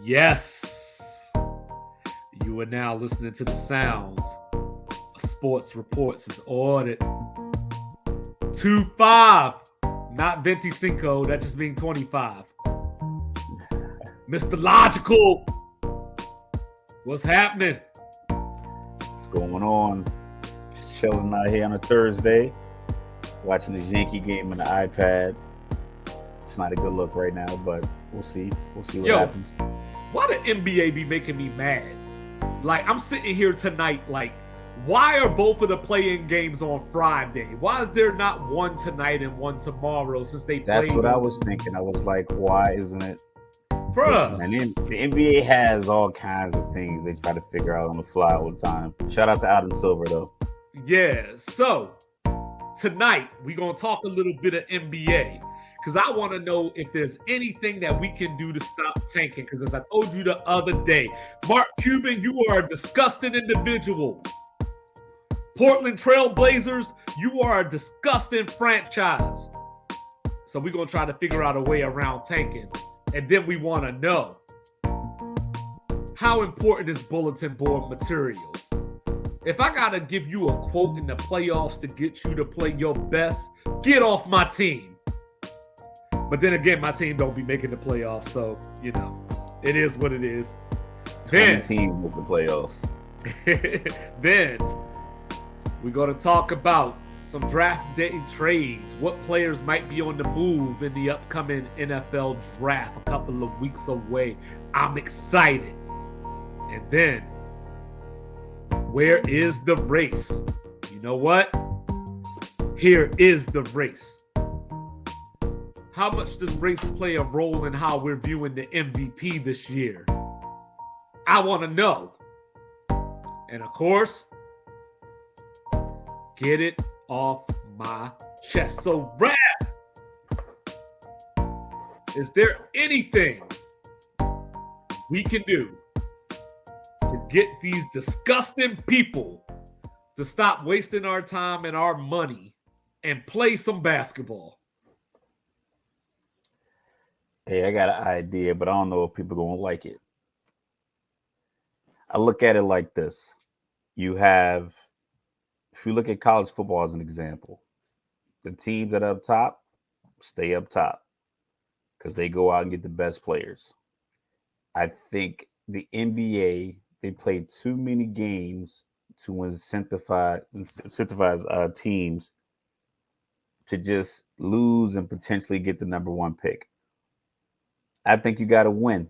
Yes, you are now listening to the sounds of Sports Reports' audit 2-5, not 25. That just means 25. Mr. Logical, what's happening? What's going on? Just chilling out here on a Thursday, watching the Yankee game on the iPad. It's not a good look right now, but we'll see. We'll see what happens. Why the NBA be making me mad? Like, I'm sitting here tonight, like, why are both of the play-in games on Friday? Why is there not one tonight and one tomorrow since they played? That's what I was thinking. I was like, why isn't it? Bruh. And then the NBA has all kinds of things they try to figure out on the fly all the time. Shout out to Adam Silver, though. Yeah, so tonight we're going to talk a little bit of NBA because I want to know if there's anything that we can do to stop tanking. Because as I told you the other day, Mark Cuban, you are a disgusting individual. Portland Trail Blazers, you are a disgusting franchise. So we're going to try to figure out a way around tanking. And then we want to know, how important is bulletin board material? If I got to give you a quote in the playoffs to get you to play your best, get off my team. But then again, my team don't be making the playoffs, so, you know, it is what it is. Then team with the playoffs. Then we're going to talk about some draft day trades, what players might be on the move in the upcoming NFL draft a couple of weeks away. I'm excited. And then, where is the race? You know what? Here is the race. How much does race play a role in how we're viewing the MVP this year? I want to know. And of course, get it off my chest. So, Raf, is there anything we can do to get these disgusting people to stop wasting our time and our money and play some basketball? Hey, I got an idea, but I don't know if people are going to like it. I look at it like this. If you look at college football as an example, the teams that are up top stay up top because they go out and get the best players. I think the NBA, they play too many games to incentivize teams to just lose and potentially get the number one pick. I think you got to win.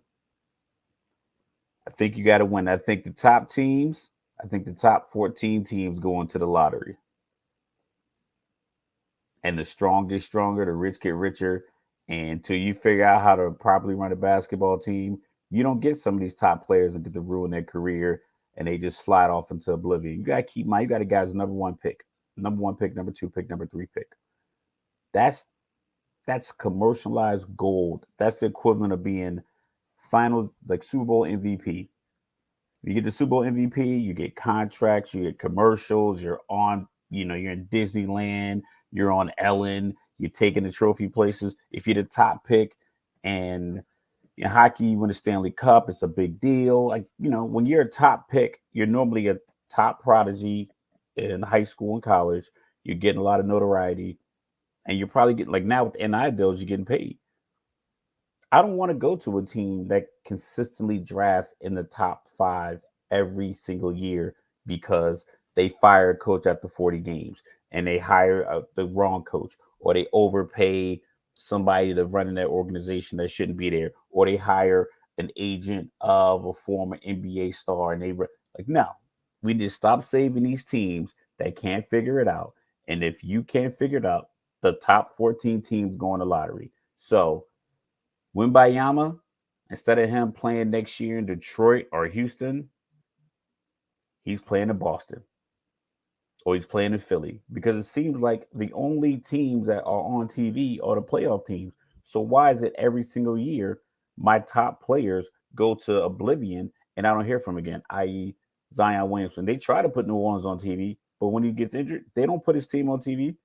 I think the top teams, the top 14 teams go into the lottery. And the strong get stronger, the rich get richer. And until you figure out how to properly run a basketball team, you don't get some of these top players that get to ruin their career and they just slide off into oblivion. You got to keep you got a guy's number one pick, number 2 pick, number 3 pick. That's commercialized gold. That's the equivalent of being finals, like Super Bowl MVP. You get the Super Bowl MVP, you get contracts, you get commercials, you're on, you're in Disneyland, you're on Ellen, you're taking the trophy places. If you're the top pick and in hockey, you win the Stanley Cup, it's a big deal. Like, when you're a top pick, you're normally a top prodigy in high school and college. You're getting a lot of notoriety. And you're probably getting, like now with NI deals, you're getting paid. I don't want to go to a team that consistently drafts in the top 5 every single year because they fire a coach after 40 games and they hire the wrong coach, or they overpay somebody to run in that organization that shouldn't be there, or they hire an agent of a former NBA star and no, we need to stop saving these teams that can't figure it out. And if you can't figure it out, the top 14 teams go in the lottery. So Wembayama, instead of him playing next year in Detroit or Houston, he's playing in Boston or he's playing in Philly, because it seems like the only teams that are on TV are the playoff teams. So why is it every single year my top players go to oblivion and I don't hear from him again, i.e. Zion Williamson? They try to put New Orleans on TV, but when he gets injured, they don't put his team on TV.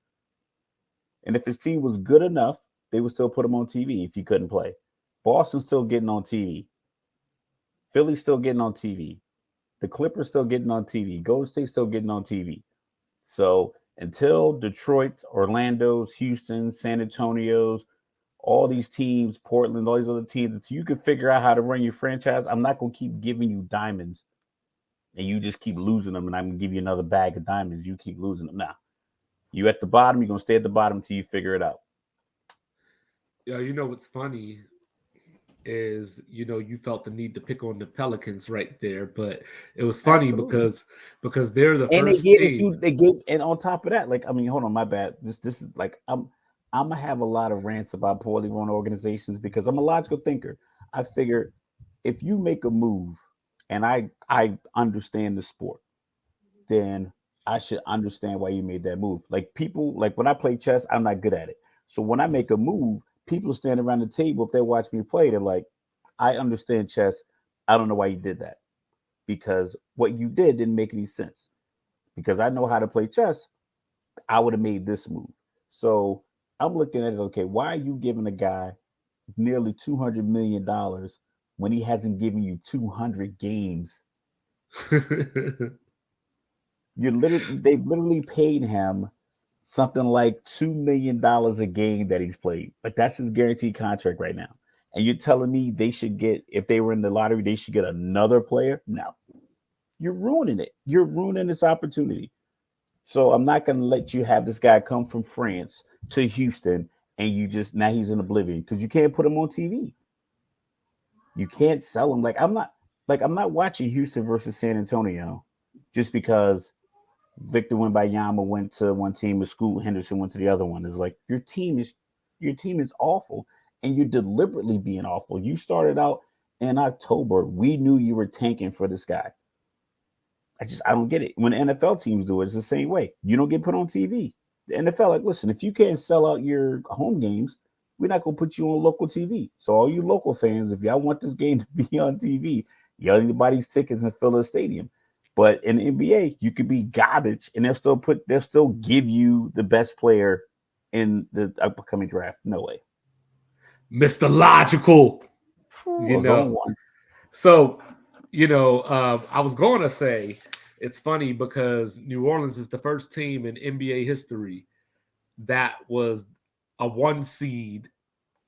And if his team was good enough, they would still put him on TV if he couldn't play. Boston's still getting on TV. Philly's still getting on TV. The Clippers still getting on TV. Golden State's still getting on TV. So until Detroit, Orlando's, Houston, San Antonio's, all these teams, Portland, all these other teams, until you can figure out how to run your franchise, I'm not going to keep giving you diamonds and you just keep losing them, and I'm going to give you another bag of diamonds. You keep losing them. Now, you at the bottom, you're going to stay at the bottom until you figure it out. Yeah, you know what's funny is, you felt the need to pick on the Pelicans right there, but it was funny because they're the and first team. And on top of that, like, I mean, hold on, my bad. This is like, I'm gonna have a lot of rants about poorly run organizations because I'm a logical thinker. I figure if you make a move and I understand the sport, then I should understand why you made that move. Like people, like when I play chess, I'm not good at it. So when I make a move, people stand around the table. If they watch me play, they're like, I understand chess. I don't know why you did that. Because what you did didn't make any sense. Because I know how to play chess, I would have made this move. So I'm looking at it, okay, why are you giving a guy nearly $200 million when he hasn't given you 200 games? They've literally paid him something like $2 million a game that he's played. Like that's his guaranteed contract right now. And you're telling me they should get, if they were in the lottery, they should get another player? No. You're ruining it. You're ruining this opportunity. So I'm not going to let you have this guy come from France to Houston and you just, now he's in oblivion because you can't put him on TV. You can't sell him. I'm not watching Houston versus San Antonio just because Victor Wembanyama went to one team and Scoot Henderson went to the other one. It's like your team is awful and you're deliberately being awful. You started out in October. We knew you were tanking for this guy. I don't get it. When NFL teams do it, it's the same way. You don't get put on TV. The NFL, like, listen, if you can't sell out your home games, we're not going to put you on local TV. So all you local fans, if y'all want this game to be on TV, y'all need to buy these tickets and fill the stadium. But in the NBA, you could be garbage and they'll still give you the best player in the upcoming draft. No way. Mr. Logical. So, I was going to say it's funny because New Orleans is the first team in NBA history that was a 1 seed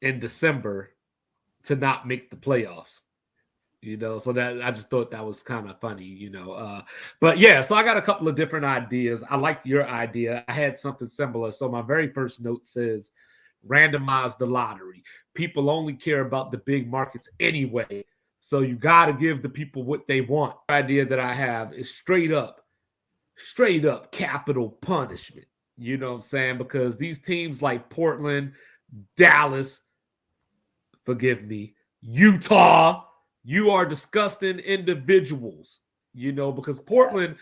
in December to not make the playoffs. So that I just thought that was kind of funny, but yeah, so I got a couple of different ideas. I liked your idea. I had something similar. So my very first note says randomize the lottery. People only care about the big markets anyway. So you got to give the people what they want. The idea that I have is straight up capital punishment. You know what I'm saying? Because these teams like Portland, Dallas, forgive me, Utah, you are disgusting individuals, because Portland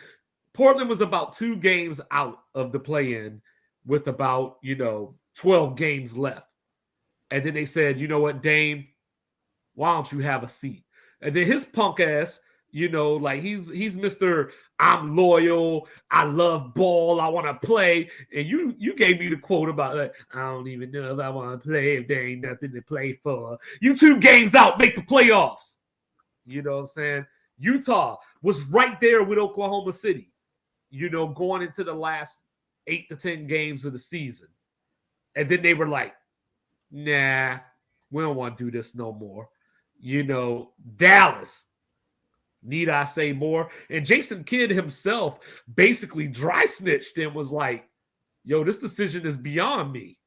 was about 2 games out of the play-in with about, 12 games left. And then they said, you know what, Dame, why don't you have a seat? And then his punk ass, he's Mr. I'm loyal, I love ball, I want to play. And you gave me the quote about that. I don't even know if I want to play if there ain't nothing to play for. You 2 games out, make the playoffs. You know what I'm saying? Utah was right there with Oklahoma City, going into the last 8 to 10 games of the season. And then they were like, nah, we don't want to do this no more. Dallas, need I say more? And Jason Kidd himself basically dry snitched and was like, yo, this decision is beyond me.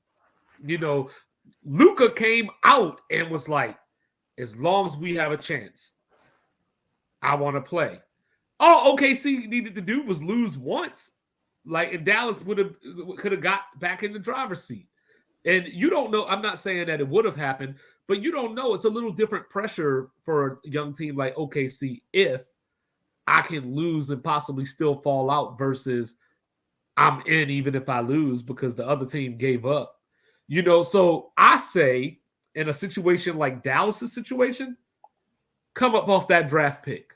Luka came out and was like, as long as we have a chance, I want to play. All OKC needed to do was lose once. And Dallas could have got back in the driver's seat. And you don't know, I'm not saying that it would have happened, but you don't know. It's a little different pressure for a young team like OKC if I can lose and possibly still fall out versus I'm in even if I lose because the other team gave up. So I say in a situation like Dallas's situation, come up off that draft pick.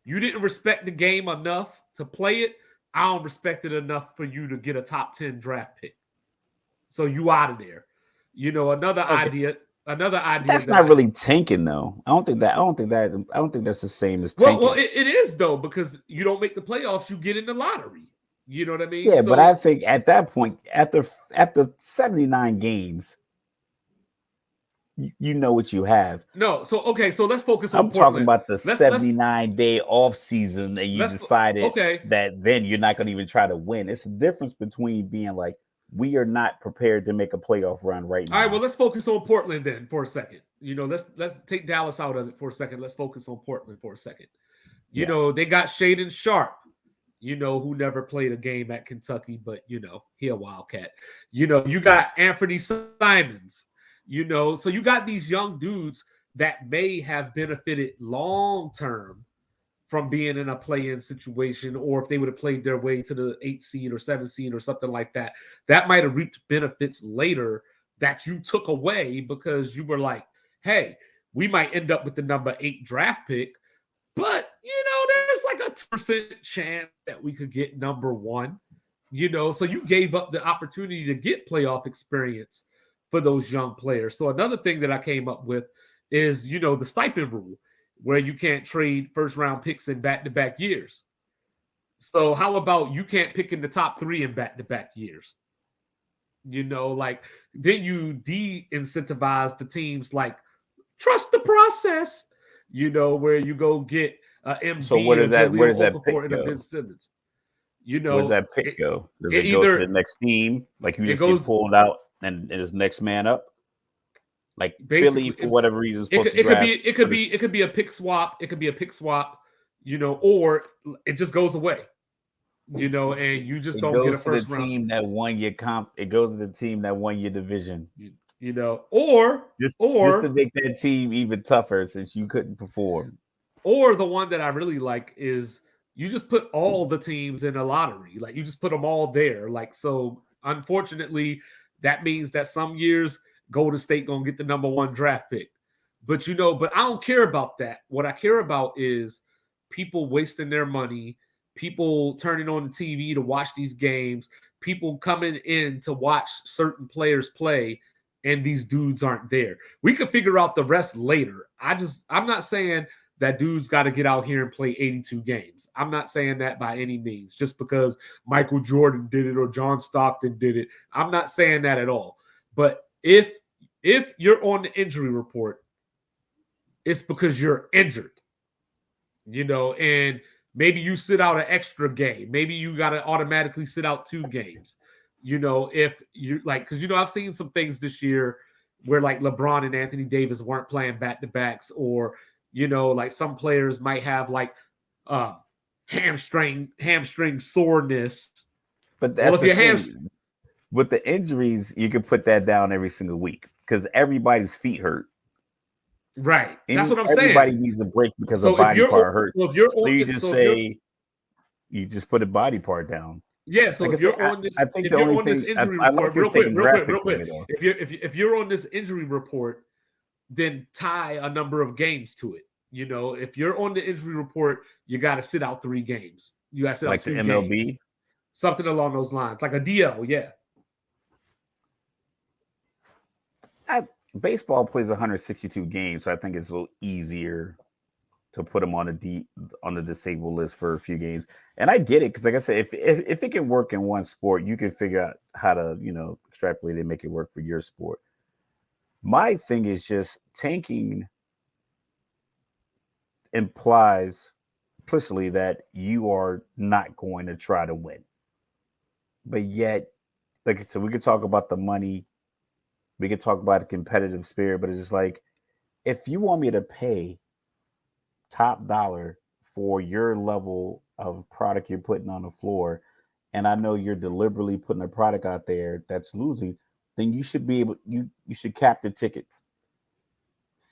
You didn't respect the game enough to play it. I don't respect it enough for you to get a top 10 draft pick. So you out of there. Another idea. Another idea That's not really tanking, though. I don't think that's the same as tanking. Well, it is though, because you don't make the playoffs, you get in the lottery. You know what I mean? Yeah, but I think at that point, after 79 games, you know what you have. No, so okay, so let's focus on I'm talking Portland. about the Let's 79-day off season, and you decided that then you're not going to even try to win. It's a difference between being like, we are not prepared to make a playoff run right now. All right, well, let's focus on Portland then for a second. You know, let's take Dallas out of it for a second. Let's focus on Portland for a second. You know, they got Shaden Sharp, you know, who never played a game at Kentucky, but, you know, he a Wildcat. You know, you got Anthony Simons, you know, so you got these young dudes that may have benefited long term from being in a play-in situation, or if they would have played their way to the 8th seed or 7th seed or something like that, that might have reaped benefits later that you took away because you were like, hey, we might end up with the number 8 draft pick, but, you know, there's like a 2% chance that we could get number 1, you know, so you gave up the opportunity to get playoff experience for those young players. So another thing that I came up with is, you know, the stipend rule, where you can't trade first-round picks in back-to-back years. So how about you can't pick in the top 3 in back-to-back years? You know, like, then you de-incentivize the teams, like, trust the process, you know, where you go get MD, so where does that pick go? Ben Simmons. You know, where does that pick go? Does it go to the next team? Like, you just get pulled out and it's next man up? Like, Philly, for whatever reason, it could be a pick swap. It could be a pick swap, you know, or it just goes away, you know, and you just don't get a first round. Team that won your it goes to the team that won your division, you know, or just to make that team even tougher since you couldn't perform. Or the one that I really like is you just put all the teams in a lottery, like you just put them all there, like, so. Unfortunately, that means that some years Golden State gonna get the number 1 draft pick. But, you know, but I don't care about that. What I care about is people wasting their money, people turning on the TV to watch these games, people coming in to watch certain players play, and these dudes aren't there. We can figure out the rest later. I'm not saying that dudes got to get out here and play 82 games. I'm not saying that by any means, just because Michael Jordan did it or John Stockton did it. I'm not saying that at all. But if you're on the injury report, it's because you're injured, you know, and maybe you sit out an extra game. Maybe you got to automatically sit out 2 games, you know, if you like, because, you know, I've seen some things this year where like LeBron and Anthony Davis weren't playing back-to-backs, or, you know, like some players might have like hamstring soreness. But that's the thing. With the injuries, you can put that down every single week because everybody's feet hurt. Right. That's what I'm saying. Everybody needs a break because a body part hurts. So if you're on, you just put a body part down. Yeah. So if you're on this, I think the only thing I like real quick. If you're on this injury report, then tie a number of games to it. You know, if you're on the injury report, you got to sit out 3 games. You got to sit out 2 games. Like the MLB? Something along those lines. Like a DL, yeah. Baseball plays 162 games, so I think it's a little easier to put them on the disabled list for a few games. And I get it, because like I said, if it can work in one sport, you can figure out how to, you know, extrapolate and make it work for your sport. My thing is just tanking implies implicitly that you are not going to try to win. But yet, like I said, we could talk about the money, we could talk about the competitive spirit, but it's just like, if you want me to pay top dollar for your level of product you're putting on the floor, and I know you're deliberately putting a product out there that's losing, then you should be able, you should cap the tickets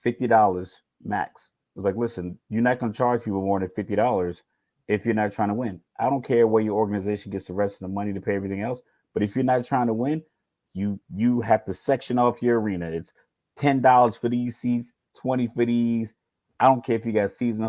$50 max. It's like, listen, you're not going to charge people more than $50 if you're not trying to win. I don't care where your organization gets the rest of the money to pay everything else, but if you're not trying to win, you have to section off your arena. It's $10 for these seats, $20 for these. I don't care if you got season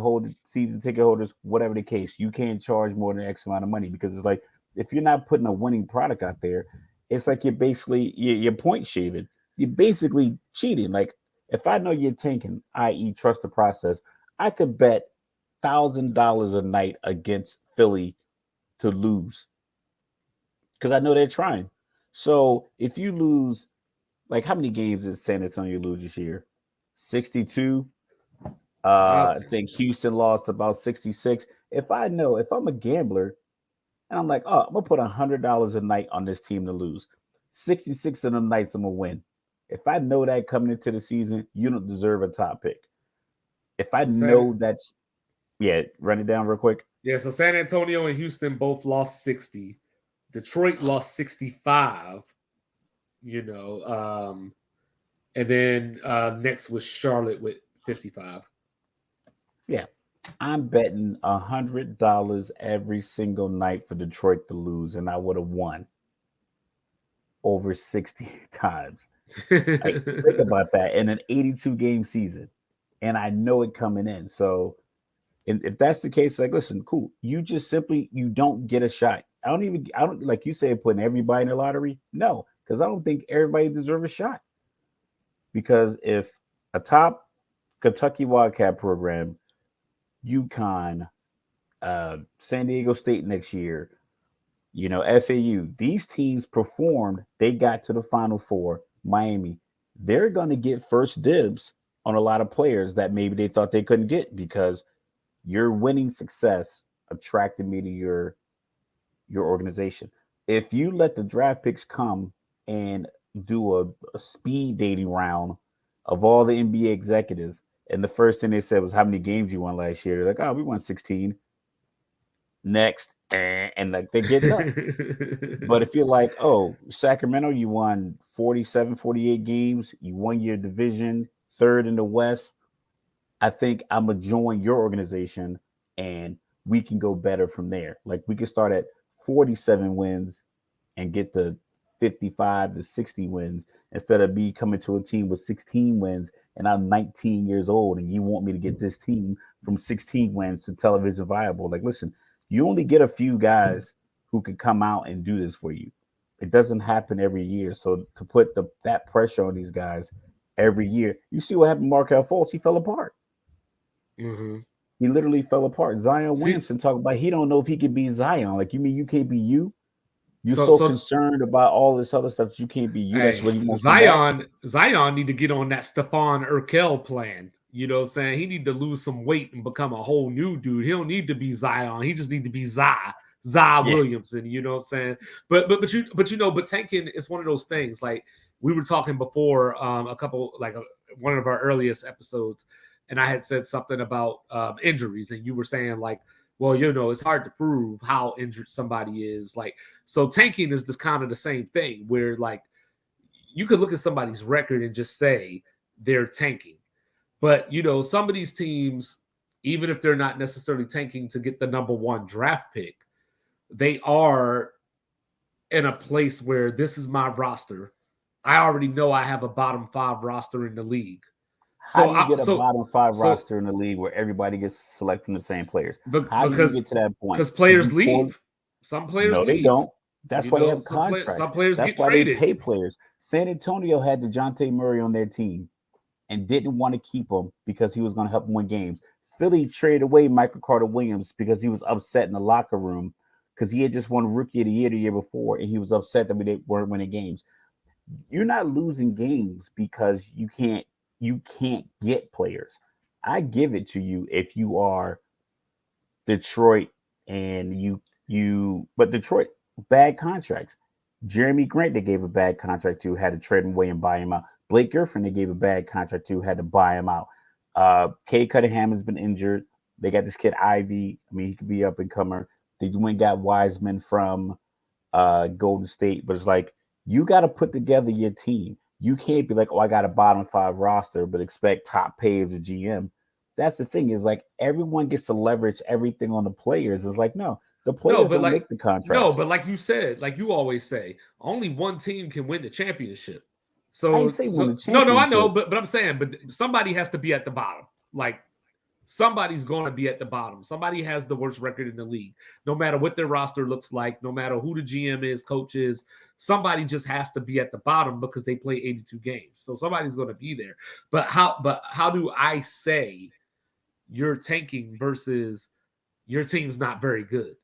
ticket holders, whatever the case. You can't charge more than X amount of money, because it's like, if you're not putting a winning product out there, it's like you're basically you're point shaving. You're basically cheating. Like, If I know you're tanking, i.e., trust the process, I could bet $1,000 a night against Philly to lose because I know they're trying. So if you lose, like how many games did San Antonio lose this year? 62. I think Houston lost about 66. If I'm a gambler and I'm like, oh, I'm gonna put $100 a night on this team to lose, 66 of them nights I'm gonna win. If I know that coming into the season, you don't deserve a top pick. If I know that's run it down real quick. Yeah, so San Antonio and Houston both lost 60. Detroit lost 65. And then next was Charlotte with 55. Yeah. I'm betting $100 every single night for Detroit to lose, and I would have won over 60 times. Like, think about that in an 82 game season, and I know it coming in. So, if that's the case, like, listen, cool. You just simply you don't get a shot. I don't like you say putting everybody in the lottery. No, because I don't think everybody deserves a shot. Because if a top Kentucky Wildcat program, UConn, San Diego State next year, FAU, these teams performed, they got to the Final Four, Miami, they're going to get first dibs on a lot of players that maybe they thought they couldn't get because your winning success attracted me to your organization. If you let the draft picks come and do a speed dating round of all the NBA executives, and the first thing they said was how many games you won last year, they're like, oh, we won 16. Next, and like they're getting up. But if you're like, oh, Sacramento, you won 47, 48 games, you won your division, third in the West, I think I'm gonna join your organization and we can go better from there. Like we can start at 47 wins and get to 55 to 60 wins instead of me coming to a team with 16 wins and I'm 19 years old and you want me to get this team from 16 wins to television viable. Like, listen, you only get a few guys who can come out and do this for you. It doesn't happen every year. So to put that pressure on these guys every year, you see what happened to Markelle Fultz. He fell apart. Mm-hmm. He literally fell apart. Zion Williamson talked about he don't know if he could be Zion. Like, you mean you can't be you? You're so concerned about all this other stuff that you can't be you. That's what he wants. Zion need to get on that Stephon Urkel plan. You know what I'm saying? He need to lose some weight and become a whole new dude. He don't need to be Zion. He just need to be Williamson. You know what I'm saying? But tanking is one of those things. Like we were talking before, one of our earliest episodes, and I had said something about injuries, and you were saying like, well, it's hard to prove how injured somebody is. Like, so tanking is just kind of the same thing where like you could look at somebody's record and just say they're tanking. But, some of these teams, even if they're not necessarily tanking to get the number one draft pick, they are in a place where this is my roster. I already know I have a bottom 5 roster in the league. How do you get a bottom 5 roster in the league where everybody gets selected from the same players? How do you get to that point? Because players leave. Some players leave. No, they don't. That's why they have contracts. Some players That's get why traded. They pay players. San Antonio had DeJounte Murray on their team and didn't want to keep him because he was going to help them win games. Philly traded away Michael Carter-Williams because he was upset in the locker room because he had just won Rookie of the Year the year before, and he was upset that they weren't winning games. You're not losing games because you can't get players. I give it to you if you are Detroit and but Detroit, bad contracts. Jeremy Grant, they gave a bad contract to, had to trade him away and buy him out. Blake Griffin, they gave a bad contract to, had to buy him out. Cade Cunningham has been injured. They got this kid Ivy. I mean, he could be up and comer. They went and got Wiseman from Golden State, but it's like you got to put together your team. You can't be like, oh, I got a bottom 5 roster, but expect top pay as a GM. That's the thing, is like everyone gets to leverage everything on the players. It's like, no, the players don't make the contracts. No, but like you said, like you always say, only one team can win the championship. So, I say win the championship. No, I know, but I'm saying, but somebody has to be at the bottom. Like somebody's going to be at the bottom. Somebody has the worst record in the league. No matter what their roster looks like, no matter who the GM is, coach is, somebody just has to be at the bottom because they play 82 games. So somebody's going to be there. But how do I say you're tanking versus your team's not very good?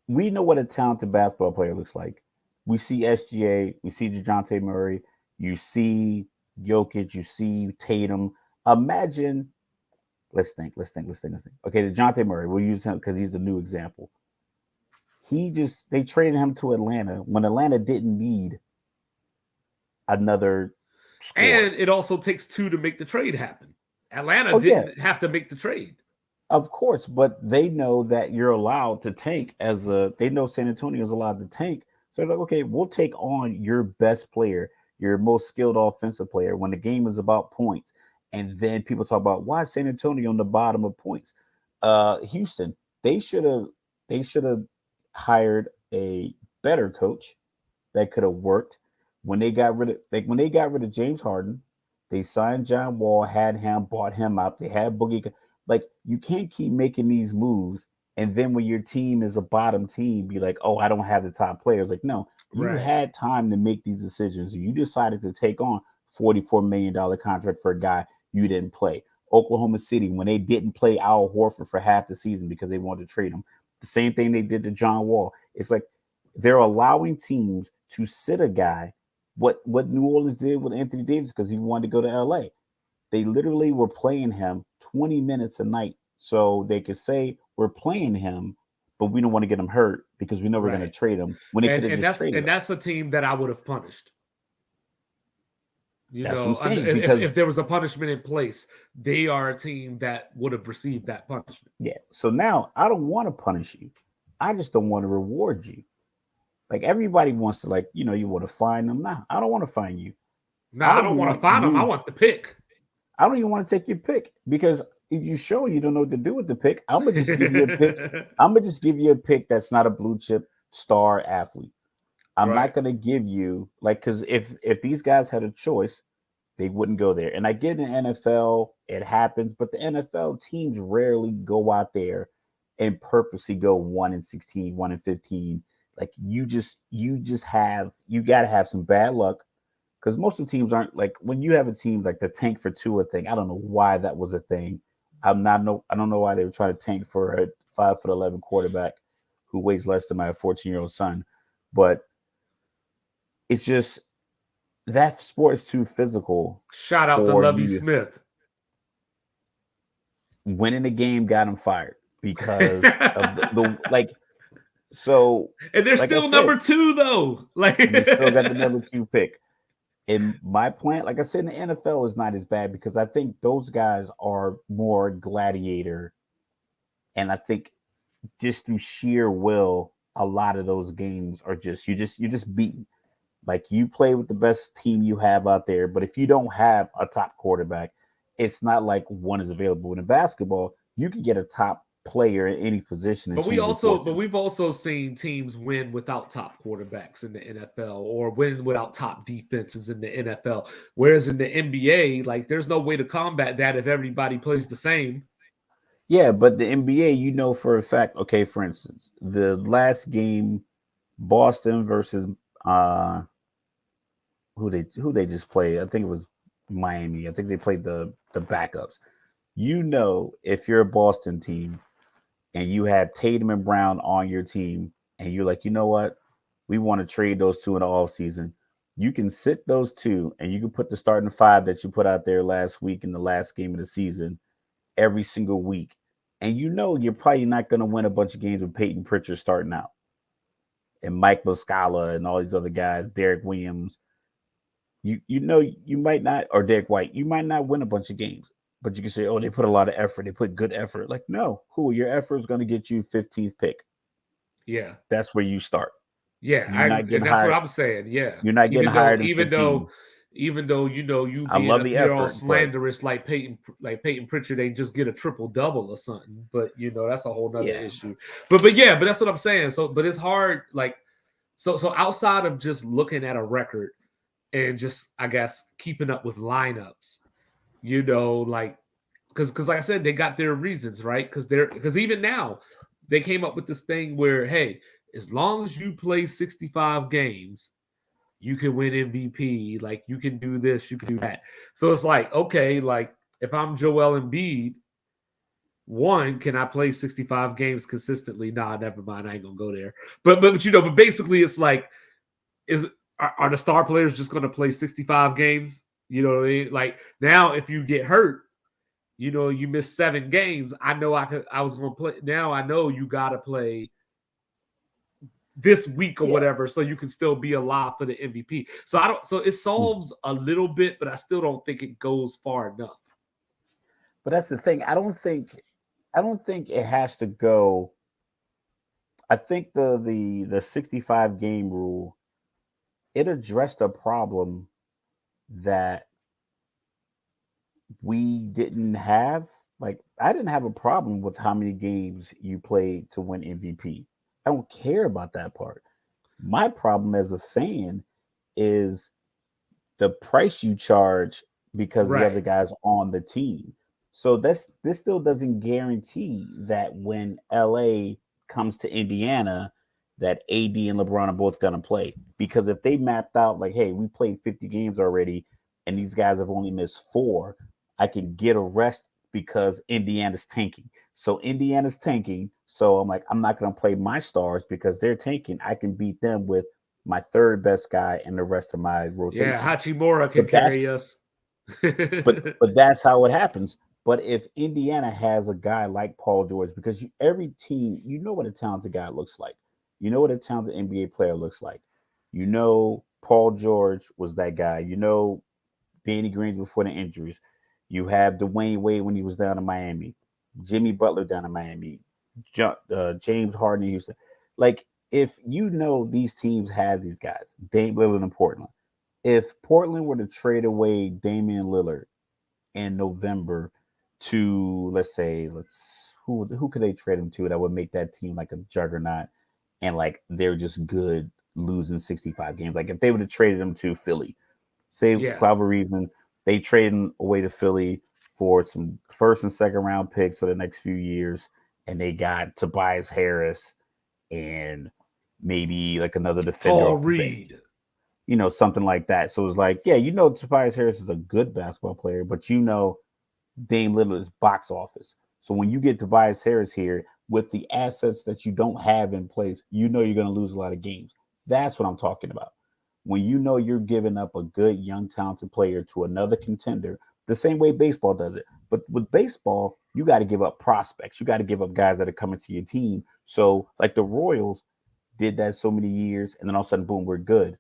We know what a talented basketball player looks like. We see SGA, we see DeJounte Murray, you see Jokic, you see Tatum. Imagine, let's think. Okay, DeJounte Murray, we'll use him because he's the new example. They traded him to Atlanta when Atlanta didn't need another score. And it also takes two to make the trade happen. Atlanta didn't have to make the trade. Of course, but they know that you're allowed to tank they know San Antonio is allowed to tank. So they're like, okay, we'll take on your best player, your most skilled offensive player when the game is about points. And then people talk about why San Antonio on the bottom of points. Houston, they should have hired a better coach that could have worked when they got rid of James Harden. They signed John Wall, had him, bought him out. They had Boogie. Like, you can't keep making these moves, and then when your team is a bottom team, be like, oh, I don't have the top players. Like, no, you had time to make these decisions. You decided to take on $44 million contract for a guy you didn't play. Oklahoma City, when they didn't play Al Horford for half the season because they wanted to trade him. The same thing they did to John Wall. It's like they're allowing teams to sit a guy. What New Orleans did with Anthony Davis because he wanted to go to LA. They literally were playing him 20 minutes a night so they could say we're playing him, but we don't want to get him hurt because we know we're going to trade him when they could have just traded him. And that's a team that I would have punished. That's what I'm saying, because if there was a punishment in place, they are a team that would have received that punishment. Yeah. So now I don't want to punish you. I just don't want to reward you. Like, everybody wants to, like, you want to fine them. Nah, I don't want to fine you. No, I don't want to fine them. I want the pick. I don't even want to take your pick because if you show you don't know what to do with the pick, I'm gonna just give you a pick. I'm gonna just give you a pick that's not a blue chip star athlete. I'm not gonna give you, like, because if these guys had a choice, they wouldn't go there. And I get in the NFL, it happens, but the NFL teams rarely go out there and purposely go 1-16, 1-15. Like, you gotta have some bad luck. Because most of the teams aren't, like, when you have a team like the tank for Tua thing, I don't know why that was a thing. I don't know why they were trying to tank for a 5'11" quarterback who weighs less than my 14-year-old son. But it's just that sport is too physical. Shout out to Lovie Smith. Winning the game got him fired because of the like. So, and they're still number 2 though. Like, they still got the number 2 pick. In my plan, like I said, in the NFL is not as bad because I think those guys are more gladiator. And I think just through sheer will, a lot of those games are you're just beaten. Like, you play with the best team you have out there. But if you don't have a top quarterback, it's not like one is available. In basketball, you can get a top player in any position. But we've also seen teams win without top quarterbacks in the NFL or win without top defenses in the NFL. Whereas in the NBA, like, there's no way to combat that if everybody plays the same. Yeah, but the NBA, for a fact, okay, for instance, the last game, Boston versus who they just played, I think it was Miami. I think they played the backups. If you're a Boston team, and you have Tatum and Brown on your team, and you're like, you know what? We want to trade those two in the offseason. You can sit those two, and you can put the starting 5 that you put out there last week in the last game of the season every single week. And you're probably not going to win a bunch of games with Peyton Pritchard starting out. And Mike Muscala and all these other guys, Derek Williams. You might not, or Derek White, you might not win a bunch of games. But you can say, oh, they put a lot of effort. They put good effort. Like, no, cool. Your effort is going to get you 15th pick. Yeah. That's where you start. Yeah. And that's what I'm saying. Yeah. You're not getting hired. Even though you being I love the effort, all slanderous, like Peyton Pritchard ain't just get a triple-double or something. But, that's a whole nother issue. But that's what I'm saying. So, but it's hard. Like, so outside of just looking at a record and just, I guess, keeping up with lineups, like, because like I said, they got their reasons, right? Because even now they came up with this thing where, hey, as long as you play 65 games, you can win MVP. Like you can do this, you can do that. So it's like, okay, like if I'm Joel Embiid, one, can I play 65 games consistently? Nah, never mind. I ain't gonna go there. But basically it's like, are the star players just gonna play 65 games? You know what I mean? Like now if you get hurt, you miss 7 games. I know I was gonna play. Now I know you gotta play this week or whatever, so you can still be alive for the MVP. So I don't. So it solves a little bit, but I still don't think it goes far enough. But that's the thing. I don't think it has to go. I think the 65 game rule, it addressed a problem that we didn't have. Like I didn't have a problem with how many games you played to win MVP. I don't care about that part. My problem as a fan is the price you charge because the other guys on the team. So this still doesn't guarantee that when LA comes to Indiana, that AD and LeBron are both gonna play. Because if they mapped out like, hey, we played 50 games already, and these guys have only missed 4, I can get a rest because Indiana's tanking. So Indiana's tanking. So I'm like, I'm not gonna play my stars because they're tanking. I can beat them with my third best guy and the rest of my rotation. Yeah, Hachimura can carry us. but that's how it happens. But if Indiana has a guy like Paul George, because every team, you know what a talented guy looks like. You know what a talented NBA player looks like. You know Paul George was that guy. You know Danny Green before the injuries. You have Dwayne Wade when he was down in Miami. Jimmy Butler down in Miami. James Harden in Houston. Like, if you know these teams has these guys, Dame Lillard and Portland. If Portland were to trade away Damian Lillard in November to, who could they trade him to that would make that team like a juggernaut and like they're just good losing 65 games? Like if they would have traded him to Philly, say for whatever reason, they traded him away to Philly for some first and second round picks for the next few years, and they got Tobias Harris and maybe like another defender. Paul Reed. Something like that. So it's like, Tobias Harris is a good basketball player, but Dame Lillard is box office. So when you get Tobias Harris here with the assets that you don't have in place, you're going to lose a lot of games. That's what I'm talking about. When you're giving up a good, young, talented player to another contender, the same way baseball does it. But with baseball, you got to give up prospects. You got to give up guys that are coming to your team. So like the Royals did that so many years, and then all of a sudden, boom, we're good.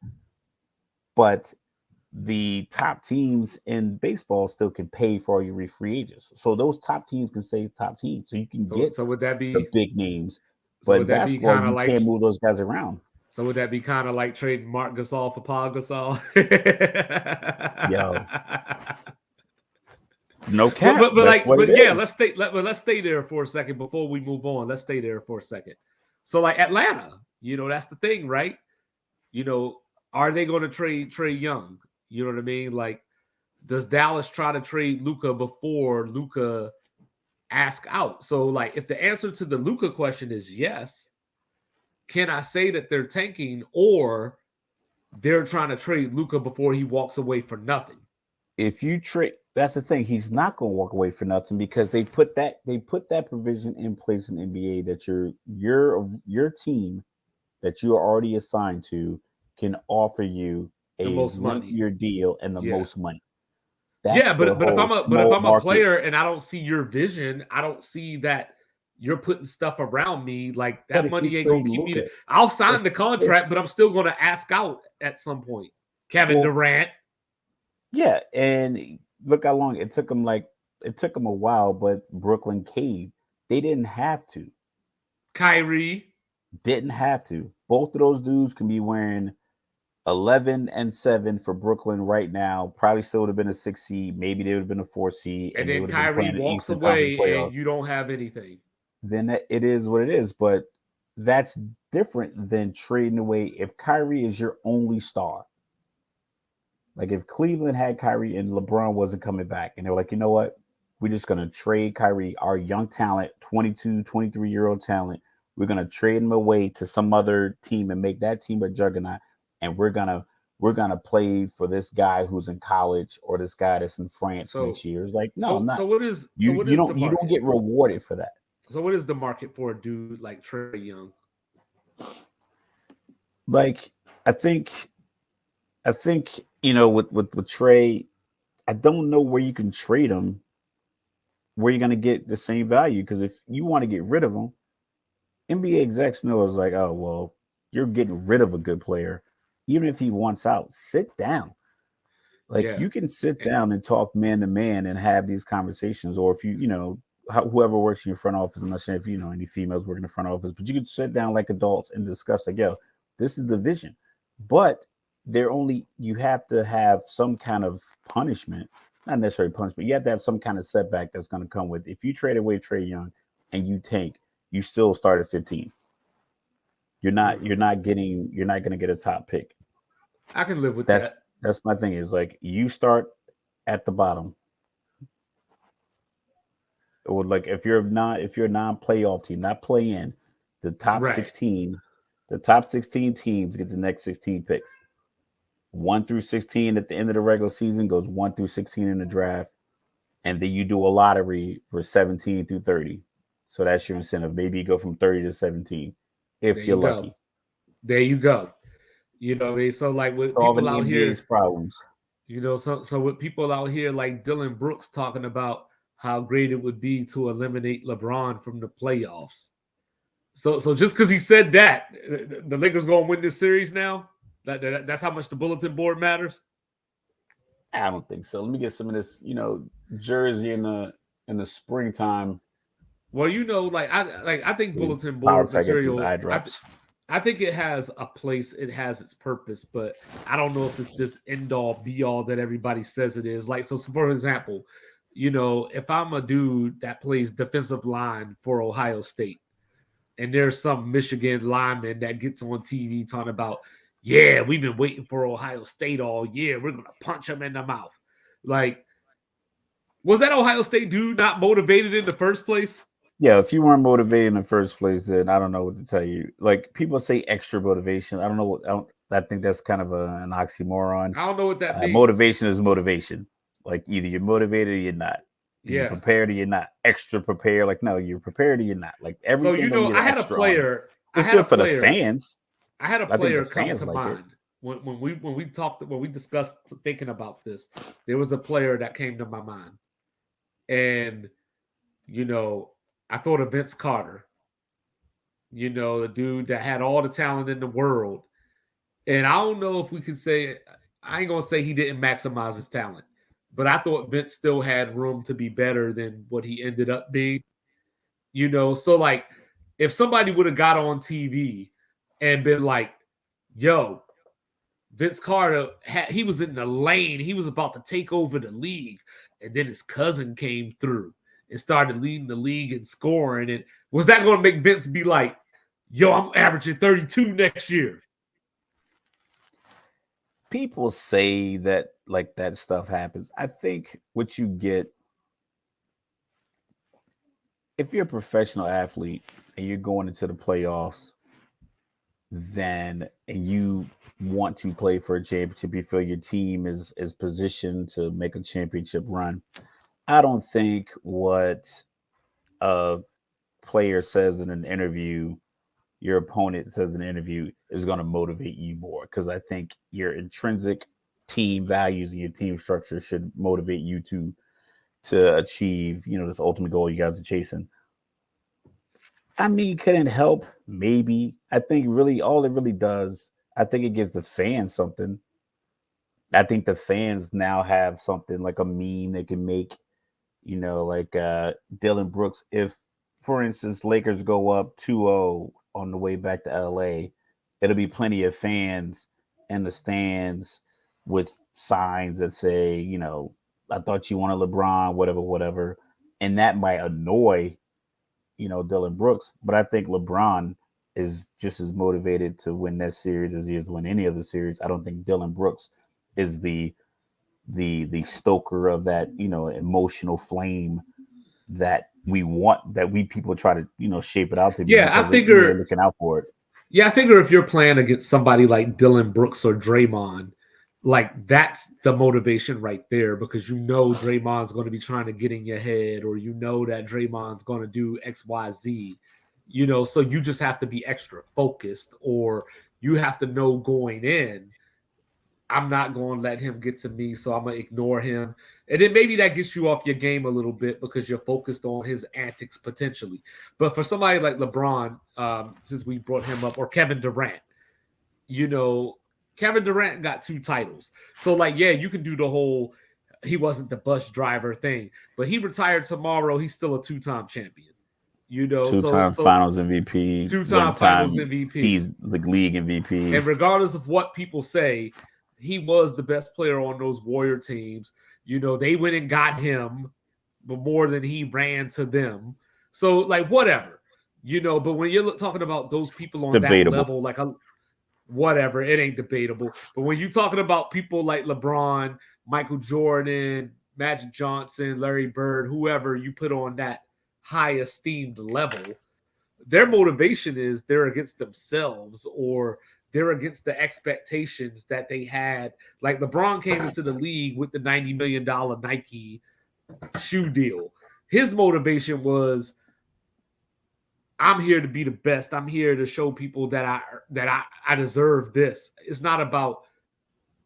But the top teams in baseball still can pay for all your free agents. So those top teams can say top teams. So you can get would that be the big names. But in basketball, you can't move those guys around. So would that be kind of like trading Marc Gasol for Paul Gasol? Yo. No cap. Let's stay there for a second before we move on. Let's stay there for a second. So like Atlanta, that's the thing, right? Are they going to trade Trae Young? You know what I mean? Like, does Dallas try to trade Luka before Luka asks out? So, like, if the answer to the Luka question is yes, can I say that they're tanking or they're trying to trade Luka before he walks away for nothing? If you trade, that's the thing. He's not going to walk away for nothing because they put that provision in place in NBA that your team that you are already assigned to can offer you a lengthier deal and the most money. But if I'm a player and I don't see your vision, I don't see that you're putting stuff around me, like that money ain't gonna keep me. I'll sign the contract, but I'm still gonna ask out at some point. Kevin Durant. Yeah, and look how long it took him. It took him a while, but Brooklyn caved. They didn't have to. Kyrie didn't have to. Both of those dudes can be wearing 11 and 7 for Brooklyn right now. Probably still would have been a 6 seed. Maybe they would have been a 4 seed. And then Kyrie walks away and you don't have anything. Then it is what it is. But that's different than trading away. If Kyrie is your only star, like if Cleveland had Kyrie and LeBron wasn't coming back, and they're like, you know what? we're just going to trade Kyrie, our young talent, 22, 23-year-old talent. We're going to trade him away to some other team and make that team a juggernaut. And we're gonna play for this guy who's in college or this guy that's in France So next year. It's like, no, I'm not. what You is the don't market? get rewarded for that. So what is the market for a dude like Trae Young? Like, I think with Trey, I don't know where you can trade him, where you're gonna get the same value. Because if you want to get rid of him, NBA execs know is like, oh well, you're getting rid of a good player, even if he wants out. Sit down. Like Yeah. you can sit down and talk man to man and have these conversations, or if whoever works in your front office. I'm not saying if any females work in the front office, but you can sit down like adults and discuss like, yo, this is the vision. But you have to have some kind of punishment, not necessarily punishment. You have to have some kind of setback that's going to come with if you trade away Trae Young and you tank, you still start at 15. You're not going to get a top pick. I can live with that. That's my thing is like you start at the bottom. Or like if you're a non-playoff team, not play in, the top Right. 16 teams get the next 16 picks. 1 through 16 at the end of the regular season goes 1 through 16 in the draft. And then you do a lottery for 17 through 30. So that's your incentive. Maybe you go from 30 to 17 if you're lucky. There you go. So like with people out here, NBA's problems. So with people out here like Dylan Brooks talking about how great it would be to eliminate LeBron from the playoffs. So just because he said that, the Lakers going to win this series now? That's how much the bulletin board matters? I don't think so. Let me get some of this, jersey in the springtime. Well, I think bulletin board material. Eye drops. I think it has a place. It has its purpose, but I don't know if it's this end all be all that everybody says it is. Like, so for example, if I'm a dude that plays defensive line for Ohio State, and there's some Michigan lineman that gets on TV talking about, yeah, we've been waiting for Ohio State all year. We're going to punch him in the mouth. Like, was that Ohio State dude not motivated in the first place? Yeah, if you weren't motivated in the first place, then I don't know what to tell you. Like, people say extra motivation. I don't know. I think that's kind of an oxymoron. I don't know what that means. Motivation is motivation. Like, either you're motivated or you're not. You're prepared or you're not. Extra prepared. Like, no, you're prepared or you're not. Like, everything. So, I had a player. It's good for the fans. I had a player come to mind when we discussed thinking about this. There was a player that came to my mind, and I thought of Vince Carter. The dude that had all the talent in the world, and I don't know if we could say, I ain't gonna say he didn't maximize his talent, but I thought Vince still had room to be better than what he ended up being. So like if somebody would have got on TV and been like, yo, Vince Carter, he was in the lane. He was about to take over the league. And then his cousin came through and started leading the league in scoring. And was that going to make Vince be like, yo, I'm averaging 32 next year? People say that like that stuff happens. I think what you get, if you're a professional athlete and you're going into the playoffs, and you want to play for a championship, you feel your team is positioned to make a championship run. I don't think what a player says in an interview, your opponent says in an interview, is going to motivate you more, because I think your intrinsic team values and your team structure should motivate you to achieve, this ultimate goal you guys are chasing. I mean, couldn't help, maybe. I think really all it really does, I think it gives the fans something. I think the fans now have something like a meme they can make, like Dylan Brooks. If, for instance, Lakers go up 2-0 on the way back to LA, it'll be plenty of fans in the stands with signs that say, I thought you wanted LeBron, whatever. And that might annoy Dylan Brooks, but I think LeBron is just as motivated to win that series as he is to win any other series. I don't think Dylan Brooks is the stoker of that, emotional flame that we want, that we people try to, shape it out to be Yeah, I because they're figure. looking out for it. Yeah, I figure if you're playing against somebody like Dylan Brooks or Draymond, like that's the motivation right there because you know Draymond's going to be trying to get in your head, or you know that Draymond's going to do X, Y, Z. So you just have to be extra focused, or you have to know going in, I'm not going to let him get to me, so I'm going to ignore him. And then maybe that gets you off your game a little bit because you're focused on his antics potentially. But for somebody like LeBron, since we brought him up, or Kevin Durant, you know, Kevin Durant got 2 titles. So, like, yeah, you can do the whole he wasn't the bus driver thing, but he retired tomorrow. He's still a 2-time champion. So Two-time Finals MVP, 2-time Finals one-time MVP. season the league MVP. And regardless of what people say, he was the best player on those Warrior teams. They went and got him, but more than he ran to them. So, like, whatever. But when you're talking about those people on that Debatable. level, like whatever, it ain't debatable. But when you're talking about people like LeBron, Michael Jordan, Magic Johnson, Larry Bird, whoever you put on that high esteemed level, their motivation is they're against themselves, or they're against the expectations that they had. Like LeBron came into the league with the $90 million Nike shoe deal. His motivation was, I'm here to be the best. I'm here to show people that I deserve this. It's not about,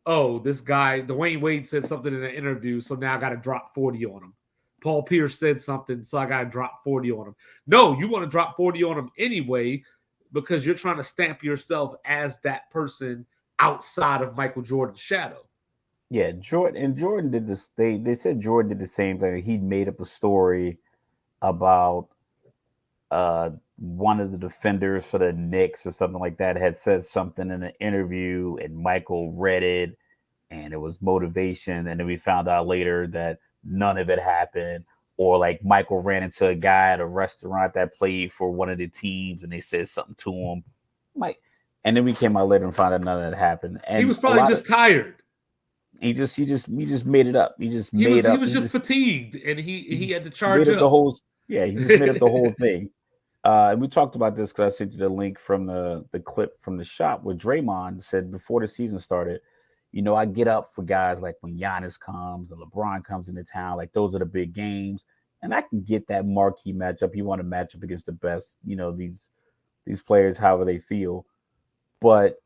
oh, this guy, Dwayne Wade said something in an interview, so now I got to drop 40 on him. Paul Pierce said something, so I got to drop 40 on him. No, you want to drop 40 on him anyway because you're trying to stamp yourself as that person outside of Michael Jordan's shadow. Yeah, Jordan did this. They said Jordan did the same thing. He made up a story about one of the defenders for the Knicks or something like that had said something in an interview, and Michael read it, and it was motivation. And then we found out later that none of it happened. Or like Michael ran into a guy at a restaurant that played for one of the teams, and they said something to him. And then we came out later and found out none of that happened. And he was probably just tired. He just made it up. He was just fatigued, and he had to charge up. The whole. Yeah, he just made up the whole thing. And we talked about this because I sent you the link from the clip from the shop where Draymond said before the season started, I get up for guys like when Giannis comes and LeBron comes into town, like those are the big games, and I can get that marquee matchup. You want to match up against the best, these players, however they feel, but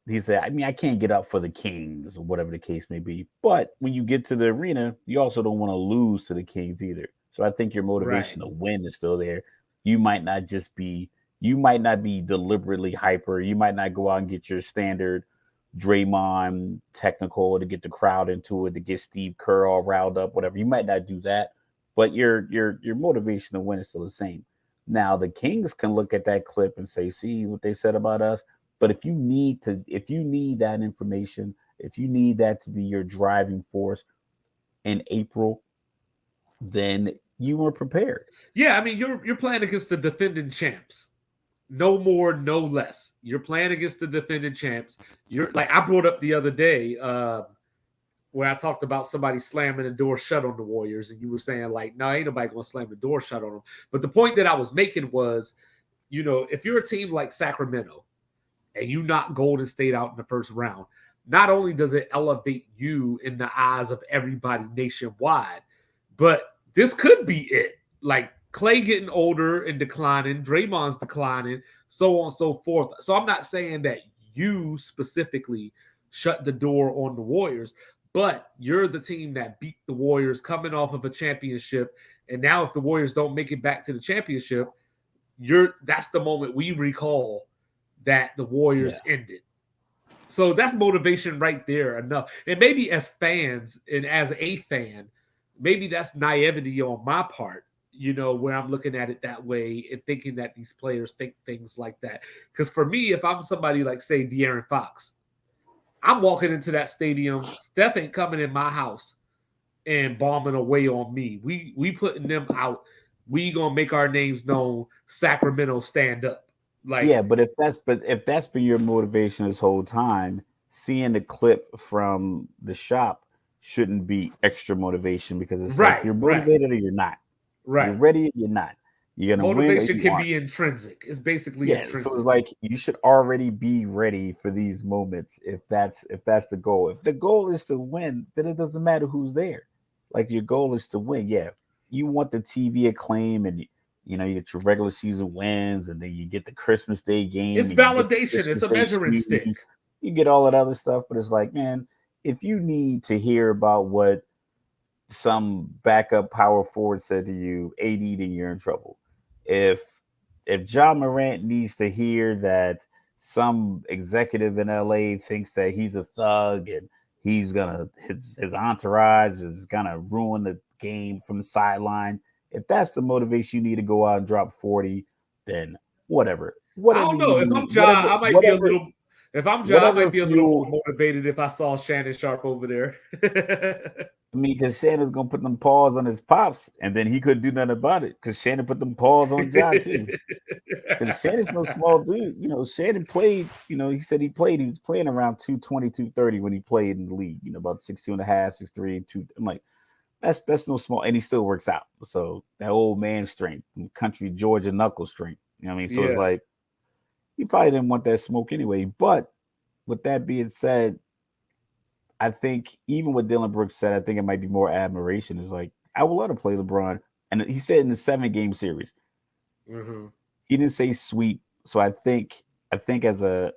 he said, I can't get up for the Kings or whatever the case may be. But when you get to the arena, you also don't want to lose to the Kings either. So I think your motivation to win is still there. You might not be deliberately hyper. You might not go out and get your standard Draymond technical to get the crowd into it, to get Steve Kerr all riled up, whatever. You might not do that, but your motivation to win is still the same. Now the Kings can look at that clip and say, see what they said about us. But if you need that information, if you need that to be your driving force in April, then you were prepared. Yeah, I mean, you're playing against the defending champs. No more, no less. You're playing against the defending champs. You're like, I brought up the other day where I talked about somebody slamming the door shut on the Warriors, and you were saying like, no, ain't nobody gonna slam the door shut on them. But the point that I was making was, if you're a team like Sacramento and you knock Golden State out in the first round, not only does it elevate you in the eyes of everybody nationwide, but this could be it. Like Clay getting older and declining, Draymond's declining, so on and so forth. So I'm not saying that you specifically shut the door on the Warriors, but you're the team that beat the Warriors coming off of a championship. And now if the Warriors don't make it back to the championship, that's the moment we recall that the Warriors ended. So that's motivation right there enough. And maybe as fans and as a fan, maybe that's naivety on my part, where I'm looking at it that way and thinking that these players think things like that. Because for me, if I'm somebody like, say, De'Aaron Fox, I'm walking into that stadium. Steph ain't coming in my house and bombing away on me. We putting them out. We gonna make our names known. Sacramento, stand up. Like, yeah, but if that's been your motivation this whole time, seeing the clip from the shop shouldn't be extra motivation because it's like you're motivated or you're not. Right. You're ready or you're not. You're gonna win or Motivation you can aren't. be intrinsic. It's basically Yeah, so intrinsic. it's like you should already be ready for these moments if that's the goal. If the goal is to win, then it doesn't matter who's there. Like your goal is to win. Yeah, you want the TV acclaim and you get your regular season wins and then you get the Christmas Day game It's and you get the validation. It's Christmas a Day measuring speech. stick. You get all that other stuff, but it's like, man, if you need to hear about what some backup power forward said to you, AD, then you're in trouble. If John Morant needs to hear that some executive in LA thinks that he's a thug and he's gonna his entourage is gonna ruin the game from the sideline, if that's the motivation you need to go out and drop 40, then whatever. I Whatever don't you know. If need, I'm Ja, I might be a whatever, little. If I'm Ja, I whatever might be a little fuel. more motivated if I saw Shannon Sharp over there. I mean, because Shannon's gonna put them paws on his pops, and then he couldn't do nothing about it. Because Shannon put them paws on Ja too. Because Shannon's no small dude. Shannon played. He said he played. He was playing around 220, 230 when he played in the league. About 6'2" and a half, 6'3", 2. I'm like, that's no small, and he still works out. So that old man strength, country Georgia knuckle strength. You know what I mean? So it's Yeah. like he probably didn't want that smoke anyway. But with that being said, I think even what Dylan Brooks said, I think it might be more admiration. Is like, I would love to play LeBron. And he said in the 7-game series, Hmm. he didn't say sweep. So I think as a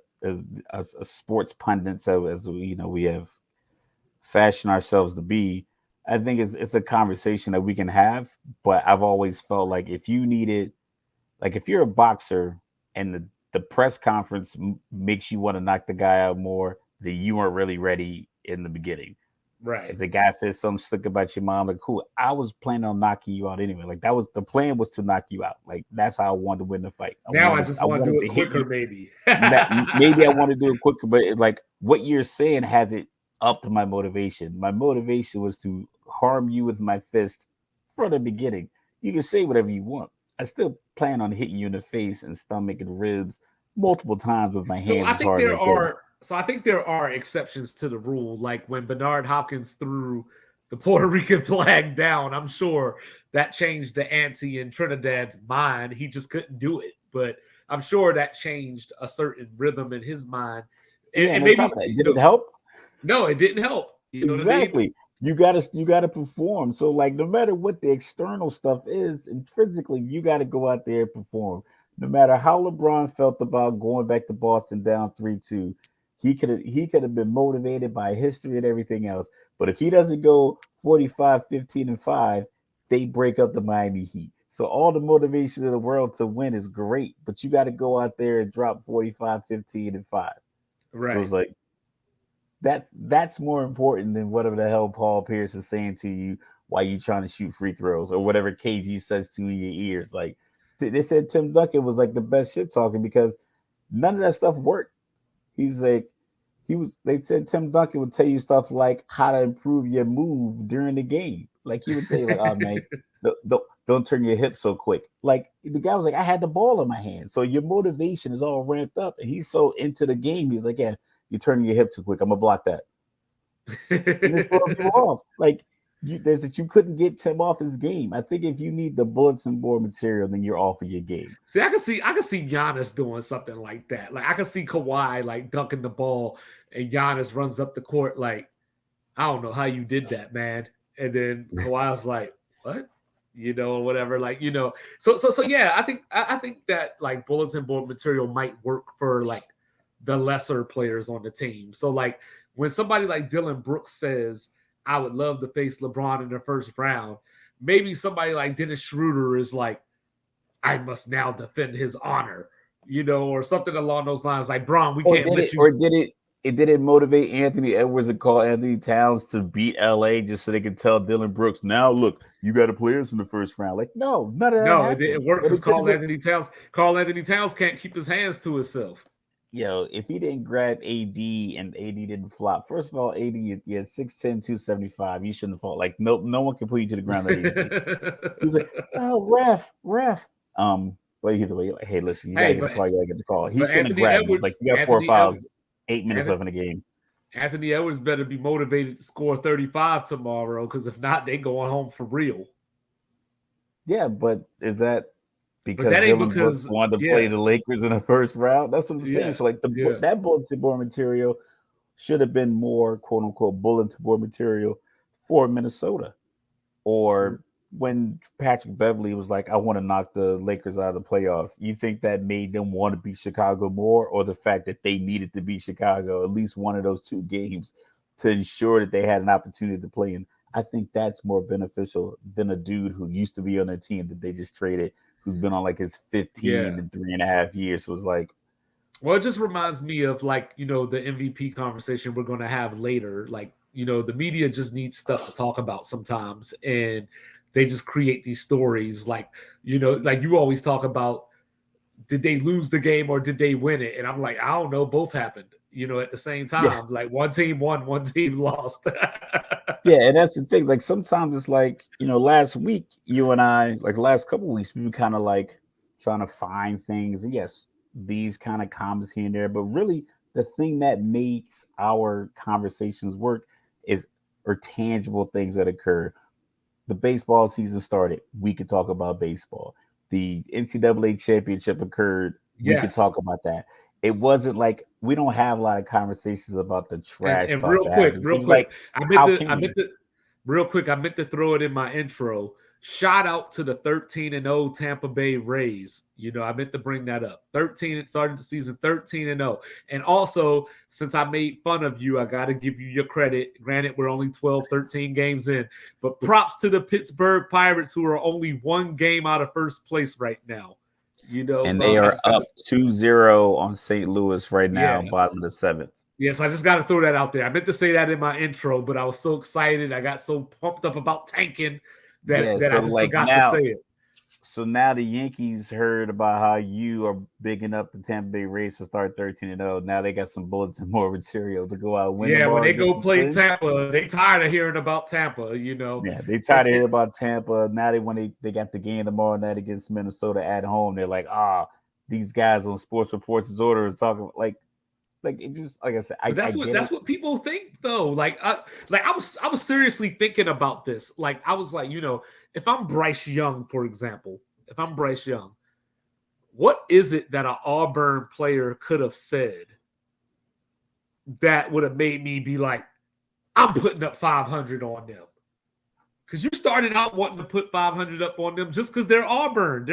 sports pundit, so as we have fashioned ourselves to be, I think it's a conversation that we can have. But I've always felt like if you needed, like if you're a boxer and the press conference makes you want to knock the guy out more, then you weren't really ready in the beginning. Right. If the guy says something slick about your mom, like, cool, I was planning on knocking you out anyway. Like that was the plan, was to knock you out. Like that's how I wanted to win the fight. I Now I wanted just I want to wanted do to it hit quicker, you. maybe. Maybe I want to do it quicker, but it's like what you're saying has it up to my motivation. My motivation was to harm you with my fist from the beginning. You can say whatever you want. I still plan on hitting you in the face and stomach and ribs multiple times with my So hands I as think hard as there I can. are. So I think there are exceptions to the rule. Like when Bernard Hopkins threw the Puerto Rican flag down, I'm sure that changed the ante in Trinidad's mind. He just couldn't do it, but I'm sure that changed a certain rhythm in his mind. And, Yeah, and and on top maybe of that, did it help? no, it didn't help. You know what I mean? Exactly. You gotta perform. So like no matter what the external stuff is, intrinsically you gotta go out there and perform. No matter how LeBron felt about going back to Boston down 3-2, he could have been motivated by history and everything else. But if he doesn't go 45, 15, and 5, they break up the Miami Heat. So all the motivation in the world to win is great, but you got to go out there and drop 45, 15, and 5. So Right. it's like that's more important than whatever the hell Paul Pierce is saying to you while you trying to shoot free throws or whatever KG says to you in your ears. Like they said, Tim Duncan was like the best shit talking because none of that stuff worked. He's like he was. They said Tim Duncan would tell you stuff like how to improve your move during the game. Like he would tell you like, "Oh man, don't turn your hips so quick." Like the guy was like, "I had the ball in my hand," so your motivation is all ramped up, and he's so into the game. He's like, "Yeah, you're turning your hip too quick. I'm gonna block that." And this throwing people off. Like there's that you couldn't get Tim off his game. I think if you need the bulletin board material, then you're off of your game. See, I can see Giannis doing something like that. Like I can see Kawhi like dunking the ball, and Giannis runs up the court like, I don't know how you did that, man. And then Kawhi's like, what? Or whatever. Like, So yeah, I think that like bulletin board material might work for like the lesser players on the team. So like when somebody like Dylan Brooks says, I would love to face LeBron in the first round, maybe somebody like Dennis Schroeder is like, I must now defend his honor, or something along those lines. Like, Braun, we Or can't did let it? you. Or did it? It did it motivate Anthony Edwards and call Anthony Towns to beat LA just so they could tell Dylan Brooks, now look, you got to play us in the first round. Like, no, none of that No, it happened. didn't work But because it could have been, Carl Anthony Towns can't keep his hands to himself. if he didn't grab AD and AD didn't flop. First of all, AD is 6'10", 275. You shouldn't fall. Like, no one can put you to the ground that easily. He was like, oh, ref. But either way, like, hey, listen, you gotta Hey, get the but call. You gotta get the call. He but shouldn't have Anthony grabbed him. Like Edwards, you got 4 Anthony Edwards, fouls, 8 minutes left in the game. Anthony Edwards better be motivated to score 35 tomorrow, because if not, they going home for real. Yeah, but is that But because that ain't Dylan Brooks because wanted to play yeah, the Lakers in the first round? That's what I'm saying. yeah, So like yeah. that bulletin board material should have been more quote unquote bulletin board material for Minnesota. Or when Patrick Beverly was like, I want to knock the Lakers out of the playoffs, you think that made them want to beat Chicago more, or the fact that they needed to beat Chicago at least one of those two games to ensure that they had an opportunity to play in? I think that's more beneficial than a dude who used to be on their team that they just traded, who's been on like his Yeah. 15 and 3.5 years. So it's like, Well, it just reminds me of like, the MVP conversation we're going to have later. Like, the media just needs stuff to talk about sometimes. And they just create these stories. Like you always talk about, did they lose the game or did they win it? And I'm like, I don't know. Both happened, at the same yeah, time. Like one team won, one team lost. yeah, and that's the thing. Like sometimes it's like, last week you and I, like the last couple of weeks, we were kind of like trying to find things. And yes, these kind of comments here and there, but really the thing that makes our conversations work is or tangible things that occur. The baseball season started, we could talk about baseball. The NCAA championship occurred, we could Yes. talk about that. It wasn't like we don't have a lot of conversations about the And trash and talk that happens. real It's quick, like, I meant how to can I we? meant to real quick, I meant to throw it in my intro. Shout out to the 13-0 Tampa Bay Rays. I meant to bring that up. 13 it started the season 13-0. And also, since I made fun of you, I got to give you your credit. Granted, we're only 12, 13 games in, but props to the Pittsburgh Pirates who are only one game out of first place right now. And So they I are just got up to 2-0 on St. Louis right yeah, now, bottom of the seventh. yes, I just got to throw that out there. I meant to say that in my intro, but I was so excited. I got so pumped up about tanking that Yeah, that I so just like forgot to say now, it. so now the Yankees heard about how you are bigging up the Tampa Bay Rays to start 13-0. Now they got some bullets and more material to go out and win Yeah, when tomorrow they against go the play Twins. Tampa, they tired of hearing about Tampa. Yeah, they It, tired of it, hearing about Tampa. Now they got the game tomorrow night against Minnesota at home. They're like, these guys on Sports Reports Order are talking like it just like I said, but I get that's it. what people think though. I was seriously thinking about this. Like I was like, if I'm Bryce Young, for example, if I'm Bryce Young, what is it that an Auburn player could have said that would have made me be like, I'm putting up 500 on them? Because you started out wanting to put 500 up on them just because they're Auburn.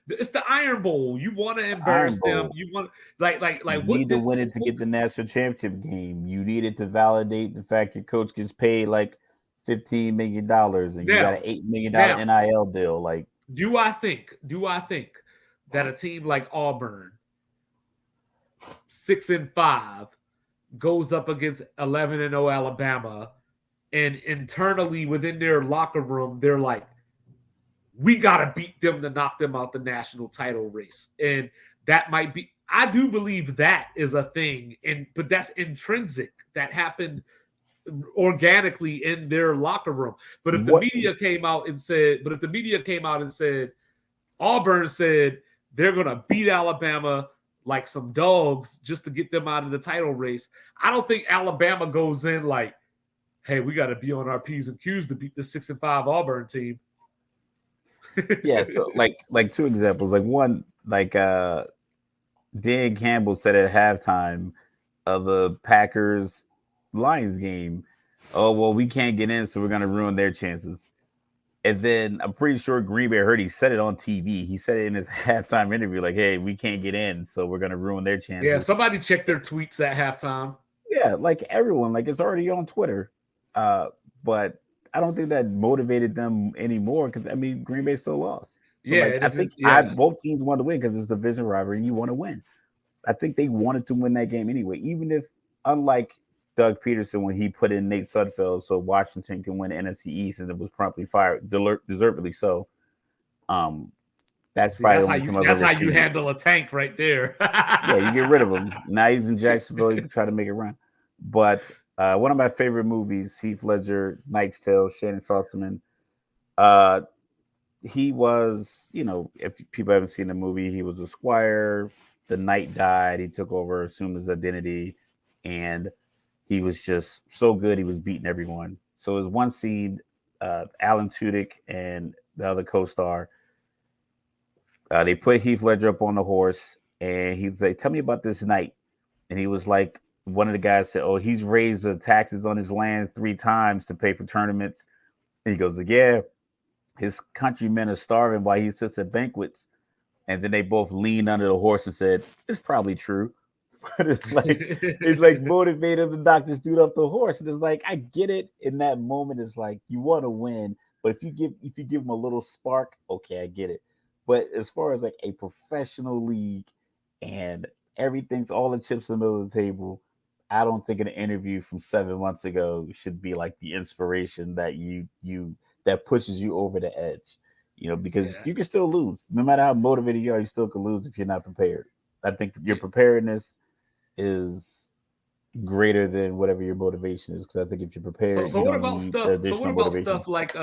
It's the Iron Bowl. You want to It's the Iron embarrass them. Bowl. You want like You what need to did win it to get the national championship game. You needed to validate the fact your coach gets paid like $15 million and you got an now $8 million now NIL deal. Like, do I think that a team like Auburn 6-5 goes up against 11-0 Alabama and internally within their locker room they're like, we got to beat them to knock them out the national title race. And that might be, I do believe that is a thing. But that's intrinsic. That happened organically in their locker room. But if the what? media came out and said, Auburn said they're going to beat Alabama like some dogs just to get them out of the title race, I don't think Alabama goes in like, hey, we got to be on our P's and Q's to beat the 6-5 Auburn team. Yeah, so like two examples. Like one, like Dan Campbell said at halftime of the Packers Lions game, oh well, we can't get in, so we're gonna ruin their chances. And then I'm pretty sure Green Bay heard he said it on TV. He said it in his halftime interview, like, "Hey, we can't get in, so we're gonna ruin their Yeah, chances." somebody checked their tweets at halftime. Yeah, like everyone, like it's already on Twitter. But I don't think that motivated them anymore because I mean Green Bay still lost. But Yeah, like and I if it, think I yeah, both teams want to win because it's division rivalry and you want to win. I think they wanted to win that game anyway, even if unlike Doug Peterson when he put in Nate Sudfeld so Washington can win the NFC East and it was promptly fired, deservedly so. Um, that's see, probably the only time I've that's ever how you seen it. handle a tank right there. Yeah, you get rid of him. Now he's in Jacksonville. You can try to make it run. But one of my favorite movies, Heath Ledger, Knight's Tale, Shannon Saltzman. Uh, he was, if people haven't seen the movie, he was a squire. The knight died. He took over, assumed his identity, and he was just so good. He was beating everyone. So there's one scene, Alan Tudyk and the other co-star. They put Heath Ledger up on the horse, and he's like, "Tell me about this night." And he was like, one of the guys said, "Oh, he's raised the taxes on his land 3 times to pay for tournaments." And he goes, like, "Yeah, his countrymen are starving while he sits at banquets." And then they both leaned under the horse and said, "It's probably true." But it's like motivated to knock this dude off the horse. And it's like, I get it in that moment. It's like you want to win, but if you give him a little spark, okay, I get it. But as far as like a professional league and everything's all the chips in the middle of the table, I don't think an interview from 7 months ago should be like the inspiration that you that pushes you over the edge. Because you can still lose. No matter how motivated you are, you still can lose if you're not prepared. I think your preparedness is greater than whatever your motivation is. Because I think if you're prepared, So you what don't about need stuff? the So what additional about motivation. stuff like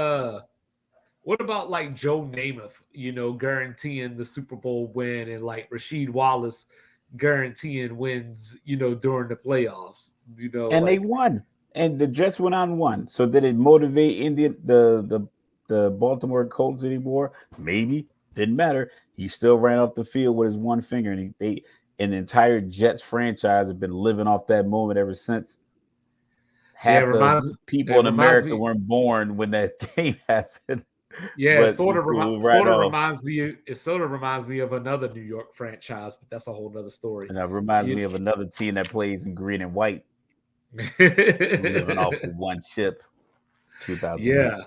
what about like Joe Namath, guaranteeing the Super Bowl win, and like Rasheed Wallace guaranteeing wins, during the playoffs, And they like won, and the Jets went on and won. So did it motivate the Baltimore Colts anymore? Maybe. Didn't matter. He still ran off the field with his one finger, and and the entire Jets franchise have been living off that moment ever since. yeah, Half the people it in reminds America me. weren't born when that game happened. Yeah, But we cool right sort of off. reminds me. It sort of reminds me of another New York franchise, but that's a whole nother story. And that reminds You, me of another team that plays in green and white, living off of one chip, 2008. yeah,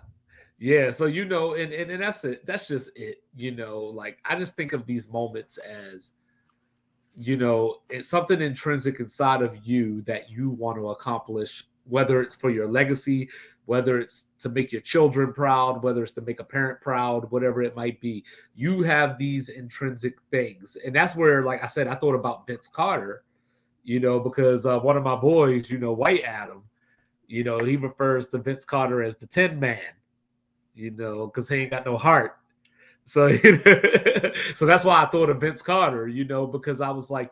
yeah. So and that's it. That's just it. Like I just think of these moments as it's something intrinsic inside of you that you want to accomplish, whether it's for your legacy, whether it's to make your children proud, whether it's to make a parent proud, whatever it might be. You have these intrinsic things. And that's where, like I said, I thought about Vince Carter, because one of my boys, White Adam, he refers to Vince Carter as the Tin Man, because he ain't got no heart. So, so that's why I thought of Vince Carter, because I was like,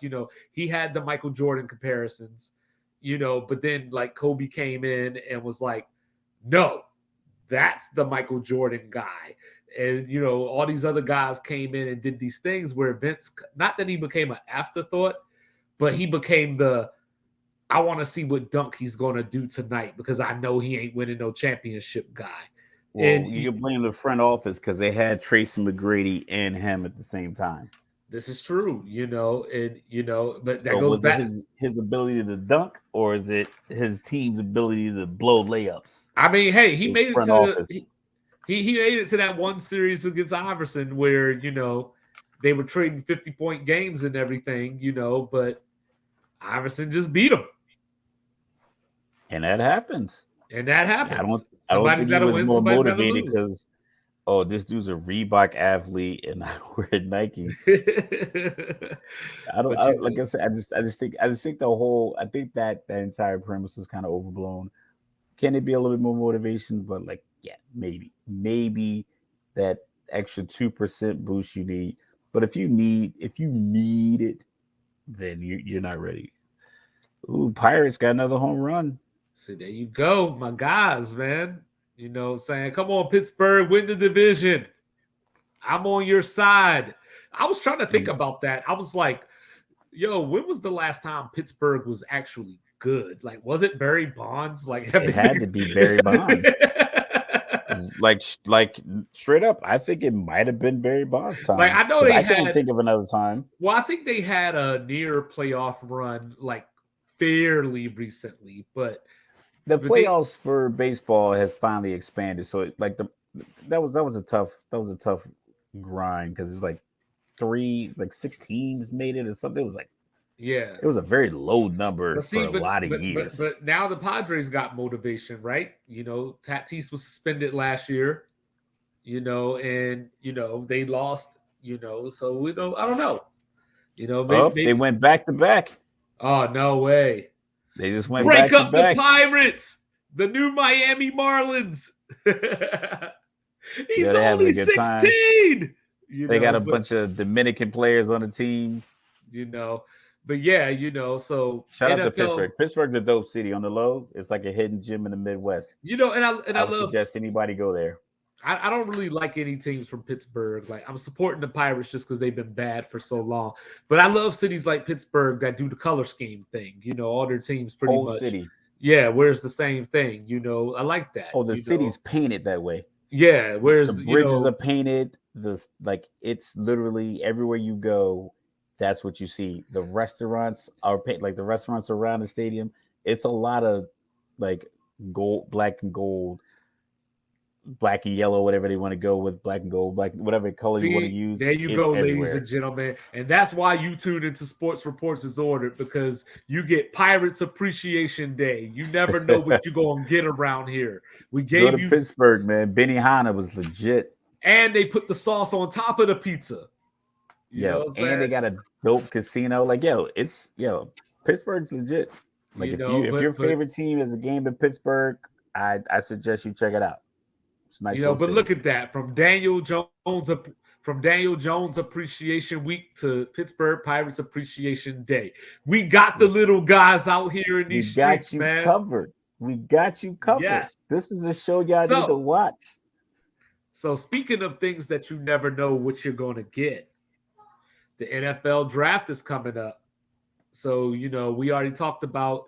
he had the Michael Jordan comparisons, but then like Kobe came in and was like, no, that's the Michael Jordan guy. And, all these other guys came in and did these things where Vince, not that he became an afterthought, but he became I want to see what dunk he's going to do tonight because I know he ain't winning no championship guy. Well, you can blame the front office because they had Tracy McGrady and him at the same time. This is true, but that So goes was it back. his ability to dunk, or is it his team's ability to blow layups? I mean, hey, he His made it front to office. he made it to that one series against Iverson where they were trading 50-point games and everything, but Iverson just beat him, And that happens. and that I happens. don't Somebody's think got he to was win, more somebody's got to motivated lose. because this dude's a Reebok athlete and I wear Nikes. Like I said, I just think I think that entire premise is kind of overblown. Can it be a little bit more motivation? But like, yeah, maybe that extra 2% boost you need. But if you need it, then you're not ready. Ooh, Pirates got another home run. So there you go, my guys, man. Saying, come on, Pittsburgh, win the division. I'm on your side. I was trying to think about that. I was like, yo, when was the last time Pittsburgh was actually good? Like, was it Barry Bonds? Like, It had to be Barry Bonds. like straight up, I think it might have been Barry Bonds' time. Like, I know they can't think of another time. Well, I think they had a near playoff run like fairly recently, but the playoffs for baseball has finally expanded. So that was a tough grind because it's like 6 teams made it or something. It was like it was a very low number for a lot of years. But now the Padres got motivation, right? Tatis was suspended last year, and they lost, so I don't know. Maybe they went back to back. Oh, no way. They just went break back up to back. The Pirates, the new Miami Marlins. He's only 16. They got a bunch of Dominican players on the team. But yeah, so shout out to Pittsburgh. Pittsburgh's a dope city on the low. It's like a hidden gem in the Midwest. And I would suggest anybody go there. I don't really like any teams from Pittsburgh. Like I'm supporting the Pirates just because they've been bad for so long. But I love cities like Pittsburgh that do the color scheme thing. All their teams pretty Whole much, city. yeah, wears the same thing. I like that. Oh, the city's painted that way. Yeah, The whereas bridges are painted. Like it's literally everywhere you go. That's what you see. The restaurants are paint like the restaurants around the stadium. It's a lot of like gold, black and gold, black and yellow, whatever they want to go with, black and gold, black whatever color you want to See, use. there you It's go, ladies everywhere. and gentlemen. And that's why you tune into Sports Reports as Ordered, because you get Pirates Appreciation Day. You never know what you're going to get around here. We Go gave to you, Pittsburgh, man. Benny Hanna was legit. and they put the sauce on top of the pizza. You know Yo, what I'm and they saying? got a dope casino. Like, Pittsburgh's legit. Like if your But favorite team is a game in Pittsburgh, I suggest you check it out. It's a nice little but city. look at that, from Daniel Jones Appreciation Week to Pittsburgh Pirates Appreciation Day. We got the Listen, little guys out here in we these got streets, you man. covered. We got you covered. Yes. This is a show y'all need to So, watch. so speaking of things that you never know what you're going to get, the NFL draft is coming up. So, we already talked about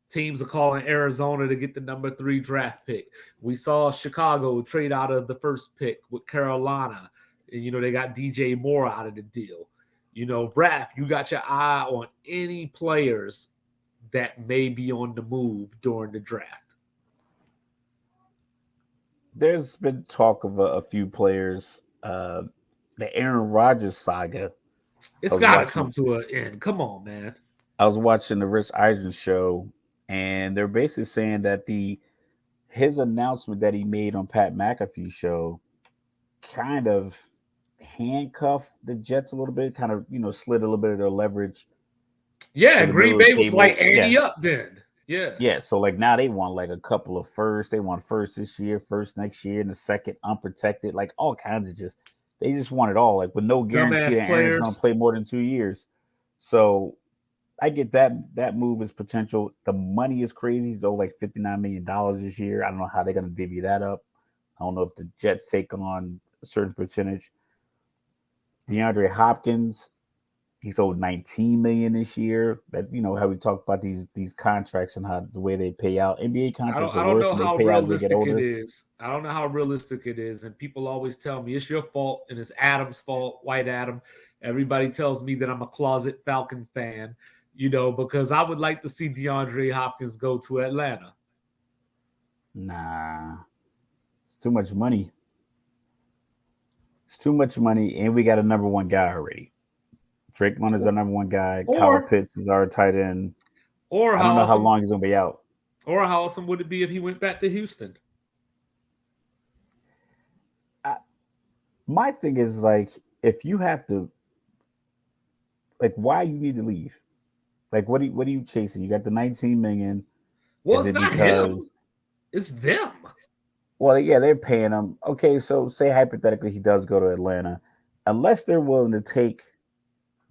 teams are calling Arizona to get the number 3 draft pick. We saw Chicago trade out of the first pick with Carolina. And, they got DJ Moore out of the deal. Raf, you got your eye on any players that may be on the move during the draft? There's been talk of a few players. The Aaron Rodgers saga. I It's was got to come watching to an end. Come on, man. I was watching the Rich Eisen show, and they're basically saying that the his announcement that he made on Pat McAfee's show kind of handcuffed the Jets a little bit, kind of slid a little bit of their leverage Yeah, to the Green middle of Bay the was like table. Andy Yeah, up then. Yeah. yeah. So like now they want like a couple of firsts. They want first this year, first next year, and the second unprotected, like all kinds of they just want it all, like with no guarantee Dumbass that Aaron's going to players. play more than 2 years. So I get that move is potential. The money is crazy. He's owed like $59 million this year. I don't know how they're gonna divvy that up. I don't know if the Jets take on a certain percentage. DeAndre Hopkins, he's owed 19 million this year. That how we talk about these contracts and how the way they pay out. NBA I don't contracts are I don't worse know when they how pay out as they get realistic it older. is. I don't know how realistic it is. And people always tell me it's your fault and it's Adam's fault, White Adam. Everybody tells me that I'm a closet Falcon fan, because I would like to see DeAndre Hopkins go to Atlanta. Nah, it's too much money. It's too much money, and we got a number one guy already. Drake London's our number one guy. Kyle Or Pitts is our tight end. or I don't how know how awesome long he's gonna be out. or how awesome would it be if he went back to Houston? I, my thing is like, if you have to, like, why you need to leave? Like, what are you chasing? You got the 19 million. Well, Is it's it not him. because? It's them. Well, yeah, they're paying him. Okay, so say hypothetically he does go to Atlanta, unless they're willing to take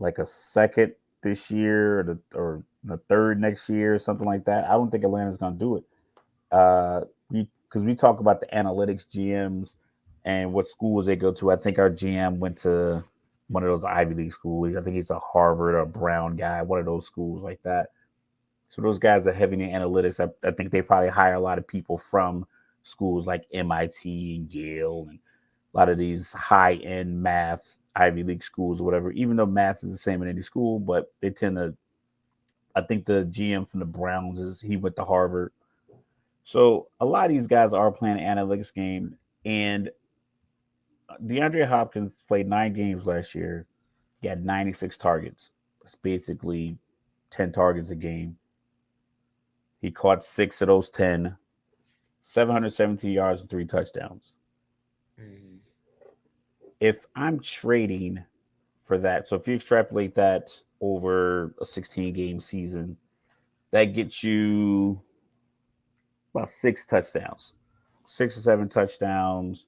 like a second this year or the third next year or something like that. I don't think Atlanta's gonna do it. Because we talk about the analytics GMs and what schools they go to. I think our GM went to one of those Ivy League schools. I think he's a Harvard or a Brown guy, one of those schools like that. So those guys are heavy in analytics. I think they probably hire a lot of people from schools like MIT and Yale and a lot of these high end math Ivy League schools or whatever. Even though math is the same in any school, but they tend to. I think the GM from the Browns he went to Harvard. So a lot of these guys are playing an analytics game, and DeAndre Hopkins played 9 games last year. He had 96 targets. That's basically 10 targets a game. He caught 6 of those 10, 717 yards and 3 touchdowns. Mm. If I'm trading for that, so if you extrapolate that over a 16 game season, that gets you about 6 touchdowns, 6 or 7 touchdowns.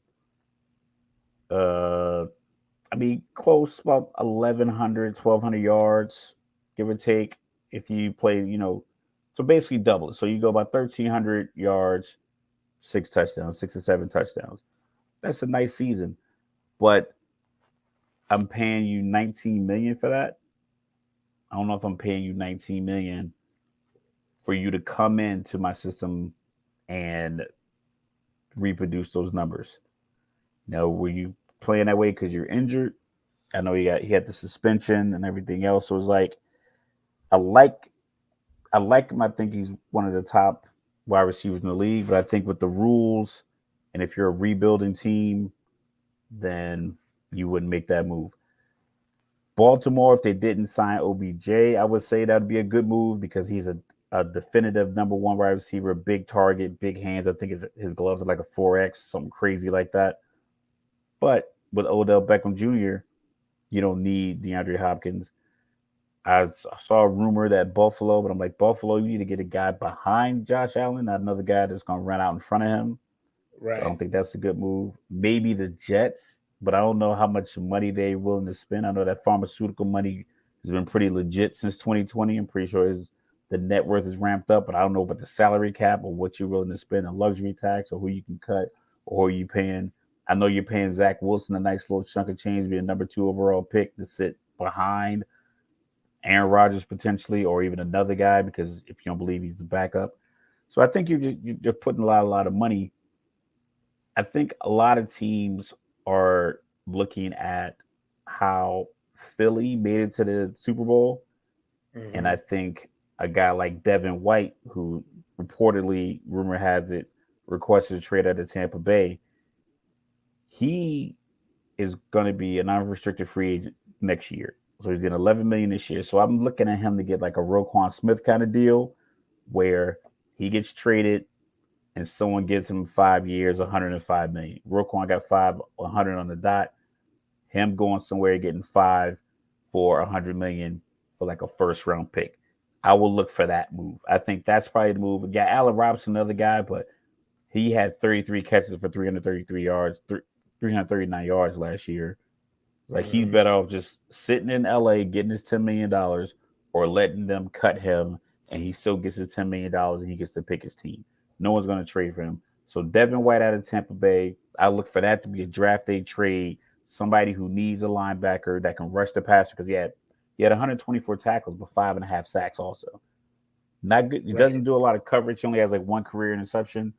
Uh, I mean, close about 1,100, 1,200 yards, give or take. If you play, so basically double it. So you go about 1,300 yards, 6 touchdowns, 6 or 7 touchdowns. That's a nice season, but I'm paying you 19 million for that. I don't know if I'm paying you 19 million for you to come into my system and reproduce those numbers. Now, were you playing that way because you're injured? I know he had the suspension and everything else. So it's like I like I like him. I think he's one of the top wide receivers in the league. But I think with the rules, and if you're a rebuilding team, then you wouldn't make that move. Baltimore, if they didn't sign OBJ, I would say that'd be a good move because he's a definitive number one wide receiver, big target, big hands. I think his gloves are like a 4X, something crazy like that. But with Odell Beckham Jr., you don't need DeAndre Hopkins. I saw a rumor that Buffalo, but I'm like, Buffalo, you need to get a guy behind Josh Allen, not another guy that's going to run out in front of him. So I Right. don't think that's a good move. Maybe the Jets, but I don't know how much money they're willing to spend. I know that pharmaceutical money has been pretty legit since 2020. I'm pretty sure the net worth is ramped up, but I don't know about the salary cap or what you're willing to spend, a luxury tax, or who you can cut, or who you paying. I know you're paying Zach Wilson a nice little chunk of change, be a number 2 overall pick to sit behind Aaron Rodgers potentially, or even another guy because if you don't believe he's the backup. So I think you're putting a lot of money. I think a lot of teams are looking at how Philly made it to the Super Bowl, and Mm-hmm. I think a guy like Devin White, who reportedly rumor has it requested a trade out of Tampa Bay, he is going to be an unrestricted free agent next year. So he's getting 11 million this year. So I'm looking at him to get like a Roquan Smith kind of deal where he gets traded and someone gives him 5 years, 105 million. Roquan got 100 on the dot. Him going somewhere getting 5 for 100 million for like a first round pick. I will look for that move. I think that's probably the move. Yeah, Allen Robinson, another guy, but he had 33 catches for 333 yards, 339 yards last year. Like he's Mm-hmm. better off just sitting in LA getting his $10 million or letting them cut him and he still gets his $10 million and he gets to pick his team. No one's going to trade for him. So Devin White out of Tampa Bay, I look for that to be a draft day trade. Somebody who needs a linebacker that can rush the passer because he had 124 tackles but 5.5 sacks also. Not good. He Right. doesn't do a lot of coverage. He only has like one career interception.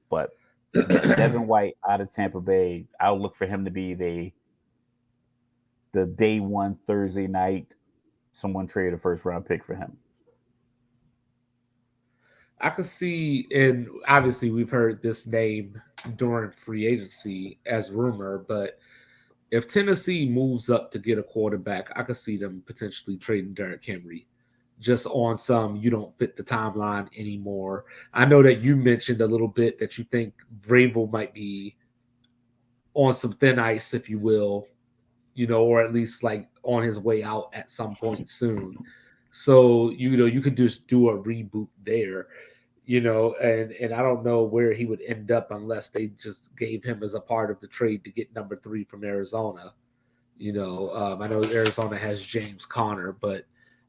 But yeah, Devin White out of Tampa Bay, I'll look for him to be the day one Thursday night, someone traded a first round pick for him. I could see, and obviously we've heard this name during free agency as rumor, but if Tennessee moves up to get a quarterback, I could see them potentially trading Derrick Henry just on some you don't fit the timeline anymore. I know that you mentioned a little bit that you think Vrabel might be on some thin ice, if you will, or at least like on his way out at some point soon. So, you could just do a reboot there, and I don't know where he would end up unless they just gave him as a part of the trade to get number 3 from Arizona. I know Arizona has James Conner, but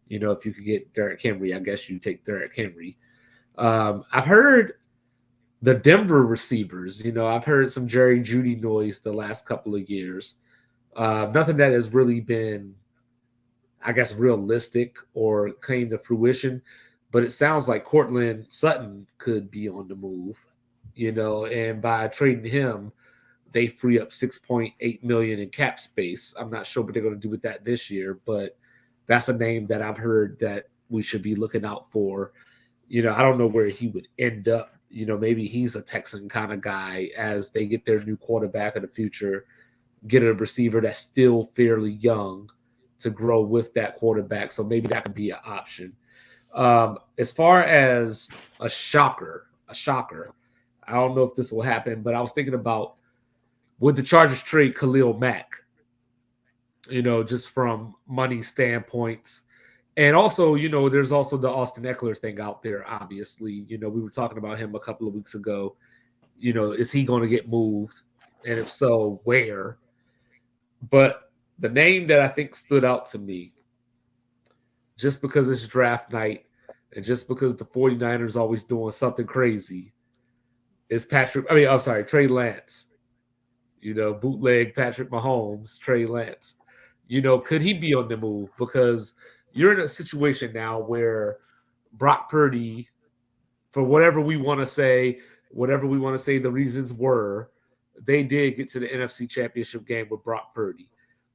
if you could get Derrick Henry, I guess you take Derrick Henry. I've heard the Denver receivers. I've heard some Jerry Judy noise the last couple of years. Nothing that has really been, I guess, realistic or came to fruition, but it sounds like Cortland Sutton could be on the move. And by trading him, they free up 6.8 million in cap space. I'm not sure what they're going to do with that this year, but that's a name that I've heard that we should be looking out for. I don't know where he would end up. Maybe he's a Texan kind of guy as they get their new quarterback of the future, get a receiver that's still fairly young to grow with that quarterback. So maybe that could be an option. As far as a shocker, I don't know if this will happen, but I was thinking about, would the Chargers trade Khalil Mack? Just from money standpoints. And also, there's also the Austin Eckler thing out there, obviously. We were talking about him a couple of weeks ago. Is he going to get moved? And if so, where? But the name that I think stood out to me, just because it's draft night and just because the 49ers always doing something crazy, is I'm sorry, Trey Lance. bootleg Patrick Mahomes, Trey Lance. Could he be on the move? Because you're in a situation now where Brock Purdy, for whatever we want to say the reasons were, they did get to the NFC Championship game with Brock Purdy.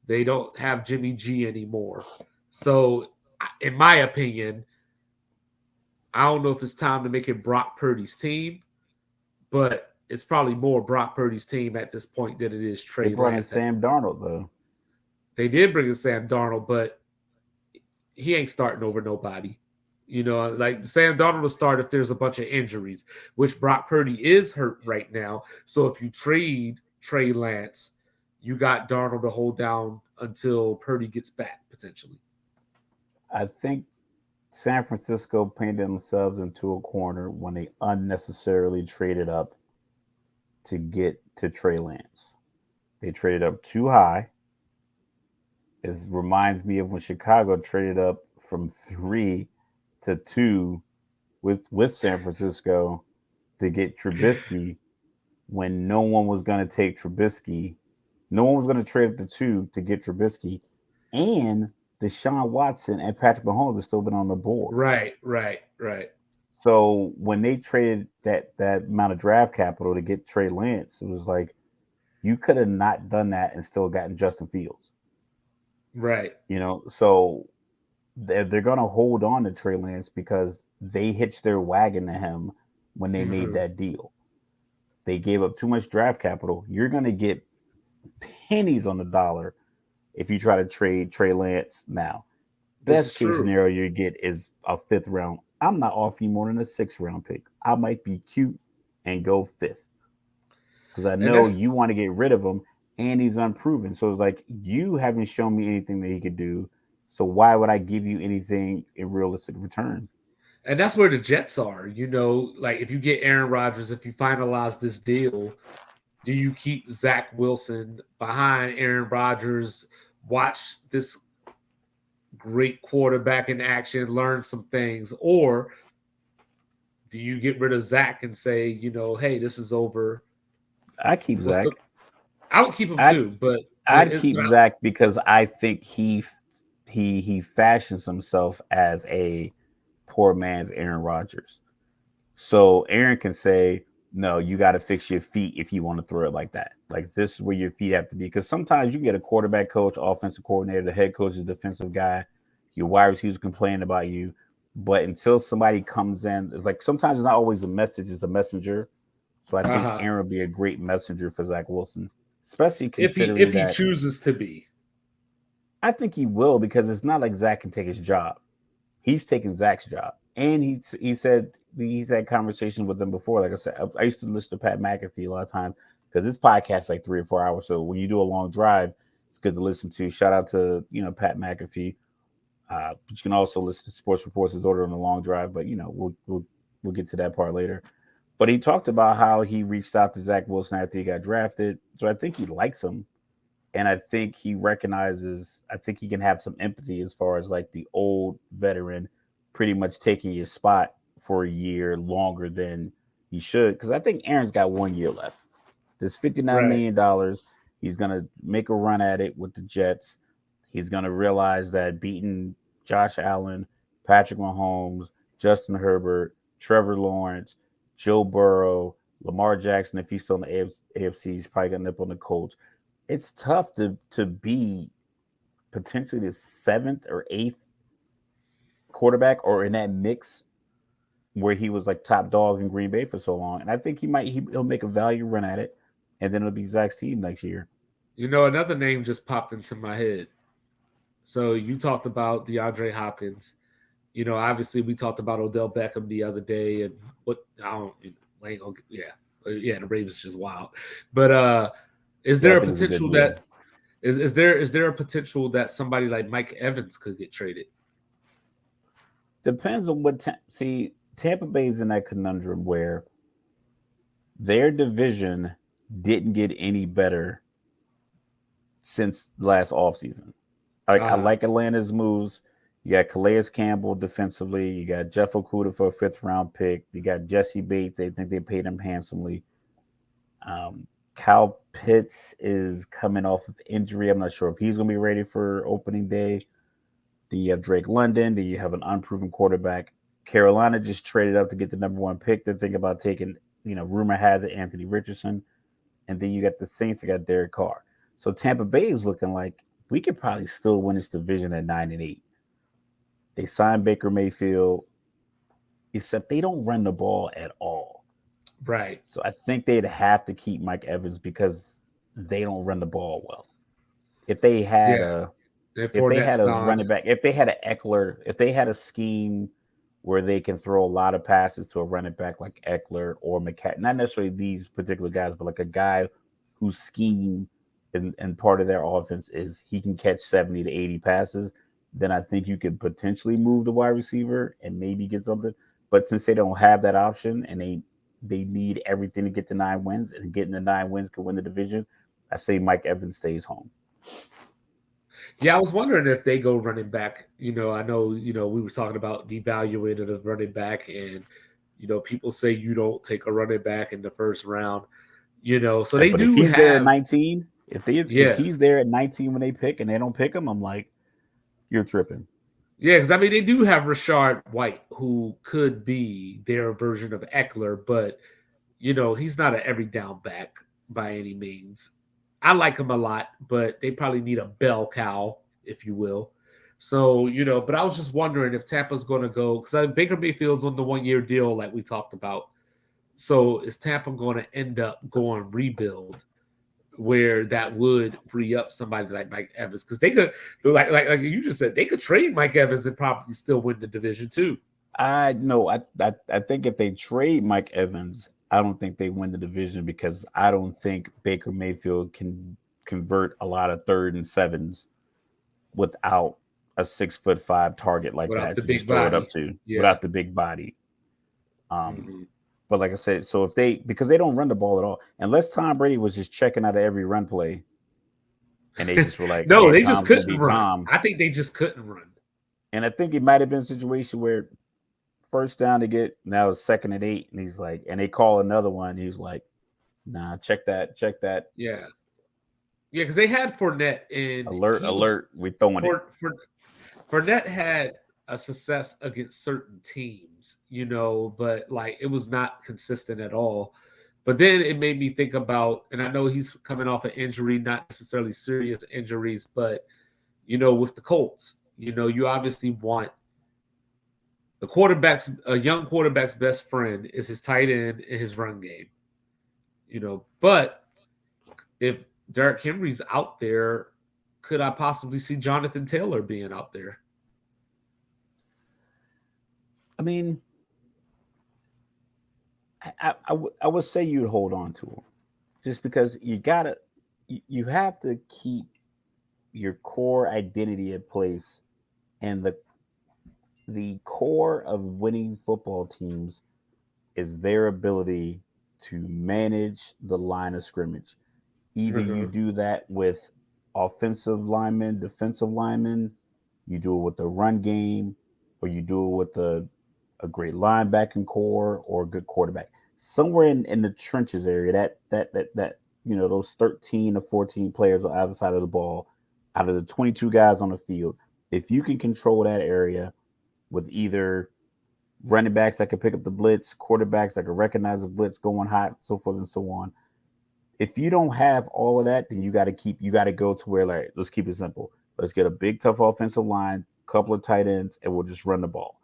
They don't have Jimmy G anymore. So, in my opinion, I don't know if it's time to make it Brock Purdy's team, but it's probably more Brock Purdy's team at this point than it is They Trey brought in Lance. Sam Darnold, though. They did bring in Sam Darnold, but he ain't starting over nobody. Like Sam Darnold will start if there's a bunch of injuries, which Brock Purdy is hurt right now. So if you trade Trey Lance, you got Darnold to hold down until Purdy gets back, potentially. I think San Francisco painted themselves into a corner when they unnecessarily traded up to get to Trey Lance. They traded up too high. It reminds me of when Chicago traded up from 3 to 2 with San Francisco to get Trubisky when no one was going to take Trubisky. No one was going to trade up to 2 to get Trubisky. And Deshaun Watson and Patrick Mahomes have still been on the board. Right. So when they traded that amount of draft capital to get Trey Lance, it was like you could have not done that and still gotten Justin Fields. Right. So they're going to hold on to Trey Lance because they hitched their wagon to him when they made that deal. They gave up too much draft capital. You're going to get pennies on the dollar if you try to trade Trey Lance now. Best case scenario you get is a 5th round. I'm not offering you more than a 6th round pick. I might be cute and go 5th because I know you want to get rid of him and he's unproven. So it's like you haven't shown me anything that he could do. So why would I give you anything in realistic return? And that's where the Jets are. Like if you get Aaron Rodgers, if you finalize this deal, do you keep Zach Wilson behind Aaron Rodgers, watch this great quarterback in action, learn some things, or do you get rid of Zach and say, hey, this is over? I keep Zach. I would keep him too, but I'd keep Zach because I think he fashions himself as a poor man's Aaron Rodgers. So Aaron can say, no, you got to fix your feet if you want to throw it like that. Like this is where your feet have to be. Because sometimes you get a quarterback coach, offensive coordinator, the head coach is defensive guy, your wide receivers complain about you. But until somebody comes in, it's like sometimes it's not always a message, it's a messenger. So I think Aaron would be a great messenger for Zach Wilson, especially considering if he chooses to be. I think he will because it's not like Zach can take his job. He's taking Zach's job. And he said he's had conversations with them before. Like I said, I used to listen to Pat McAfee a lot of times because this podcast is like 3 or 4 hours. So when you do a long drive, it's good to listen to. Shout out to Pat McAfee. But you can also listen to Sports Reports as ordered on the long drive. But we'll get to that part later. But he talked about how he reached out to Zach Wilson after he got drafted. So I think he likes him. And I think he recognizes, I think he can have some empathy as far as like the old veteran pretty much taking your spot for a year longer than he should. Because I think Aaron's got 1 year left. There's $59 million. He's going to make a run at it with the Jets. He's going to realize that beating Josh Allen, Patrick Mahomes, Justin Herbert, Trevor Lawrence, Joe Burrow, Lamar Jackson, if he's still in the AFC, he's probably going to nip on the Colts. It's tough to be potentially the 7th or 8th quarterback or in that mix where he was like top dog in Green Bay for so long. And I think he'll make a value run at it, and then it'll be Zach's team next year. Another name just popped into my head. So you talked about DeAndre Hopkins. Obviously we talked about Odell Beckham the other day, and the Ravens is just wild. But is there a potential that is there a potential that somebody like Mike Evans could get traded? Depends on what Tampa Bay's in that conundrum where their division didn't get any better since last offseason. I like Atlanta's moves. You got Calais Campbell defensively. You got Jeff Okudah for a 5th round pick. You got Jesse Bates. They think they paid him handsomely. Kyle Pitts is coming off of injury. I'm not sure if he's going to be ready for opening day. Then you have Drake London. Then you have an unproven quarterback. Carolina just traded up to get the number one pick. They're thinking about taking, rumor has it, Anthony Richardson. And then you got the Saints that got Derek Carr. So Tampa Bay is looking like we could probably still win this division at 9-8. They signed Baker Mayfield, except they don't run the ball at all. Right. So I think they'd have to keep Mike Evans because they don't run the ball well. If they had a running back, if they had an Eckler, if they had a scheme where they can throw a lot of passes to a running back like Eckler or McCaffrey, not necessarily these particular guys, but like a guy whose scheme and part of their offense is he can catch 70 to 80 passes, then I think you could potentially move the wide receiver and maybe get something. But since they don't have that option and they need everything to get the 9 wins, and getting the 9 wins could win the division, I say Mike Evans stays home. Yeah, I was wondering if they go running back. I know, we were talking about devaluing the running back, and, people say you don't take a running back in the first round, so they but do if he's have there at 19, if he's there at 19 when they pick and they don't pick him, I'm like, you're tripping. Yeah, because they do have Rashard White, who could be their version of Eckler, but he's not an every down back by any means. I like him a lot, but they probably need a bell cow, if you will. So, but I was just wondering if Tampa's going to go, because Baker Mayfield's on the 1-year deal like we talked about. So is Tampa going to end up going rebuild, where that would free up somebody like Mike Evans? Because they could, like you just said, they could trade Mike Evans and probably still win the division too. I think if they trade Mike Evans, I don't think they win the division because I don't think Baker Mayfield can convert a lot of 3rd and 7s without a 6'5" target like Without that the to big just throw it body. up to Yeah. without the big body. But like I said, so because they don't run the ball at all, unless Tom Brady was just checking out of every run play, and they just were like, no, hey, they Tom's just couldn't be run. Tom. I think they just couldn't run. And I think it might have been a situation where first down to get now it's 2nd and 8, and he's like, and they call another one. He's like, nah, check that. Yeah, because they had Fournette and alert, we throwing it. Fournette had a success against certain teams, but like it was not consistent at all. But then it made me think about, and I know he's coming off an injury, not necessarily serious injuries, but with the Colts, you obviously want a young quarterback's best friend is his tight end and his run game. But if Derrick Henry's out there, could I possibly see Jonathan Taylor being out there? I mean, I would say you'd hold on to him just because you have to keep your core identity in place, and the core of winning football teams is their ability to manage the line of scrimmage. Either you do that with offensive linemen, defensive linemen, you do it with the run game, or you do it with a great linebacking core or a good quarterback. Somewhere in the trenches area, that those 13 or 14 players on either side of the ball, out of the 22 guys on the field, if you can control that area with either running backs that can pick up the blitz, quarterbacks that can recognize the blitz going hot, so forth and so on. If you don't have all of that, then you got to go to where, like, let's keep it simple. Let's get a big, tough offensive line, couple of tight ends, and we'll just run the ball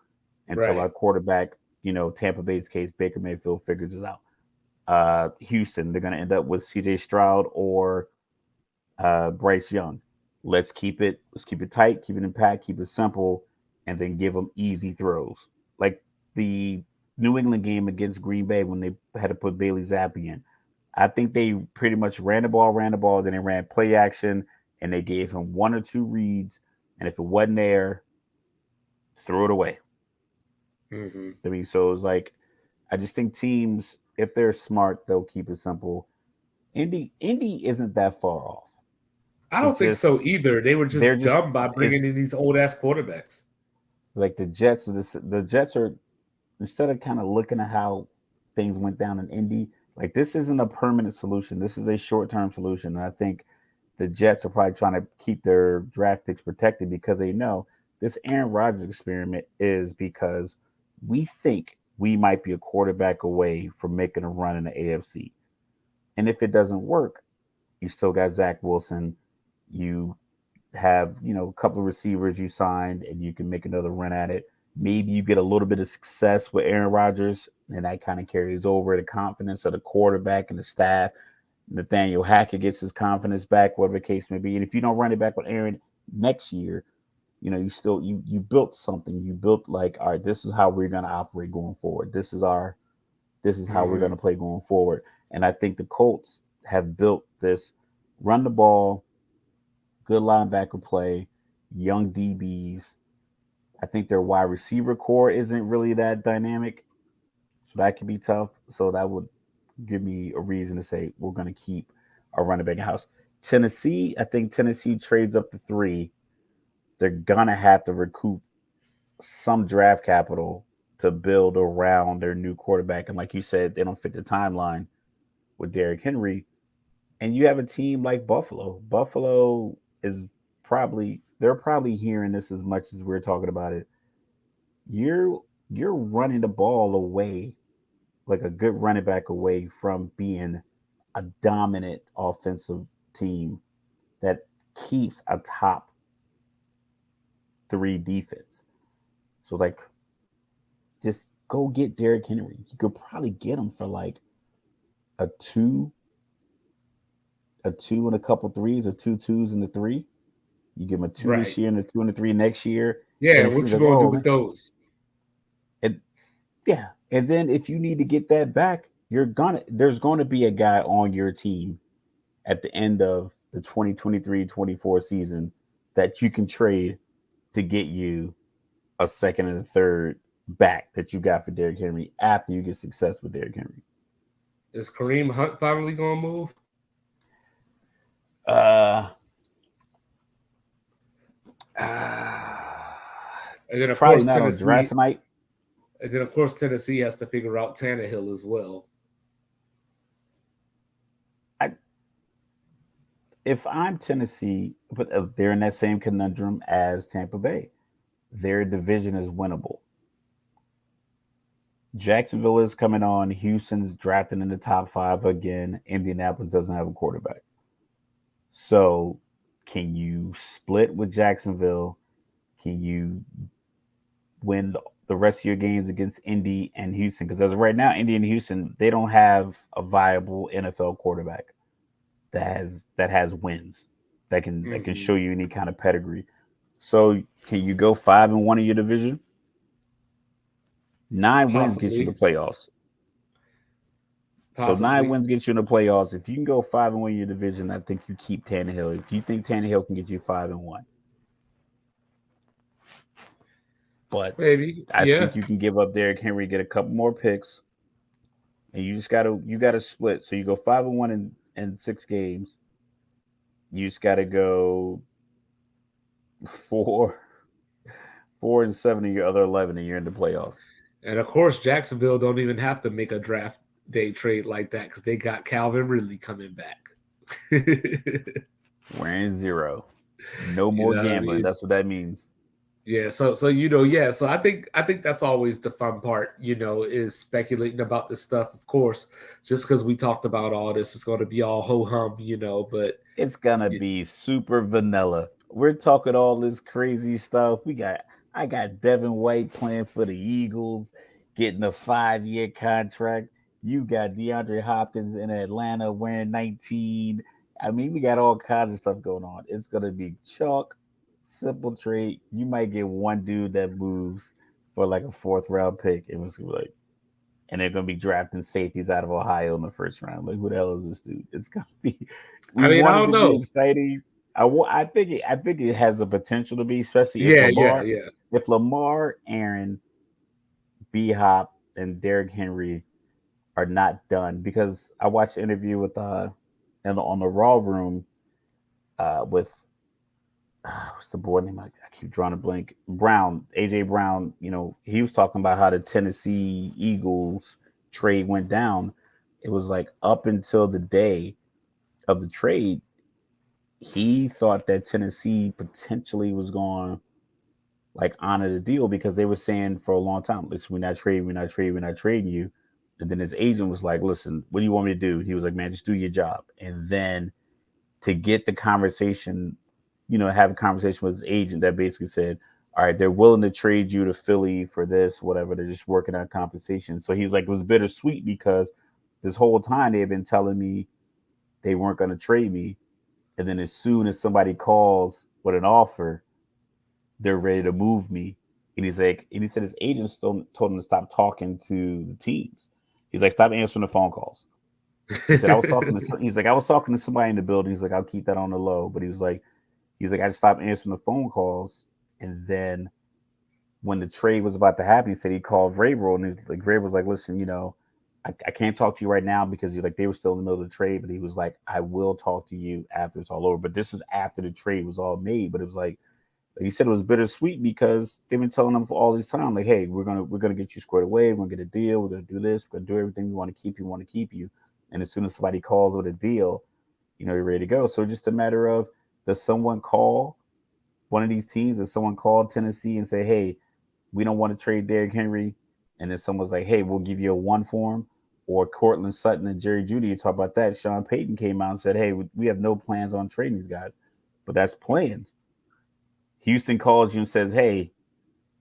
until our quarterback, Tampa Bay's case, Baker Mayfield figures it out. Houston, they're going to end up with C.J. Stroud or Bryce Young. Let's keep it tight, keep it in pack, keep it simple, and then give them easy throws. Like the New England game against Green Bay when they had to put Bailey Zappi in. I think they pretty much ran the ball, then they ran play action, and they gave him 1 or 2 reads, and if it wasn't there, throw it away. I mean, so it's like, I just think teams, if they're smart, they'll keep it simple. Indy isn't that far off. I don't think so either. They were just dumb by bringing in these old ass quarterbacks. Like the Jets are, instead of kind of looking at how things went down in Indy, Like this isn't a permanent solution. This is a short-term solution. And I think the Jets are probably trying to keep their draft picks protected because they know this Aaron Rodgers experiment is because we think we might be a quarterback away from making a run in the AFC. And if it doesn't work, you still got Zach Wilson. You have, a couple of receivers you signed and you can make another run at it. Maybe you get a little bit of success with Aaron Rodgers, and that kind of carries over the confidence of the quarterback and the staff. Nathaniel Hackett gets his confidence back, whatever the case may be. And if you don't run it back with Aaron next year, you still you built something. You built like, all right, this is how we're gonna operate going forward. This is how we're gonna play going forward. And I think the Colts have built this run the ball, good linebacker play, young DBs. I think their wide receiver core isn't really that dynamic. So that could be tough. So that would give me a reason to say we're going to keep our running back in house. Tennessee, I think Tennessee trades up to 3. They're going to have to recoup some draft capital to build around their new quarterback. And like you said, they don't fit the timeline with Derrick Henry. And you have a team like Buffalo. Buffalo is they're probably hearing this as much as we're talking about it. You're running the ball away, like a good running back away from being a dominant offensive team that keeps a top 3 defense. So like just go get Derrick Henry. You could probably get him for like a 2 and a couple threes, or 2 twos and a 3. You give him a 2 this year and a 2 and a 3 next year. Yeah, And it what seems you like, gonna do oh, with man. those? And yeah. And then if you need to get that back, there's gonna be a guy on your team at the end of the 2023-24 season that you can trade to get you a second and a third back that you got for Derrick Henry after you get success with Derrick Henry. Is Kareem Hunt finally gonna move? Uh, And then of Probably course not on Tennessee, draft night. and then of course Tennessee has to figure out Tannehill as well. I, if I'm Tennessee, but they're in that same conundrum as Tampa Bay. Their division is winnable. Jacksonville is coming on. Houston's drafting in the top 5 again. Indianapolis doesn't have a quarterback. So, can you split with Jacksonville? Can you win the rest of your games against Indy and Houston? Because as of right now, Indy and Houston, they don't have a viable NFL quarterback that has wins that can show you any kind of pedigree. So, can you go 5-1 in your division? 9 wins gets you the Possibly, playoffs. So 9 possibly. wins get you in the playoffs. If you can go 5-1 in your division, I think you keep Tannehill. If you think Tannehill can get you 5-1, but Maybe. I Yeah. think you can give up Derrick Henry, get a couple more picks, and you gotta split. So you go 5-1 in 6 games. You just gotta go four 4-7 in your other 11, and you're in the playoffs. And of course Jacksonville don't even have to make a draft day trade like that because they got Calvin Ridley coming back. We're in 0. No You more know what I gambling. mean? That's what that means. Yeah, so yeah, so I think that's always the fun part, is speculating about this stuff. Of course, just because we talked about all this, it's going to be all ho hum, but It's gonna y- be super vanilla. We're talking all this crazy stuff. I got Devin White playing for the Eagles, getting a 5-year contract. You got DeAndre Hopkins in Atlanta wearing 19. I mean, we got all kinds of stuff going on. It's gonna be chalk, simple trade. You might get one dude that moves for like a 4th round pick. It was like, and they're going to be drafting safeties out of Ohio in the 1st round. Like, who the hell is this dude? It's going to be. We I mean, I want it don't to be know. exciting. I think it has the potential to be, especially if Yeah, yeah, Lamar, yeah. Aaron, B Hop, and Derrick Henry are not done. Because I watched an interview with on the Raw Room with what's the boy name? I keep drawing a blank. Brown, AJ Brown. He was talking about how the Tennessee Eagles trade went down. it was like up until the day of the trade, he thought that Tennessee potentially was going like honor the deal because they were saying for a long time, listen, we're not trading you. And then his agent was like, listen, what do you want me to do? He was like, man, just do your job. And then to get the conversation, have a conversation with his agent that basically said, all right, they're willing to trade you to Philly for this, whatever. They're just working on compensation. So he was like, it was bittersweet because this whole time they had been telling me they weren't going to trade me. And then as soon as somebody calls with an offer, they're ready to move me. And he's like, and he said his agent still told him to stop talking to the teams. He's like, stop answering the phone calls. He said, I was talking to somebody in the building. He's like, I'll keep that on the low. But he's like, I just stopped answering the phone calls. And then when the trade was about to happen, he said he called Vrabel, and he's like, Vrabel was like, listen, I can't talk to you right now because they were still in the middle of the trade. But he was like, I will talk to you after it's all over. But this was after the trade was all made. But it was like you said, it was bittersweet because they've been telling them for all this time, like, hey, we're gonna get you squared away. We're gonna get a deal. We're gonna do this. We're gonna do everything. We want to keep you. Want to keep you. And as soon as somebody calls with a deal, you're ready to go. So just a matter of, does someone call one of these teams? Does someone call Tennessee and say, hey, we don't want to trade Derrick Henry? And then someone's like, hey, we'll give you a one for him. Or Cortland Sutton and Jerry Jeudy, you talk about that. Sean Payton came out and said, hey, we have no plans on trading these guys. But that's plans. Houston calls you and says, hey,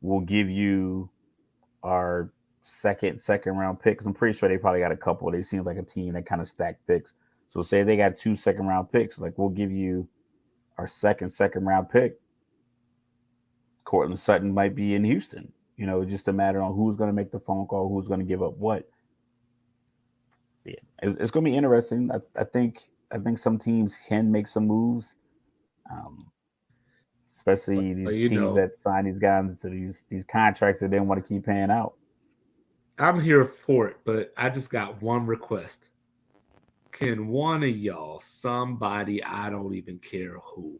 we'll give you our second round picks. I'm pretty sure they probably got a couple. They seem like a team that kind of stacked picks. So say they got 2 second round picks, like we'll give you our second round pick. Cortland Sutton might be in Houston. It's just a matter on who's going to make the phone call, who's going to give up what. Yeah, it's going to be interesting. I think some teams can make some moves, especially these teams that sign these guys into these contracts that they don't want to keep paying out. I'm here for it, but I just got one request. Can one of y'all, somebody, I don't even care who,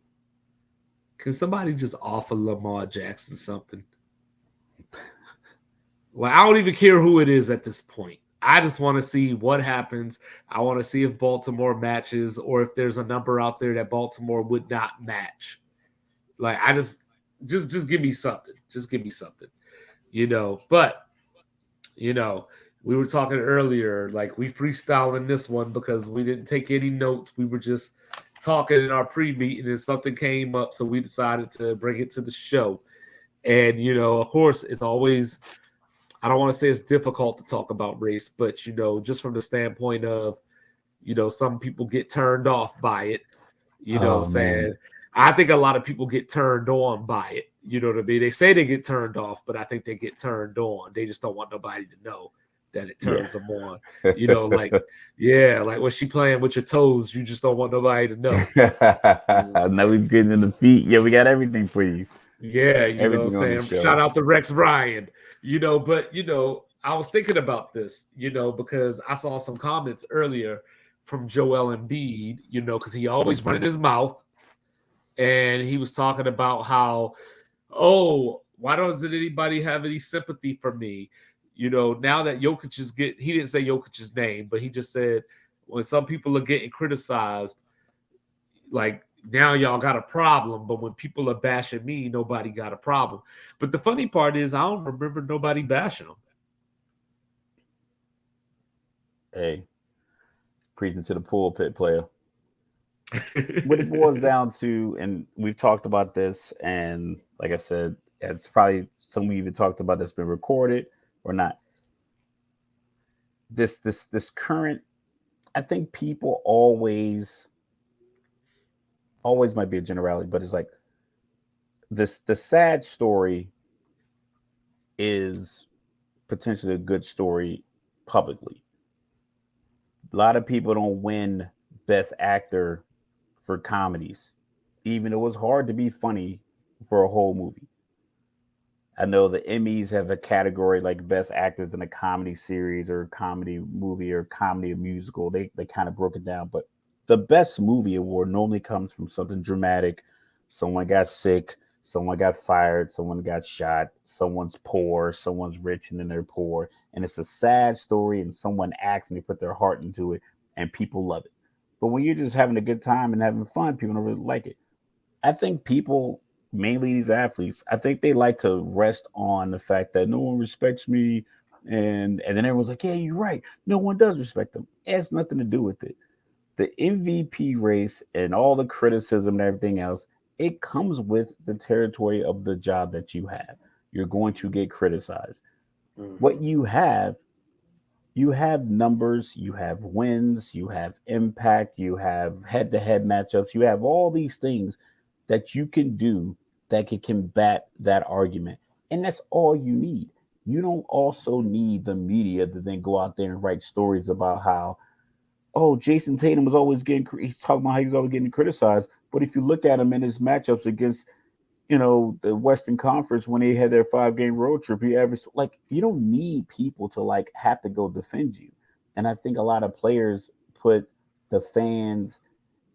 can somebody just offer Lamar Jackson something? Well, I don't even care who it is at this point. I just want to see what happens. I want to see if Baltimore matches or if there's a number out there that Baltimore would not match. Like, I just give me something. Just give me something. But we were talking earlier, like we freestyling this one because we didn't take any notes. We were just talking in our pre-meeting and something came up. So we decided to bring it to the show. And, of course, it's always, I don't want to say it's difficult to talk about race, but, just from the standpoint of, some people get turned off by it, saying, man. I think a lot of people get turned on by it. You know what I mean? They say they get turned off, but I think they get turned on. They just don't want nobody to know that it turns them on. Like when she playing with your toes, you just don't want nobody to know. Now we're getting in the feet. Yeah, we got everything for you. Yeah, everything know what I'm saying? Shout out to Rex Ryan. But I was thinking about this, because I saw some comments earlier from Joel Embiid, because he always running his mouth. And he was talking about how, why doesn't anybody have any sympathy for me? Now that Jokic is he didn't say Jokic's name, but he just said when some people are getting criticized, like now y'all got a problem, but when people are bashing me, nobody got a problem. But the funny part is I don't remember nobody bashing him. Hey, preaching to the pulpit, player. What it boils down to, and we've talked about this, and like I said, it's probably some we even talked about that's been recorded or not. This current, I think people always might be a generality, but it's like this. The sad story is potentially a good story publicly. A lot of people don't win Best Actor for comedies, even though it's hard to be funny for a whole movie. I know the Emmys have a category like Best Actors in a Comedy Series or Comedy Movie or Comedy Musical. They kind of broke it down, but the Best Movie award normally comes from something dramatic. Someone got sick, Someone got fired, someone got shot, someone's poor, someone's rich and then they're poor. And it's a sad story and someone acts and they put their heart into it and people love it. But when you're just having a good time and having fun, people don't really like it. I think people, mainly these athletes, I think they like to rest on the fact that no one respects me. And then everyone's like, yeah, you're right. No one does respect them. It has nothing to do with it. The MVP race and all the criticism and everything else, it comes with the territory of the job that you have. You're going to get criticized. What you have numbers, you have wins, you have impact, you have head to head matchups, you have all these things that you can do that can combat that argument. And that's all you need. You don't also need the media to then go out there and write stories about how, oh, Jason Tatum was always getting, he's talking about how he's always getting criticized. But if you look at him in his matchups against, the Western Conference when they had their 5-game road trip, he averaged, like, you don't need people to like have to go defend you. And I think a lot of players put the fans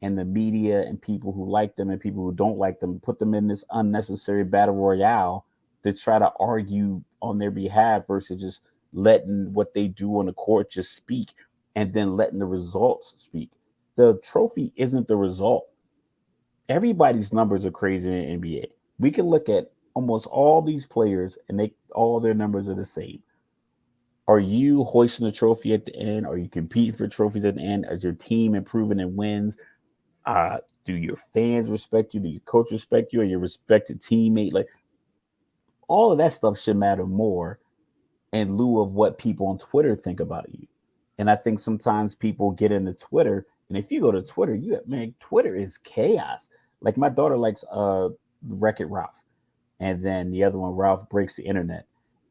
and the media and people who like them and people who don't like them, put them in this unnecessary battle royale to try to argue on their behalf versus just letting what they do on the court just speak and then letting the results speak. The trophy isn't the result. Everybody's numbers are crazy in the NBA. We can look at almost all these players and all their numbers are the same. Are you hoisting a trophy at the end? Are you competing for trophies at the end? Is your team improving in wins? Do your fans respect you? Do your coach respect you? Are your respected teammate? Like, all of that stuff should matter more in lieu of what people on Twitter think about you. And I think sometimes people get into Twitter, and if you go to Twitter, Twitter is chaos. Like, my daughter likes Wreck-It Ralph, and then the other one, Ralph Breaks the Internet,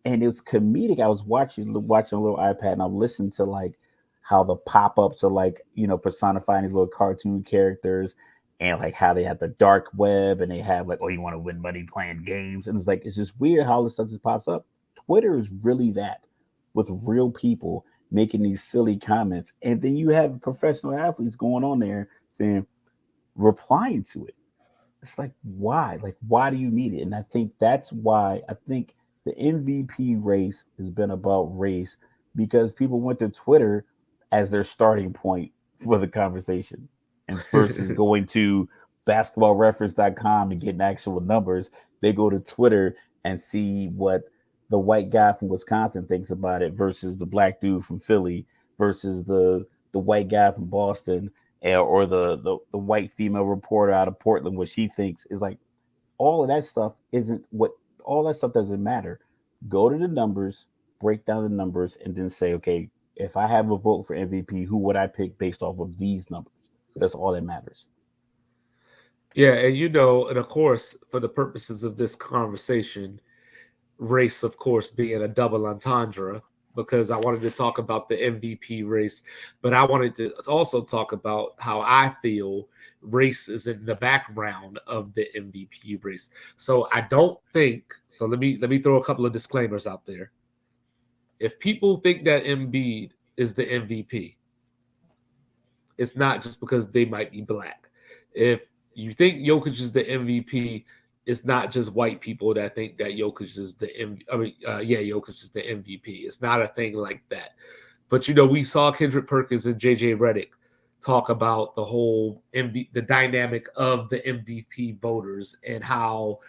and it was comedic. I was watching a little iPad, and I listened to like how the pop-ups are like, personifying these little cartoon characters, and like how they have the dark web, and they have like, oh, you want to win money playing games, and it's just weird how this stuff just pops up. Twitter is really that, with real people making these silly comments, and then you have professional athletes going on there saying, replying to it. It's like, why? Like, why do you need it? And I think that's why I think the MVP race has been about race, because people went to Twitter as their starting point for the conversation. And versus going to basketballreference.com and getting actual numbers, they go to Twitter and see what the white guy from Wisconsin thinks about it versus the black dude from Philly versus the white guy from Boston, or the white female reporter out of Portland, what she thinks is like. All of that stuff isn't what all that stuff doesn't matter. Go to the numbers, break down the numbers, and then say, okay, if I have a vote for MVP, who would I pick based off of these numbers? That's all that matters. Yeah, and of course, for the purposes of this conversation, race, of course, being a double entendre, because I wanted to talk about the MVP race, but I wanted to also talk about how I feel race is in the background of the MVP race. So I don't think so. Let me throw a couple of disclaimers out there. If people think that Embiid is the MVP, it's not just because they might be black. If you think Jokic is the MVP, it's not just white people that think that Jokic is the MVP. Jokic is the MVP. It's not a thing like that. But we saw Kendrick Perkins and JJ Redick talk about the whole the dynamic of the MVP voters and how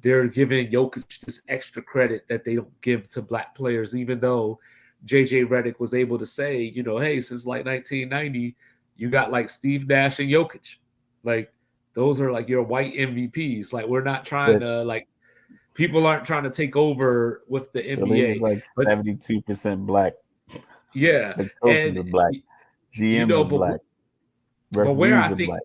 they're giving Jokic this extra credit that they don't give to black players, even though JJ Redick was able to say, hey, since like 1990, you got like Steve Nash and Jokic. Like, those are like your white MVPs. Like, we're not trying to like, people aren't trying to take over with the NBA. Is like 72% black. Yeah. The coaches are black. GMs are black. Referees are black.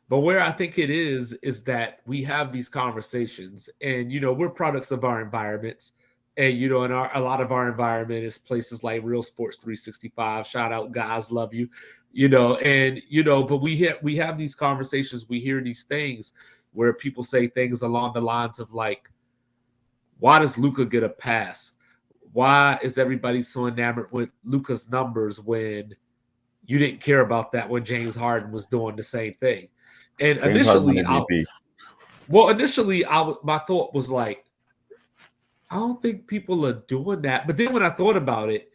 But where I think it is that we have these conversations, and we're products of our environments, and and a lot of our environment is places like Real Sports 365. Shout out, guys, love you. But we have these conversations, we hear these things where people say things along the lines of like, why does Luka get a pass? Why is everybody so enamored with Luka's numbers when you didn't care about that when James Harden was doing the same thing? And James initially, Well, initially, my thought was like, I don't think people are doing that. But then when I thought about it,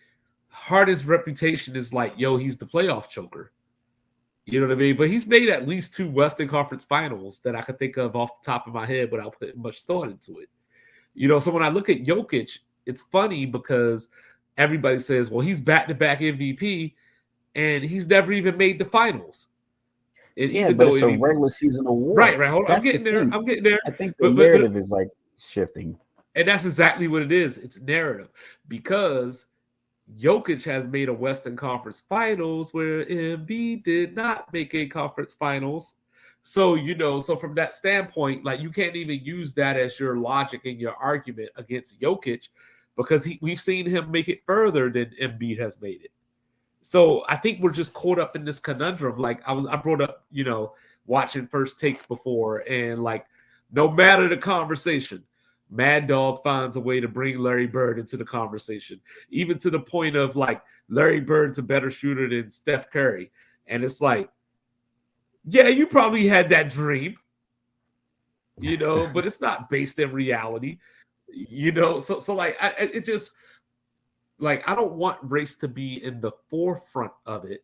Harden's reputation is like, yo, he's the playoff choker. You know what I mean? But he's made at least 2 Western Conference Finals that I could think of off the top of my head without putting much thought into it. So when I look at Jokic, it's funny because everybody says, well, he's back-to-back MVP, and he's never even made the finals. And Yeah, even but though it's a regular season award. right, hold on, I'm That's the getting there. thing. I'm getting there. I think the But narrative is like shifting. and that's exactly what it is. It's narrative because Jokic has made a Western Conference Finals where Embiid did not make a conference finals. So, so from that standpoint, like you can't even use that as your logic and your argument against Jokic because we've seen him make it further than Embiid has made it. So I think we're just caught up in this conundrum. Like I brought up, watching First Take before, and like no matter the conversation, Mad Dog finds a way to bring Larry Bird into the conversation, even to the point of like Larry Bird's a better shooter than Steph Curry. And it's like, yeah, you probably had that dream, but it's not based in reality, So like, it just like I don't want race to be in the forefront of it,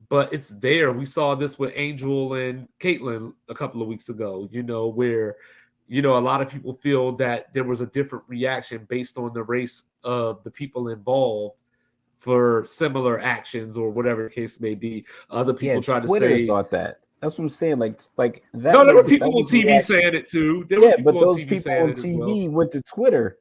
but it's there. We saw this with Angel and Caitlin a couple of weeks ago, where a lot of people feel that there was a different reaction based on the race of the people involved for similar actions or whatever the case may be. Other people try to Twitter say thought that. That's what I'm saying. Like that. No, there were people that on was TV reaction. saying it too. There were Yeah, people but on those TV people saying on it as well. TV went to Twitter.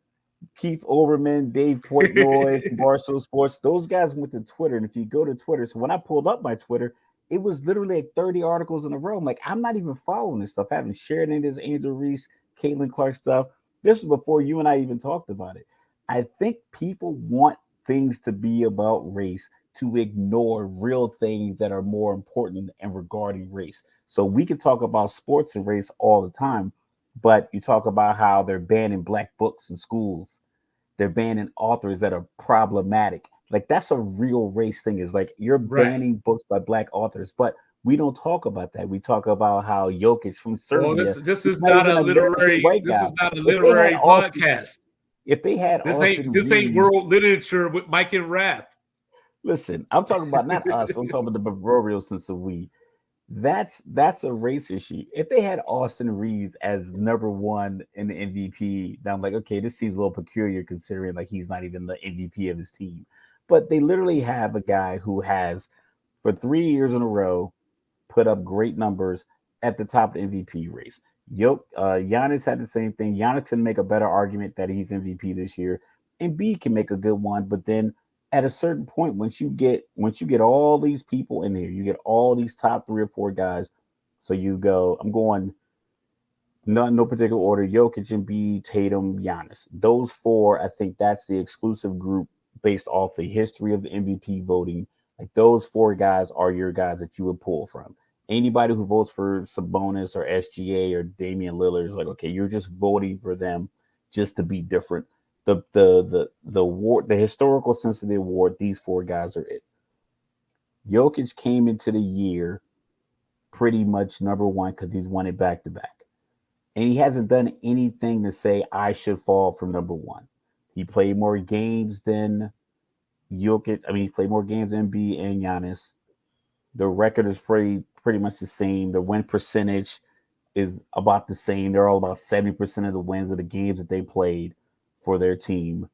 Keith Olbermann, Dave Portnoy from Barstool Sports. Those guys went to Twitter. And if you go to Twitter, so when I pulled up my Twitter, it was literally like 30 articles in a row. I'm like, I'm not even following this stuff. I haven't shared any of this Angel Reese, Caitlin Clark stuff. This was before you and I even talked about it. I think people want things to be about race to ignore real things that are more important and regarding race. So we can talk about sports and race all the time, but you talk about how they're banning black books in schools. They're banning authors that are problematic. Like that's a real race thing. Is like you're banning books by black authors, but we don't talk about that. We talk about how Jokic from Serbia. This is not a literary. This is not a literary podcast. If they had Austin this ain't Reeves, world literature with Mike and Raf. Listen, I'm talking about not us. I'm talking about the proverbial sense of we. That's a race issue. If they had Austin Reeves as number one in the MVP, then I'm like, okay, this seems a little peculiar considering like he's not even the MVP of his team. But they literally have a guy who has, for 3 years in a row, put up great numbers at the top of the MVP race. Giannis had the same thing. Giannis can make a better argument that he's MVP this year, and B can make a good one. But then at a certain point, once you get all these people in here, you get all these top 3 or 4 guys. So you go, I'm going no particular order: Jokic, Embiid, Tatum, Giannis. Those 4, I think that's the exclusive group based off the history of the MVP voting. Like those 4 guys are your guys that you would pull from. Anybody who votes for Sabonis or SGA or Damian Lillard is like, okay, you're just voting for them just to be different. The award, the historical sense of the award, these 4 guys are it. Jokic came into the year pretty much number 1 because he's won it back to back. And he hasn't done anything to say I should fall from number 1. He played more games than Jokic. I mean, he played more games than Embiid and Giannis. The record is pretty much the same. The win percentage is about the same. They're all about 70% of the wins of the games that they played for their team.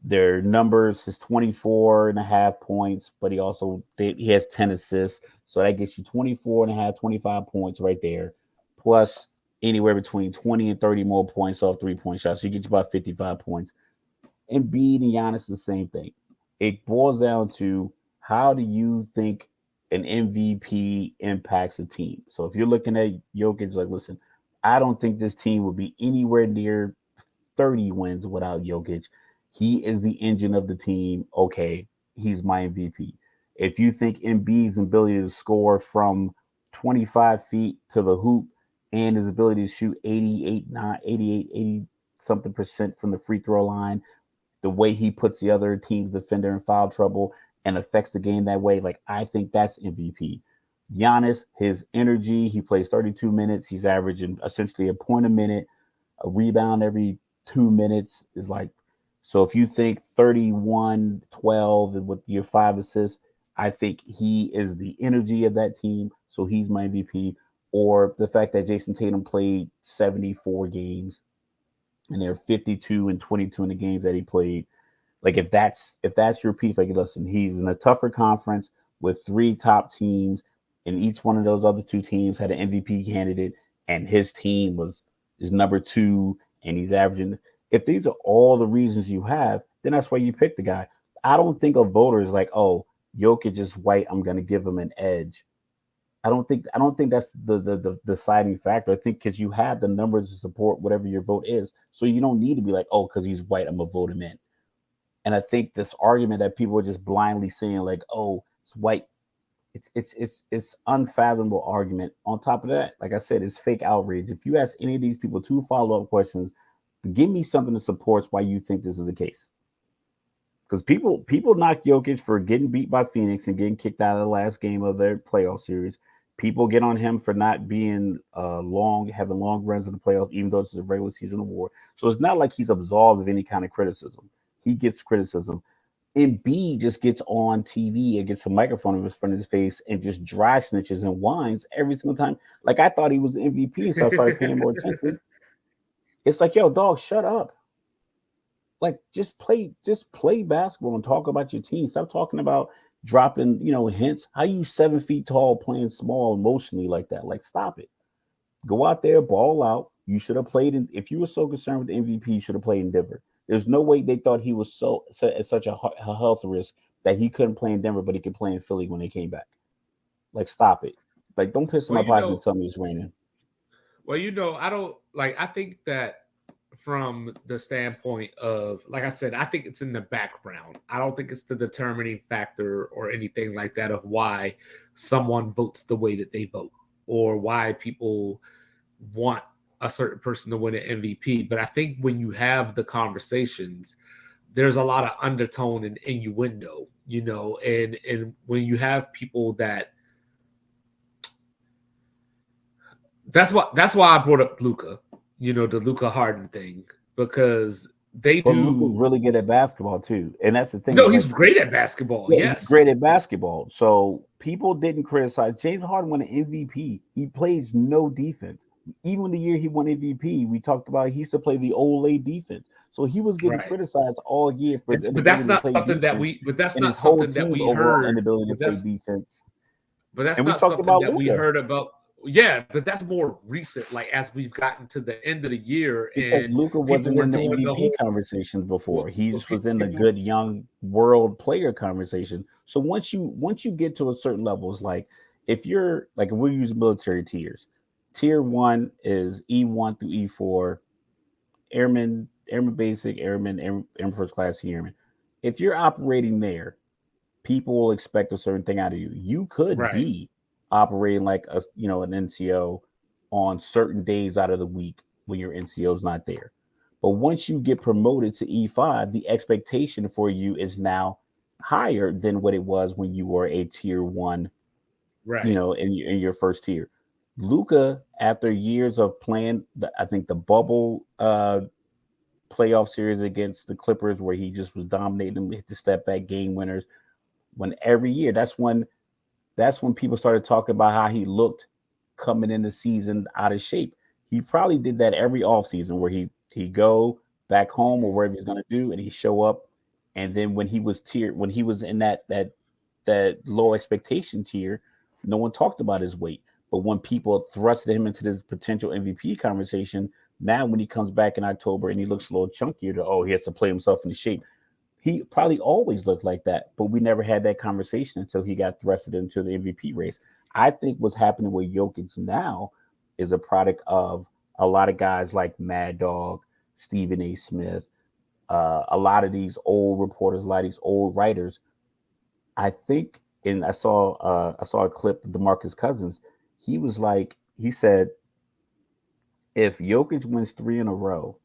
Their numbers is 24 and a half points, but he has 10 assists. So that gets you 24 and a half, 25 points right there, plus anywhere between 20 and 30 more points off 3-point shots. So you get you about 55 points. Embiid and Giannis is the same thing. It boils down to how do you think an MVP impacts a team? So if you're looking at Jokic, like, listen, I don't think this team would be anywhere near 30 wins without Jokic. He is the engine of the team. Okay, he's my MVP. If you think Embiid's ability to score from 25 feet to the hoop and his ability to shoot 80 something percent from the free throw line, the way he puts the other team's defender in foul trouble and affects the game that way, like I think that's MVP. Giannis, his energy, he plays 32 minutes. He's averaging essentially a point a minute, a rebound every 2 minutes is like, so if you think 31, 12 with your 5 assists, I think he is the energy of that team. So he's my MVP. Or the fact that Jason Tatum played 74 games and they're 52 and 22 in the games that he played. Like if that's your piece, like listen, he's in a tougher conference with three top teams, and each one of those other two teams had an MVP candidate, and his team is number two, and he's averaging. If these are all the reasons you have, then that's why you pick the guy. I don't think a voter is like, oh, Jokic is white, I'm gonna give him an edge. I don't think that's the deciding factor. I think because you have the numbers to support whatever your vote is, so you don't need to be like, oh, because he's white, I'm gonna vote him in. And I think this argument that people are just blindly saying like, "Oh, it's white," it's unfathomable argument. On top of that, like I said, it's fake outrage. If you ask any of these people two follow up questions, give me something that supports why you think this is the case. Because people knock Jokic for getting beat by Phoenix and getting kicked out of the last game of their playoff series. People get on him for not being having long runs in the playoffs, even though this is a regular season award. So it's not like he's absolved of any kind of criticism. He gets criticism. Embiid just gets on TV and gets a microphone in front of his face and just dry snitches and whines every single time. Like I thought he was MVP, so I started paying more attention. It's like, yo, dog, shut up. Like just play basketball and talk about your team. Stop talking about dropping, hints. How you 7 feet tall playing small emotionally like that? Like, stop it. Go out there, ball out. You should have played in. If you were so concerned with the MVP, you should have played in Denver. There's no way they thought he was such a health risk that he couldn't play in Denver, but he could play in Philly when they came back. Like, stop it. Like, don't piss in Well, my pocket and tell me it's raining. I don't like. I think that from the standpoint of, like I said, I think it's in the background. I don't think it's the determining factor or anything like that of why someone votes the way that they vote or why people want a certain person to win an MVP. But I think when you have the conversations, there's a lot of undertone and innuendo, and when you have people that that's why I brought up Luca, the Luca Harden thing, because they But Luka's do. really good at basketball too, and that's the thing. No, It's he's like, great at basketball. yeah, he's Yes, great at basketball. So people didn't criticize James Harden won an MVP. He plays no defense. Even the year he won MVP, we talked about he used to play the old lay defense. So he was getting right. criticized all year for his But that's inability to not play something that defense we. But that's and his not whole something that team's we overall heard. inability to But play that's defense. but that's And we not talked something about that we Luka heard about. Yeah, but that's more recent. Like as we've gotten to the end of the year, because and Luka people wasn't were in the doing the MVP whole. conversations before. He Well, just was in the people. good young world player conversation. So once you get to a certain level, it's like if you're like we use military tiers. Tier one is E1 through E4, airman basic, airman first class, airman. If you're operating there, people will expect a certain thing out of you. You could Right. be operating like an NCO on certain days out of the week when your NCO is not there. But once you get promoted to E5, the expectation for you is now higher than what it was when you were a tier one, Right. in your first tier. Luca, after years of playing, I think the bubble playoff series against the Clippers, where he just was dominating them, hit the step back game winners. When every year, that's when people started talking about how he looked coming in the season out of shape. He probably did that every offseason where he go back home or wherever he's gonna do, and he show up. And then when he was in that low expectation tier, no one talked about his weight. But when people thrusted him into this potential MVP conversation, now when he comes back in October and he looks a little chunkier, he has to play himself into shape. He probably always looked like that, but we never had that conversation until he got thrusted into the MVP race. I think what's happening with Jokic now is a product of a lot of guys like Mad Dog, Stephen A. Smith, a lot of these old reporters, a lot of these old writers. I think, and I saw a clip of DeMarcus Cousins. He said, if Jokic wins three in a row,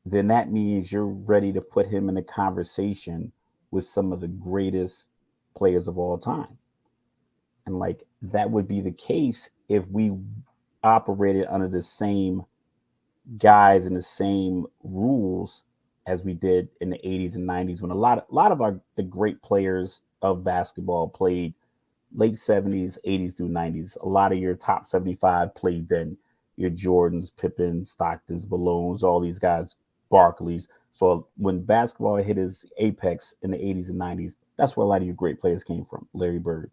then that means you're ready to put him in a conversation with some of the greatest players of all time. And like that would be the case if we operated under the same guys and the same rules as we did in the 80s and 90s when a lot of the great players of basketball played late 70s, 80s through 90s. A lot of your top 75 played then. Your Jordans, Pippins, Stocktons, Malones, all these guys, Barkleys. So when basketball hit its apex in the 80s and 90s, that's where a lot of your great players came from, Larry Bird.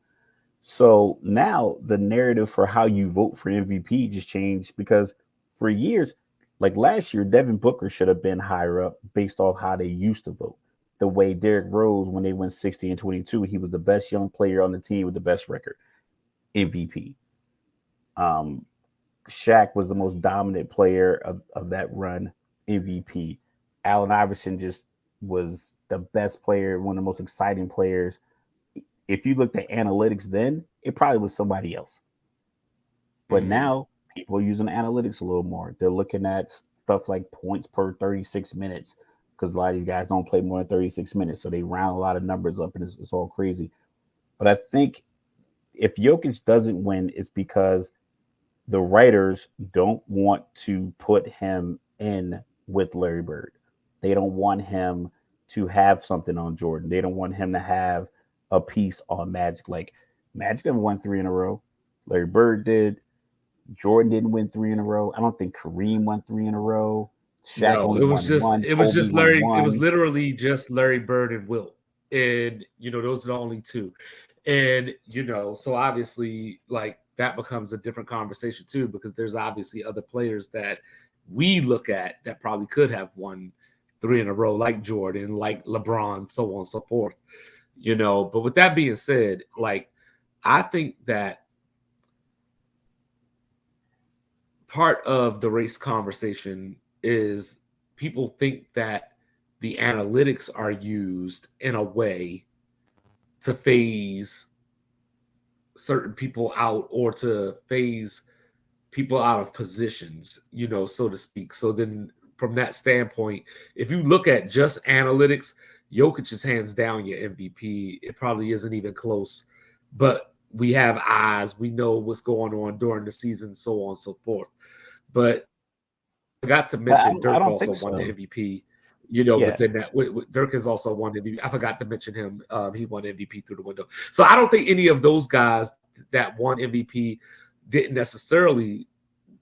So now the narrative for how you vote for MVP just changed because for years, like last year, Devin Booker should have been higher up based off how they used to vote. The way Derrick Rose, when they went 60 and 22, he was the best young player on the team with the best record, MVP. Shaq was the most dominant player of that run, MVP. Allen Iverson just was the best player, one of the most exciting players. If you looked at analytics then, it probably was somebody else. But now people are using analytics a little more. They're looking at stuff like points per 36 minutes because a lot of these guys don't play more than 36 minutes. So they round a lot of numbers up and it's all crazy. But I think if Jokic doesn't win, it's because the writers don't want to put him in with Larry Bird. They don't want him to have something on Jordan. They don't want him to have a piece on Magic. Like Magic never won 3 in a row. Larry Bird did. Jordan didn't win 3 in a row. I don't think Kareem won 3 in a row. Shaq only won one. It was just Larry. It was literally just Larry Bird and Wilt, and those are the only two. And so obviously, like that becomes a different conversation too, because there's obviously other players that we look at that probably could have won 3 in a row, like Jordan, like LeBron, so on and so forth. But with that being said, like I think that part of the race conversation is people think that the analytics are used in a way to phase certain people out or to phase people out of positions, so to speak. So then from that standpoint, if you look at just analytics, Jokic is hands down your MVP. It probably isn't even close, but we have eyes. We know what's going on during the season, so on and so forth. But I forgot to mention Dirk also won the MVP. But then Dirk has also won MVP. I forgot to mention him. He won MVP through the window. So I don't think any of those guys that won MVP didn't necessarily,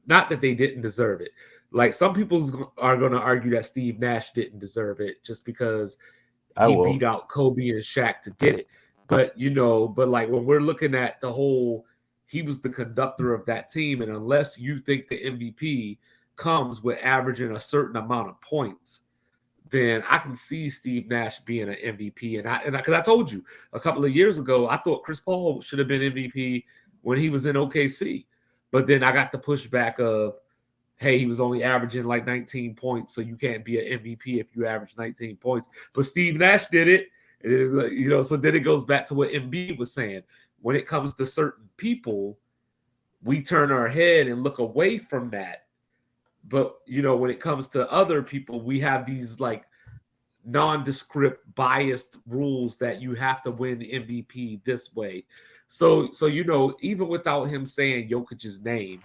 not that they didn't deserve it. Like some people are going to argue that Steve Nash didn't deserve it just because he beat out Kobe and Shaq to get it. But but like when we're looking at the whole, he was the conductor of that team, and unless you think the MVP comes with averaging a certain amount of points, then I can see Steve Nash being an MVP. And because I told you a couple of years ago, I thought Chris Paul should have been MVP when he was in OKC. But then I got the pushback of, hey, he was only averaging like 19 points, so you can't be an MVP if you average 19 points. But Steve Nash did it. So then it goes back to what Embiid was saying. When it comes to certain people, we turn our head and look away from that. But, when it comes to other people, we have these like nondescript biased rules that you have to win MVP this way. So even without him saying Jokic's name,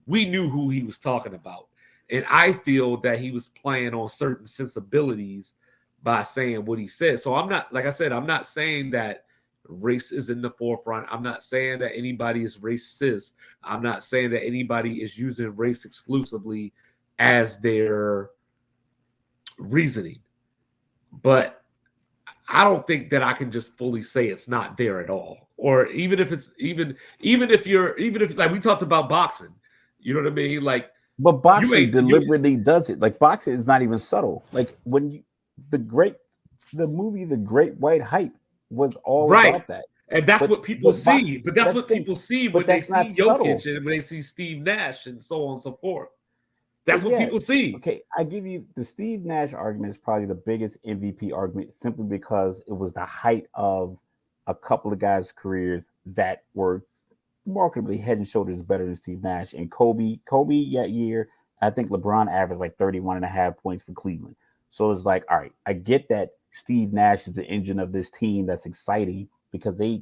we knew who he was talking about. And I feel that he was playing on certain sensibilities by saying what he said. So I'm not saying that race is in the forefront. I'm not saying that anybody is racist. I'm not saying that anybody is using race exclusively as their reasoning. But I don't think that I can just fully say it's not there at all. Or even if like we talked about boxing, you know what I mean? Like, but boxing deliberately does it. Like boxing is not even subtle. Like when the movie The Great White Hype was all about that. And that's what people see. But that's what people see when they see Jokic and when they see Steve Nash and so on and so forth. That's what people see. Okay, I give you the Steve Nash argument is probably the biggest MVP argument simply because it was the height of a couple of guys' careers that were markedly head and shoulders better than Steve Nash. And Kobe that year, I think LeBron averaged like 31.5 points for Cleveland. So it's like, all right, I get that Steve Nash is the engine of this team that's exciting because they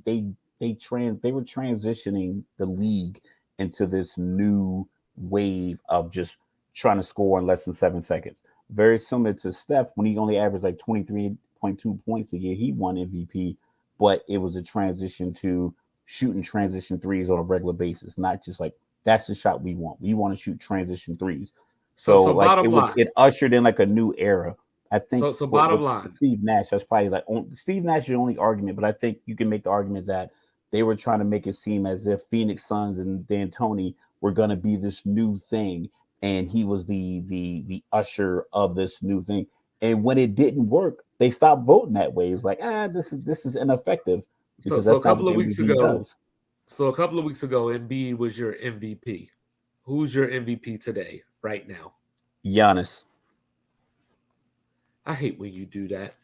they were transitioning the league into this new wave of just trying to score in less than 7 seconds. Very similar to Steph when he only averaged like 23.2 points a year. He won MVP, but it was a transition to shooting transition threes on a regular basis, not just like that's the shot we want. We want to shoot transition threes. So So like bottom line. it ushered in like a new era. I think So bottom line. Steve Nash, that's probably like Steve Nash is the only argument, but I think you can make the argument that they were trying to make it seem as if Phoenix Suns and D'Antoni were going to be this new thing, and he was the usher of this new thing. And when it didn't work, they stopped voting that way. It's like, this is ineffective because So a that's not couple what of the weeks MVP ago, does. Embiid was your MVP. Who's your MVP today, right now? Giannis. I hate when you do that.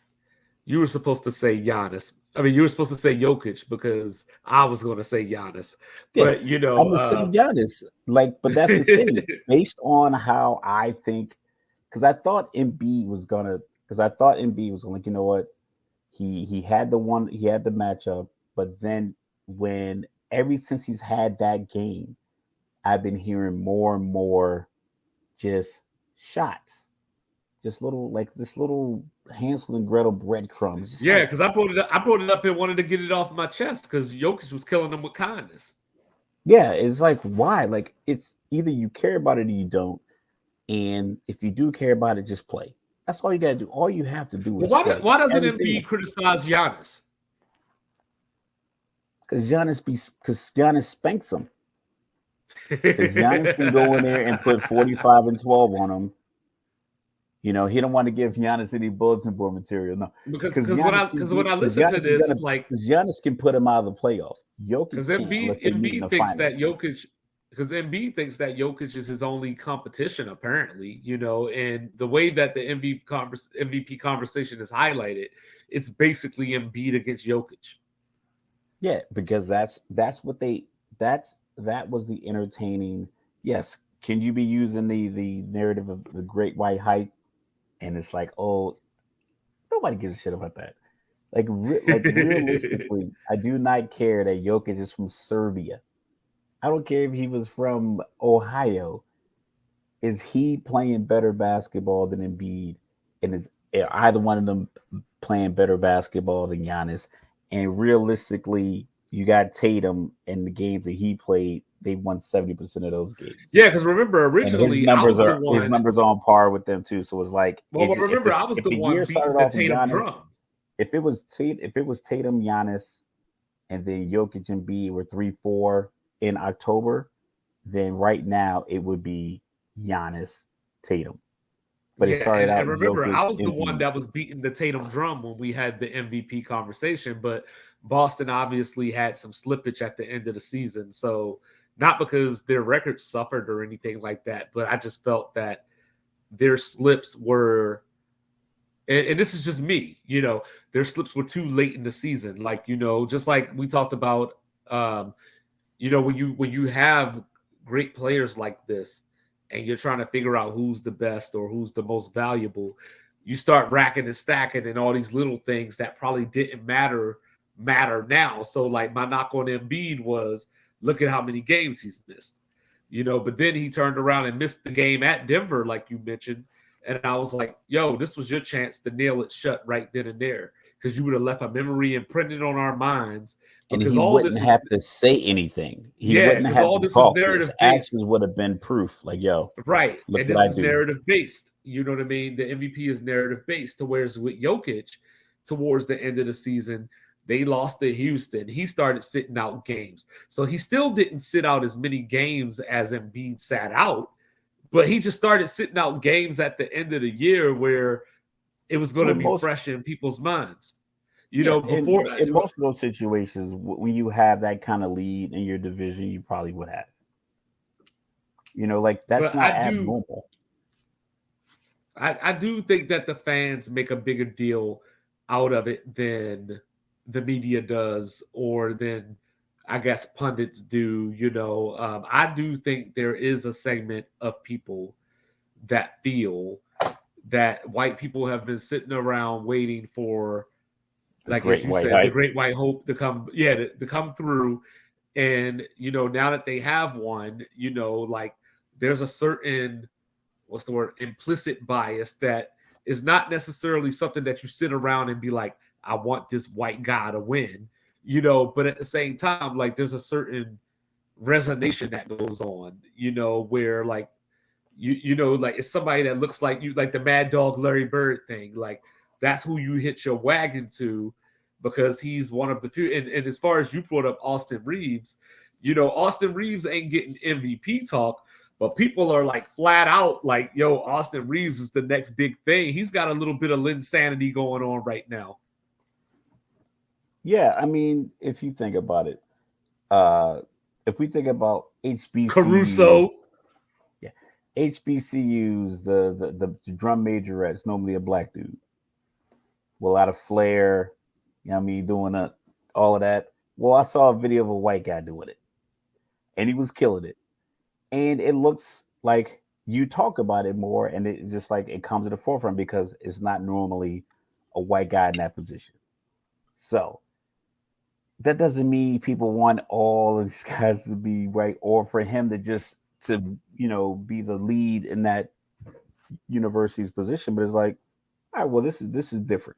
You were supposed to say Giannis. I mean, you were supposed to say Jokic because I was going to say Giannis. Yeah, But I'm the same Giannis. Like, but that's the thing. Based on how I think, because I thought Embiid was gonna, like, you know what, he had the matchup, but then since he's had that game, I've been hearing more and more just shots, just little Hansel and Gretel breadcrumbs. Yeah, because I brought it up and wanted to get it off my chest because Jokic was killing them with kindness. Yeah, it's like, why? Like, it's either you care about it or you don't. And if you do care about it, just play. That's all you got to do. All you have to do is play. Why doesn't Embiid criticize Giannis? Because Giannis spanks him. Because Giannis can go in there and put 45 and 12 on him. You know, he don't want to give Giannis any bulletin board material. No, because when I listen to this, Giannis can put him out of the playoffs. Jokic can't unless they meet in the finals. Embiid thinks that Jokic is his only competition, apparently. You know, and the way that the MVP conversation is highlighted, it's basically Embiid against Jokic. Yeah, because that was the entertaining. Yes, can you be using the narrative of the Great White Hype? And it's like, oh, nobody gives a shit about that. Like realistically, I do not care that Jokic is from Serbia. I don't care if he was from Ohio. Is he playing better basketball than Embiid? And is either one of them playing better basketball than Giannis? And realistically, you got Tatum in the games that he played. They won 70% of those games. Yeah, because remember, originally his numbers are on par with them too. So it's like, I was the one beating the Tatum drum. If it was Tatum, Giannis, and then Jokic and Embiid were 3-4 in October, then right now it would be Giannis, Tatum. But it started out. And remember, Jokic, I was the Embiid. one that was beating the Tatum drum when we had the MVP conversation. But Boston obviously had some slippage at the end of the season, so. Not because their record suffered or anything like that, but I just felt that their slips were, and this is just me, you know, their slips were too late in the season. Like, you know, just like we talked about, you know, when you have great players like this and you're trying to figure out who's the best or who's the most valuable, you start racking and stacking and all these little things that probably didn't matter now. So like my knock on Embiid was, look at how many games he's missed, you know, but then he turned around and missed the game at Denver, like you mentioned. And I was like, yo, this was your chance to nail it shut right then and there because you would have left a memory imprinted on our minds. And he wouldn't have to say anything. He wouldn't have all to this talk. Is narrative His actions would have been proof. Like, yo, right. Look and what this I is do. narrative based. You know what I mean? The MVP is narrative based. To whereas with Jokic, towards the end of the season, they lost to Houston. He started sitting out games. So he still didn't sit out as many games as Embiid sat out, but he just started sitting out games at the end of the year where it was going to be fresh in people's minds. You know, before in most of those situations, when you have that kind of lead in your division, you probably would have. You know, like that's not abnormal. I do think that the fans make a bigger deal out of it than the media does, or than I guess pundits do. You know, I do think there is a segment of people that feel that white people have been sitting around waiting for like great as you white said, the hype. great white hope to come, to come through. And now that they have one, like there's a certain, what's the word, implicit bias that is not necessarily something that you sit around and be like, I want this white guy to win, but at the same time, like there's a certain resonation that goes on, where like like it's somebody that looks like you, like the Mad Dog Larry Bird thing. Like that's who you hitch your wagon to because he's one of the few. And as far as you brought up Austin Reeves, Austin Reeves ain't getting MVP talk, but people are like flat out like, yo, Austin Reeves is the next big thing. He's got a little bit of Linsanity going on right now. Yeah, I mean, if you think about it, uh, if we think about HBCU, Caruso. yeah, HBCUs, the drum majorettes, normally a black dude with a lot of flair, what I mean, doing all of that. Well, I saw a video of a white guy doing it, and he was killing it. And it looks like you talk about it more, and it just like it comes to the forefront because it's not normally a white guy in that position. So that doesn't mean people want all of these guys to be white or for him to just to be the lead in that university's position. But it's like, all right, well, this is different.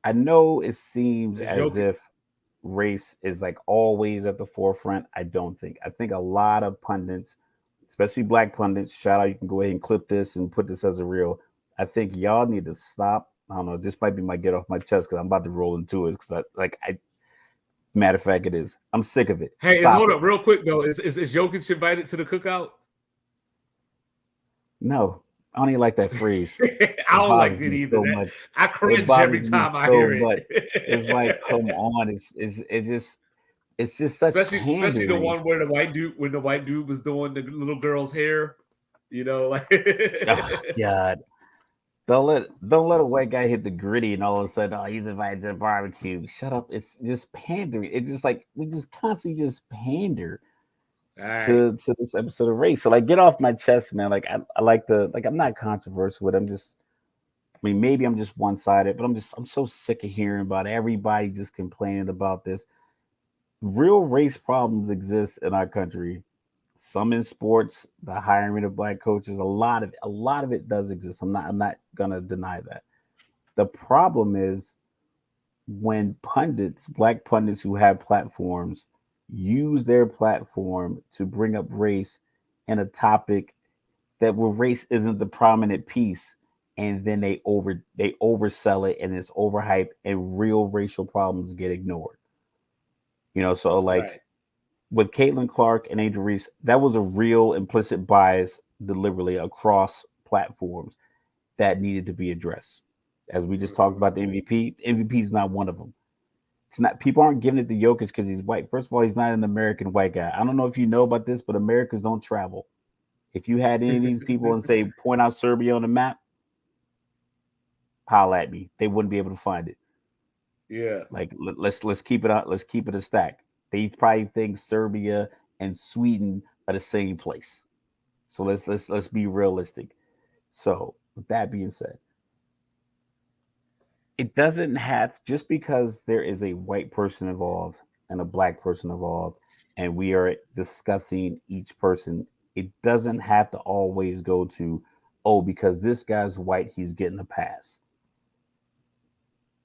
I know it seems It's as joking. if race is like always at the forefront. I don't think. I think a lot of pundits, especially black pundits, shout out, you can go ahead and clip this and put this as a reel. I think y'all need to stop. I don't know. This might be my get off my chest because I'm about to roll into it. Because I matter of fact, it is. I'm sick of it. Hey, and Stop hold it. up, real quick though. Is Jokic invited to the cookout? No, I don't even like that phrase. I It don't like bothers it me either. so That much. I It cringe every bothers me time I so hear much. It's like, come it. on. It's just such Especially the pandering. one where the white dude was doing the little girl's hair, like Oh God. Don't let a white guy hit the gritty and all of a sudden, oh, he's invited to the barbecue. Shut up. It's just pandering. It's just like we just constantly just pander all right. to this episode of race. So like get off my chest, man. Like I like the like I'm not controversial with it. I mean, maybe I'm just one sided, but I'm so sick of hearing about everybody just complaining about this. Real race problems exist in our country. Some in sports, the hiring of black coaches, a lot of it does exist. I'm not gonna deny that. The problem is when black pundits who have platforms, use their platform to bring up race and a topic that where race isn't the prominent piece, and then they oversell it and it's overhyped and real racial problems get ignored. So Right. like with Caitlin Clark and Angel Reese, that was a real implicit bias deliberately across platforms that needed to be addressed. As we just talked about the MVP, MVP is not one of them. It's not. People aren't giving it to Jokic because he's white. First of all, he's not an American white guy. I don't know if you know about this, but Americans don't travel. If you had any of these people and say point out Serbia on the map, holla at me. They wouldn't be able to find it. Yeah. Like let's keep it out. Let's keep it a stack. They probably think Serbia and Sweden are the same place. So let's be realistic. So with that being said, it doesn't have just because there is a white person involved and a black person involved, and we are discussing each person. It doesn't have to always go to, oh, because this guy's white, he's getting a pass.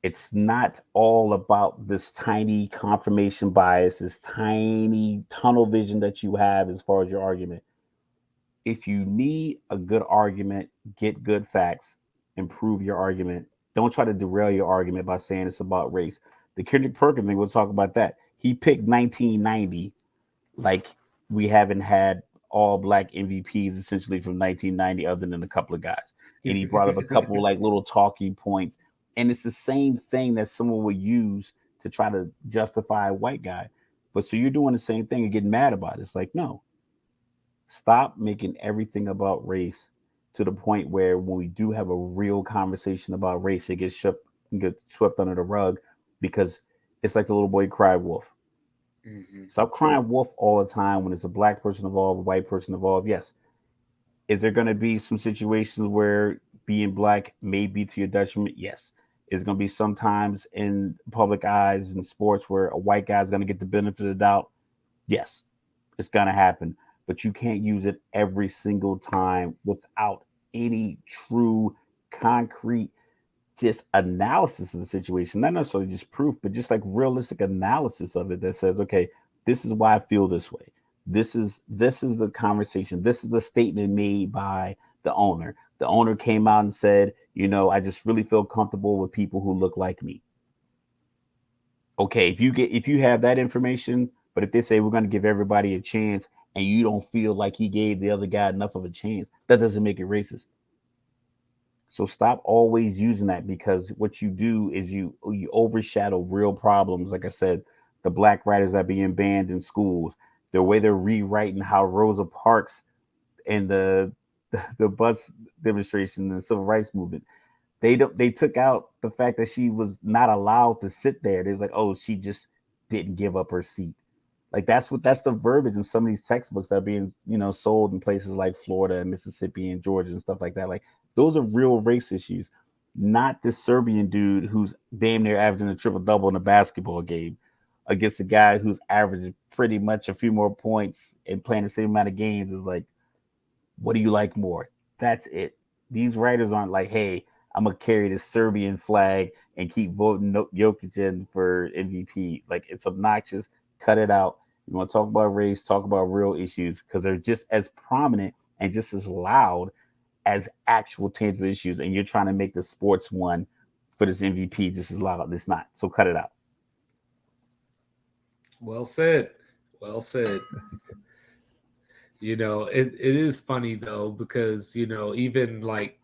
It's not all about this tiny confirmation bias, this tiny tunnel vision that you have as far as your argument. If you need a good argument, get good facts, improve your argument. Don't try to derail your argument by saying it's about race. The Kendrick Perkins thing, we'll talk about that. He picked 1990 like we haven't had all black MVPs essentially from 1990 other than a couple of guys. And he brought up a couple like little talking points. And it's the same thing that someone would use to try to justify a white guy. But so you're doing the same thing and getting mad about it. It's like, no, stop making everything about race to the point where when we do have a real conversation about race, it gets swept under the rug because it's like the little boy cried wolf. Mm-hmm. Stop crying wolf all the time when it's a black person involved, a white person involved. Yes. Is there going to be some situations where being black may be to your detriment? Yes. Is going to be sometimes in public eyes in sports where a white guy is going to get the benefit of the doubt. Yes, it's going to happen, but you can't use it every single time without any true, concrete, just analysis of the situation. Not necessarily just proof, but just like realistic analysis of it that says, okay, this is why I feel this way. This is the conversation. This is a statement made by the owner. The owner came out and said, I just really feel comfortable with people who look like me. Okay, if you have that information, but if they say we're going to give everybody a chance and you don't feel like he gave the other guy enough of a chance, that doesn't make it racist. So stop always using that, because what you do is you overshadow real problems. Like I said, the black writers that are being banned in schools, the way they're rewriting how Rosa Parks and the bus demonstration and the civil rights movement, they took out the fact that she was not allowed to sit there. They was like, oh, she just didn't give up her seat. Like that's the verbiage in some of these textbooks that are being sold in places like Florida and Mississippi and Georgia and stuff like that. Like those are real race issues, not this Serbian dude who's damn near averaging a triple double in a basketball game against a guy who's averaging pretty much a few more points and playing the same amount of games. Is like, what do you like more? That's it. These writers aren't like, hey, I'm gonna carry the Serbian flag and keep voting Jokic in for MVP. Like, it's obnoxious. Cut it out. You want to talk about race, talk about real issues, because they're just as prominent and just as loud as actual tangible issues. And you're trying to make the sports one for this MVP just as loud. It's not. So cut it out. Well said. Well said. It is funny though, because even like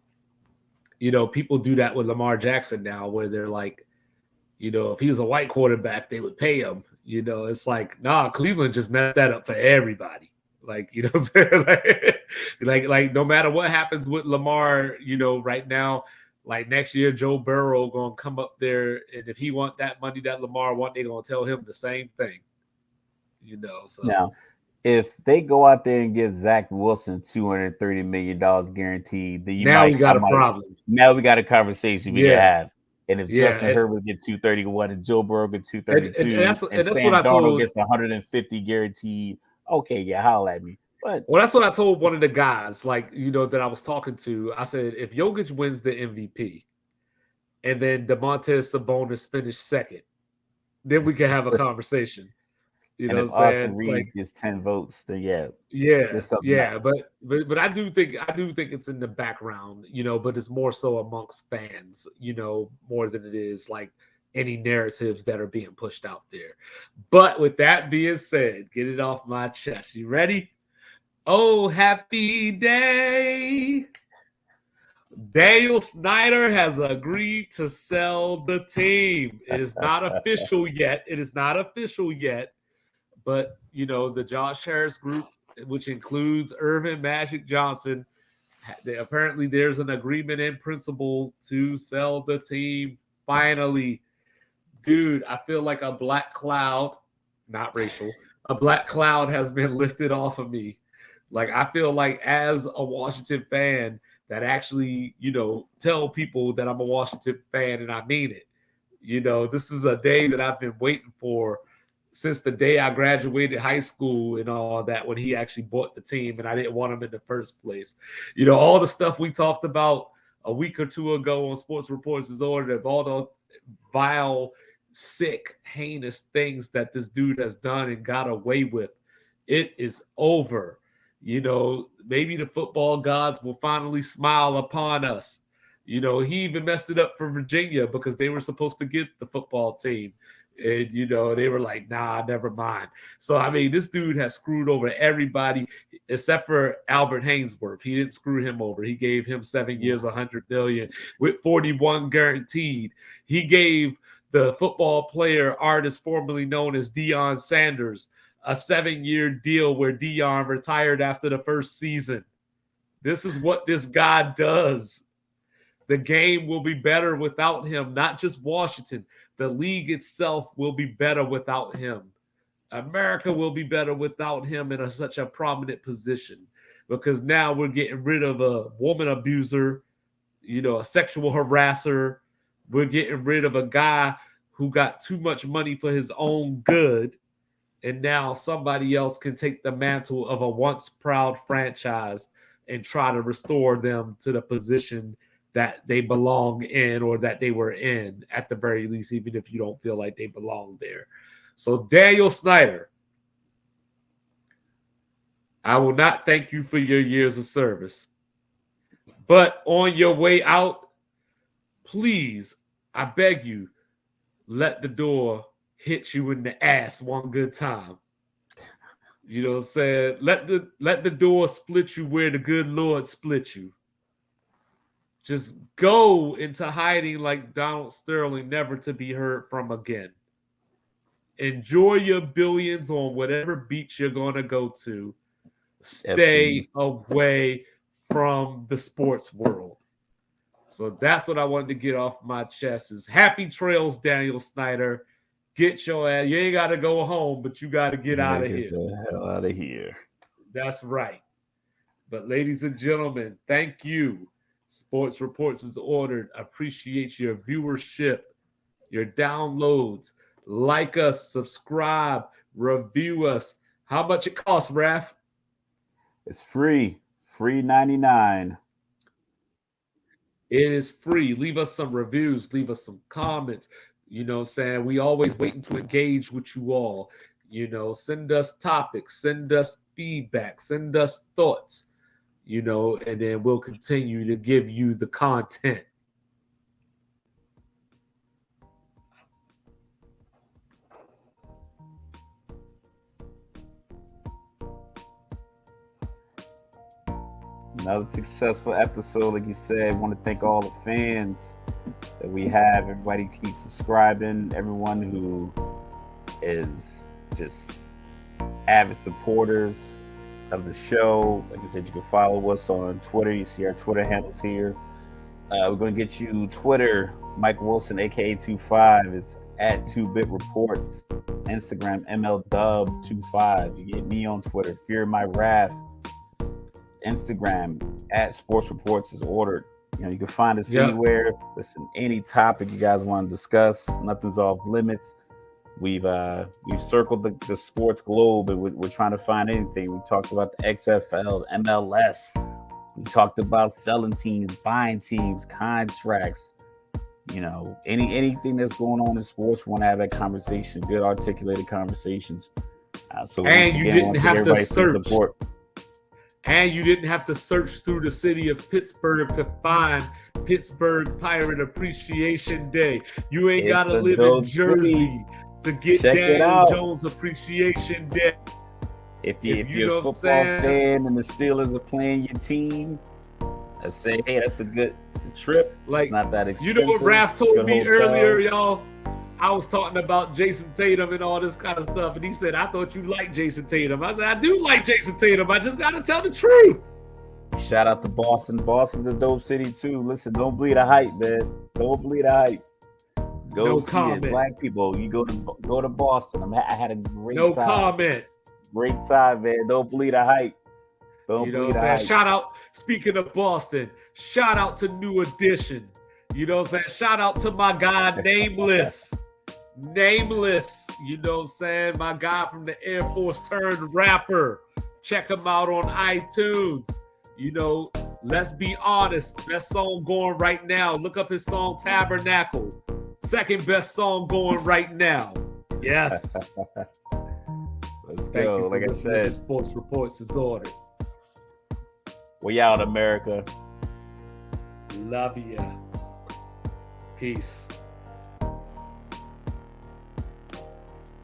people do that with Lamar Jackson now, where they're like, if he was a white quarterback, they would pay him. It's like, nah, Cleveland just messed that up for everybody. Like, what I'm saying? like no matter what happens with Lamar, right now, like next year, Joe Burrow gonna come up there, and if he want that money that Lamar want, they gonna tell him the same thing. So now, if they go out there and give Zach Wilson $230 million guaranteed, then we got a problem. Now we got a conversation we can have. And if Justin Herbert gets 231 and Joe Burrow gets 232 and Sam Darnold gets 150 guaranteed, okay, yeah, holla at me. But that's what I told one of the guys, like, that I was talking to. I said, if Jokic wins the MVP and then DeMontis Sabonis finished second, then we can have a conversation. And if Austin Reeves gets 10 votes, then but I do think it's in the background, but it's more so amongst fans, more than it is like any narratives that are being pushed out there. But with that being said, get it off my chest. You ready? Oh, happy day. Daniel Snyder has agreed to sell the team. It is not official yet. But, the Josh Harris group, which includes Irvin Magic Johnson, apparently there's an agreement in principle to sell the team finally. Dude, I feel like a black cloud, not racial, a black cloud has been lifted off of me. Like, I feel like as a Washington fan that actually, tell people that I'm a Washington fan and I mean it. This is a day that I've been waiting for since the day I graduated high school and all that, when he actually bought the team and I didn't want him in the first place. All the stuff we talked about a week or two ago on Sports Reports is ordered, of all the vile, sick, heinous things that this dude has done and got away with. It is over. Maybe the football gods will finally smile upon us. He even messed it up for Virginia because they were supposed to get the football team. And, they were like, nah, never mind. So, I mean, this dude has screwed over everybody except for Albert Hainsworth. He didn't screw him over. He gave him 7 years, $100 million with 41 guaranteed. He gave the football player artist formerly known as Deion Sanders a 7-year deal where Deion retired after the first season. This is what this guy does. The game will be better without him, not just Washington. The league itself will be better without him. America will be better without him in such a prominent position, because now we're getting rid of a woman abuser, a sexual harasser, We're getting rid of a guy who got too much money for his own good, and now somebody else can take the mantle of a once proud franchise and try to restore them to the position that they belong in, or that they were in at the very least, even if you don't feel like they belong there. So Daniel Snyder, I will not thank you for your years of service, but on your way out, please, I beg you, let the door hit you in the ass one good time. You know what I'm saying? Let the door split you where the good Lord split you. Just go into hiding like Donald Sterling, never to be heard from again. Enjoy your billions on whatever beach you're going to go to. Stay away from the sports world. So that's what I wanted to get off my chest is happy trails, Daniel Snyder. Get your ass. You ain't got to go home, but you got to get out of here. Get the hell out of here. That's right. But ladies and gentlemen, thank you. Sports Reports is ordered. Appreciate your viewership, your downloads. Like us, subscribe, review us. How much it costs, Raf? It's free. Free 99. It is free. Leave us some reviews. Leave us some comments. You know what I'm saying? We always waiting to engage with you all. You know, send us topics. Send us feedback. Send us thoughts. You know, and then we'll continue to give you the content. Another successful episode, like you said. I want to thank all the fans that we have. Everybody who keeps subscribing. Everyone who is just avid supporters of the show. Like I said, you can follow us on Twitter. You see our Twitter handles here. We're going to get you Twitter. Mike Wilson, aka 25, is at 2-Bit Reports. Instagram, MLDub25. You get me on Twitter, Fear My Raf. Instagram at Sports Reports is ordered. You know, you can find us anywhere. Listen, any topic you guys want to discuss, nothing's off limits. We've circled the sports globe, and we're trying to find anything. We talked about the XFL, MLS. We talked about selling teams, buying teams, contracts. You know, anything that's going on in sports, we want to have that conversation, good articulated conversations. So and you didn't have to search. Support. And you didn't have to search through the city of Pittsburgh to find Pittsburgh Pirate Appreciation Day. You ain't got to live in Jersey to get Daniel Jones Appreciation Day. If you're a football fan and the Steelers are playing your team, I say, hey, it's a trip. Like, it's not that expensive. You know what Raf told me earlier, y'all? I was talking about Jason Tatum and all this kind of stuff, and he said, I thought you liked Jason Tatum. I said, I do like Jason Tatum. I just got to tell the truth. Shout out to Boston. Boston's a dope city, too. Listen, don't bleed a hype, man. Don't bleed a hype. Go see it. Black people, you go to Boston. I had a great time. No comment. Great time, man. Don't bleed a hype. Don't bleed a hype. Shout out, speaking of Boston, shout out to New Edition. You know what I'm saying? Shout out to my guy, Nameless. Nameless, you know what I'm saying? My guy from the Air Force turned rapper. Check him out on iTunes. You know, let's be honest. Best song going right now. Look up his song Tabernacle. Second best song going right now. Yes. Let's go. Like I said, Sports Reports is ordered. We out, America. Love ya. Peace.